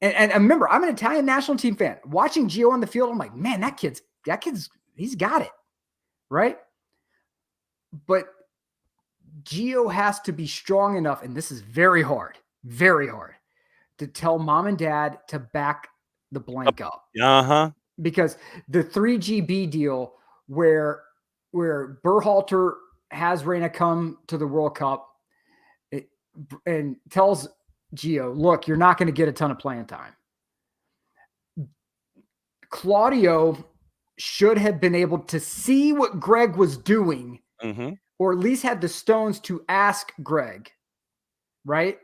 E: And remember, I'm an Italian national team fan. Watching Gio on the field, I'm like, man, that kid's, he's got it. Right. But Gio has to be strong enough, and this is very hard, to tell mom and dad to back the blank up.
A: Uh-huh.
E: Because the 3GB deal where Berhalter has Reina come to the World Cup and tells Gio, look, you're not going to get a ton of playing time. Claudio should have been able to see what Greg was doing, or at least had the stones to ask Greg, right?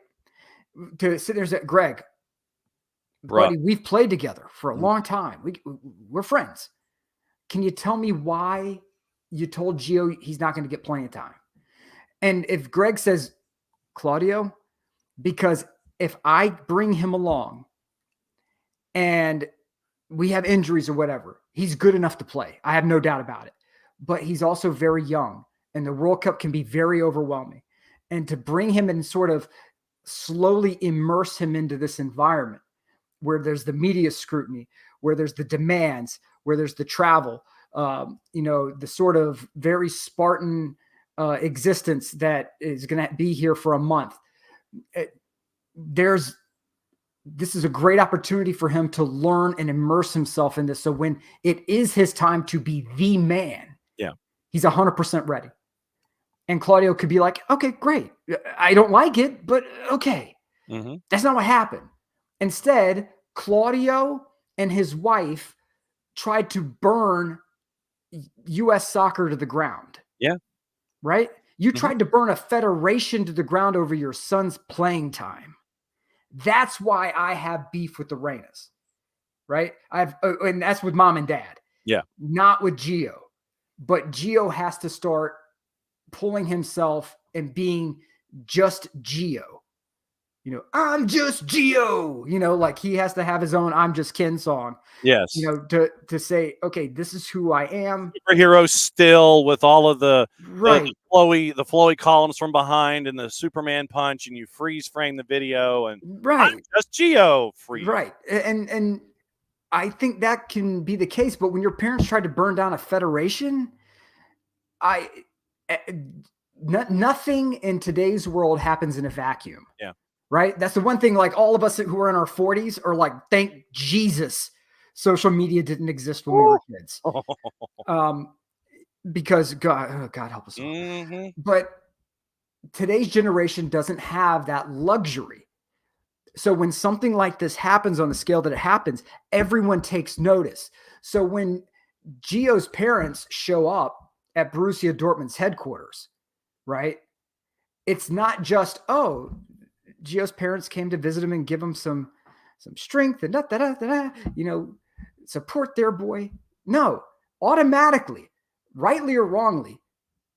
E: To sit there and say, Greg, buddy, we've played together for a long time. We're friends. Can you tell me why you told Gio he's not going to get playing time? And if Greg says, Claudio, because if I bring him along and we have injuries or whatever, he's good enough to play. I have no doubt about it. But he's also very young, and the World Cup can be very overwhelming. And to bring him and sort of slowly immerse him into this environment where there's the media scrutiny, where there's the demands, where there's the travel, the sort of very Spartan existence that is going to be here for a month. This is a great opportunity for him to learn and immerse himself in this. So when it is his time to be the man, he's 100% ready. And Claudio could be like, okay, great. I don't like it, but okay. That's not what happened. Instead, Claudio and his wife tried to burn U.S. soccer to the ground. Yeah. Right? You tried to burn a federation to the ground over your son's playing time. That's why I have beef with the Reinas, right? And that's with mom and dad. Yeah. Not with Gio. But Gio has to start pulling himself and being just Gio. I'm just Gio. Like he has to have his own I'm Just Ken song. Yes. To say, okay, this is who I am.
A: Superhero still with all of the flowy columns from behind and the Superman punch, and you freeze frame the video and I'm just Gio freeze.
E: Right. And I think that can be the case, but when your parents tried to burn down a federation, nothing in today's world happens in a vacuum. Yeah. Right. That's the one thing, like all of us who are in our 40s are like, thank Jesus social media didn't exist when we were kids. Because God help us all. But today's generation doesn't have that luxury. So when something like this happens on the scale that it happens, everyone takes notice. So when Gio's parents show up at Borussia Dortmund's headquarters, right? It's not just, Gio's parents came to visit him and give him some strength and support their boy. No, automatically, rightly or wrongly,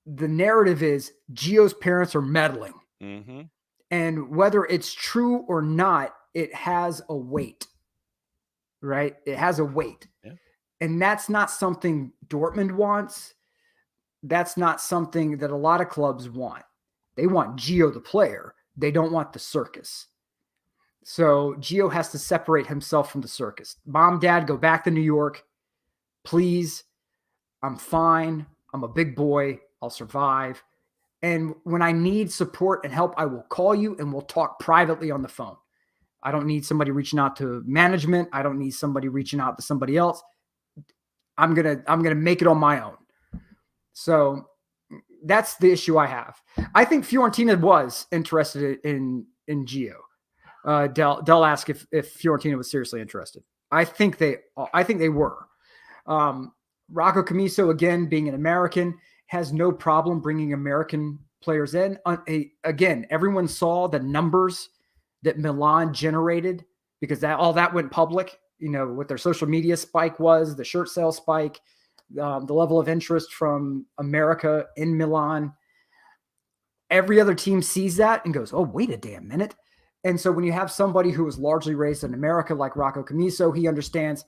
E: the narrative is Gio's parents are meddling. And whether it's true or not, it has a weight, right? It has a weight. Yeah. And that's not something Dortmund wants. That's not something that a lot of clubs want. They want Gio the player. They don't want the circus. So Gio has to separate himself from the circus. Mom, dad, go back to New York. Please. I'm fine. I'm a big boy. I'll survive. And when I need support and help, I will call you and we'll talk privately on the phone. I don't need somebody reaching out to management. I don't need somebody reaching out to somebody else. I'm gonna make it on my own. So that's the issue I have. I think Fiorentina was interested in Gio. Dell asked if Fiorentina was seriously interested. I think they were. Rocco Camiso, again, being an American, has no problem bringing American players in. Again, everyone saw the numbers that Milan generated because all that went public, what their social media spike was, the shirt sale spike, the level of interest from America in Milan. Every other team sees that and goes, oh, wait a damn minute. And so when you have somebody who was largely raised in America, like Rocco Camiso, he understands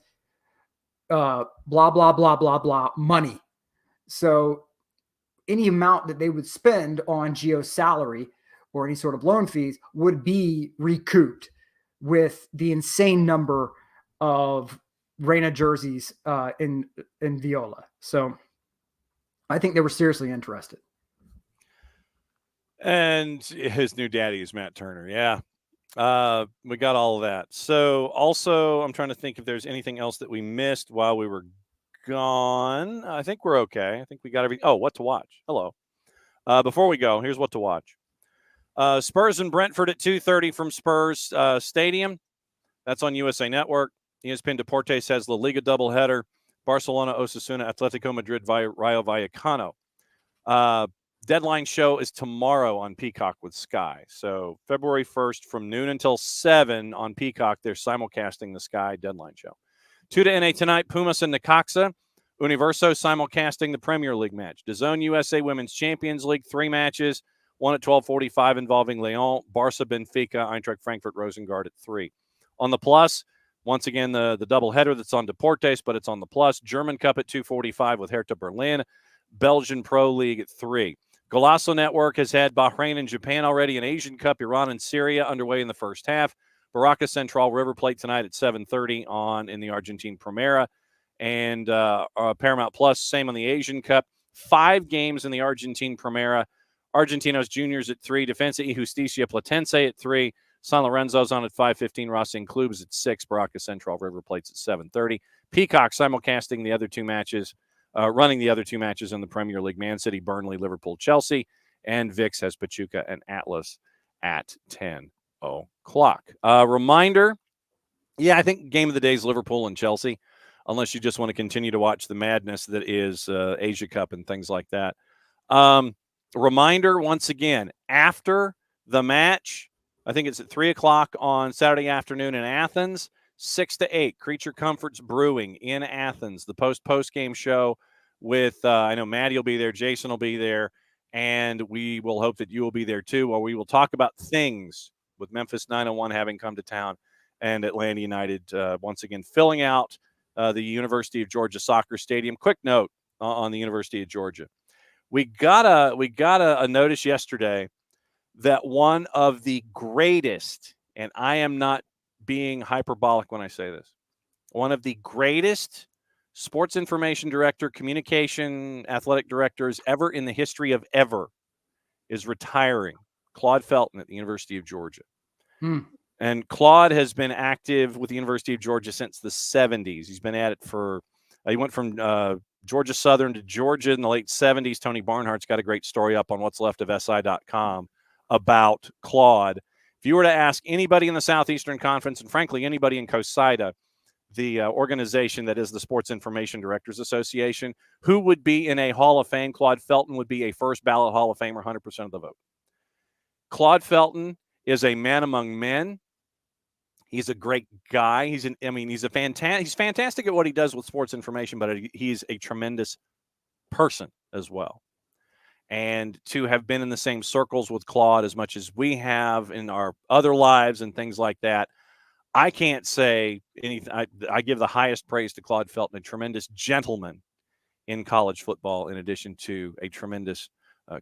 E: blah, blah, blah, blah, blah, money. So any amount that they would spend on Gio's salary or any sort of loan fees would be recouped with the insane number of Reina jerseys in Viola. So I think they were seriously interested.
A: And his new daddy is Matt Turner. Yeah. We got all of that. So also, I'm trying to think if there's anything else that we missed while we were gone. I think we're okay. I think we got everything. Oh, what to watch. Hello. Before we go, here's what to watch. Spurs and Brentford at 2:30 from Spurs Stadium. That's on USA Network. ESPN Deportes has La Liga doubleheader. Barcelona, Osasuna, Atletico Madrid, Rayo Vallecano. Deadline show is tomorrow on Peacock with Sky. So February 1st from noon until 7 on Peacock, they're simulcasting the Sky deadline show. 2 to NA tonight, Pumas and Necaxa. Universo simulcasting the Premier League match. DAZN USA Women's Champions League, 3 matches. One at 12:45 involving Lyon, Barca, Benfica, Eintracht Frankfurt, Rosengard at 3. On the Plus, once again, the doubleheader that's on Deportes, but it's on the Plus. German Cup at 2:45 with Hertha Berlin. Belgian Pro League at 3. Golasso Network has had Bahrain and Japan already. An Asian Cup, Iran and Syria underway in the first half. Baraka Central River Plate tonight at 7:30 in the Argentine Primera. And Paramount Plus, same on the Asian Cup. 5 games in the Argentine Primera. Argentinos Juniors at 3. Defensa y Justicia Platense at 3. San Lorenzo's on at 5:15. Racing Clubs at 6. Baraka Central River Plate's at 7:30. Peacock simulcasting the other 2 matches. Running the other 2 matches in the Premier League, Man City, Burnley, Liverpool, Chelsea, and VIX has Pachuca and Atlas at 10 o'clock. Reminder, I think game of the day is Liverpool and Chelsea, unless you just want to continue to watch the madness that is Asia Cup and things like that. Reminder, once again, after the match, I think it's at 3 o'clock on Saturday afternoon in Athens, 6 to 8, Creature Comforts Brewing in Athens, the post-game show with, I know Maddie will be there, Jason will be there, and we will hope that you will be there too, where we will talk about things with Memphis 901 having come to town and Atlanta United once again filling out the University of Georgia soccer stadium. Quick note on the University of Georgia. We got a notice yesterday that one of the greatest, and I am not being hyperbolic when I say this, one of the greatest sports information director, communication, athletic directors ever in the history of ever is retiring. Claude Felton at the University of Georgia. And Claude has been active with the University of Georgia since the 70s. He's been at it he went from Georgia Southern to Georgia in the late 70s. Tony Barnhart's got a great story up on what's left of SI.com about Claude. If you were to ask anybody in the Southeastern Conference, and frankly, anybody in COSIDA, the organization that is the Sports Information Directors Association, who would be in a Hall of Fame, Claude Felton would be a first ballot Hall of Famer, 100% of the vote. Claude Felton is a man among men. He's a great guy. He's fantastic at what he does with sports information, but he's a tremendous person as well. And to have been in the same circles with Claude as much as we have in our other lives and things like that, I can't say anything. I give the highest praise to Claude Felton, a tremendous gentleman in college football, in addition to a tremendous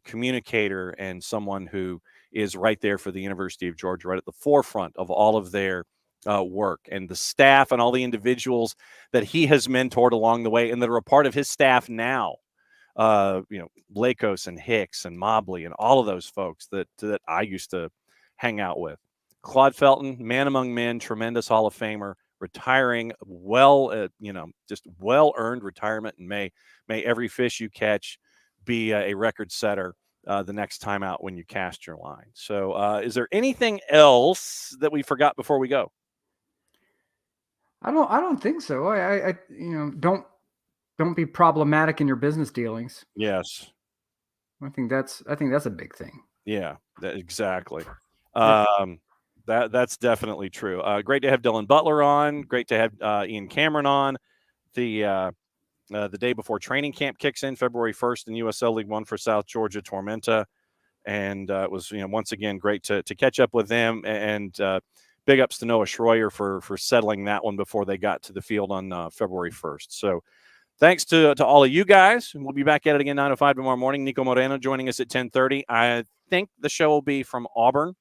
A: communicator and someone who is right there for the University of Georgia, right at the forefront of all of their work, and the staff and all the individuals that he has mentored along the way and that are a part of his staff now. Blakos and Hicks and Mobley and all of those folks that I used to hang out with. Claude Felton, man among men, tremendous Hall of Famer, retiring just well-earned retirement, and may every fish you catch be a record setter the next time out when you cast your line. So is there anything else that we forgot before we go?
E: I don't think so. Don't be problematic in your business dealings.
A: Yes.
E: I think that's a big thing.
A: Yeah, exactly. That's definitely true. Great to have Dylan Butler on. Great to have Ian Cameron on. The day before training camp kicks in, February 1st in USL League One for South Georgia Tormenta, and it was once again great to catch up with them. And big ups to Noah Schroyer for settling that one before they got to the field on February 1st. So thanks to all of you guys. We'll be back at it again 9:05 tomorrow morning. Nico Moreno joining us at 10:30. I think the show will be from Auburn.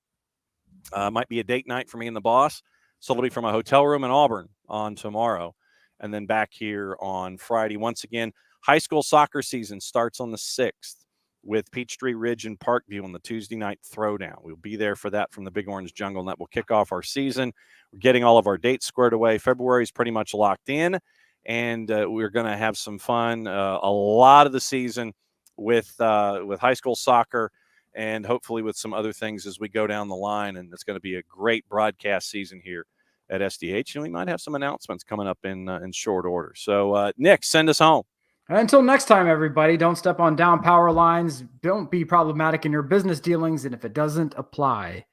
A: Might be a date night for me and the boss. So it'll be from a hotel room in Auburn on tomorrow. And then back here on Friday. Once again, high school soccer season starts on the 6th with Peachtree Ridge and Parkview on the Tuesday night throwdown. We'll be there for that from the Big Orange Jungle, and that will kick off our season. We're getting all of our dates squared away. February is pretty much locked in, and we're going to have some fun a lot of the season with high school soccer, and hopefully with some other things as we go down the line. And it's going to be a great broadcast season here at SDH, and we might have some announcements coming up in short order. So, Nick, send us home.
E: Until next time, everybody, don't step on down power lines. Don't be problematic in your business dealings. And if it doesn't apply,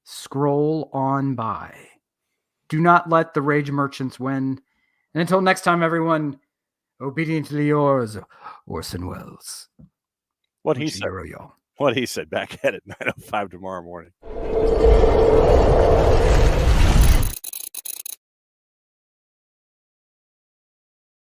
E: scroll on by. Do not let the rage merchants win. And until next time, everyone, obediently yours, Orson Welles.
A: What he said. Back at it 9:05 tomorrow morning.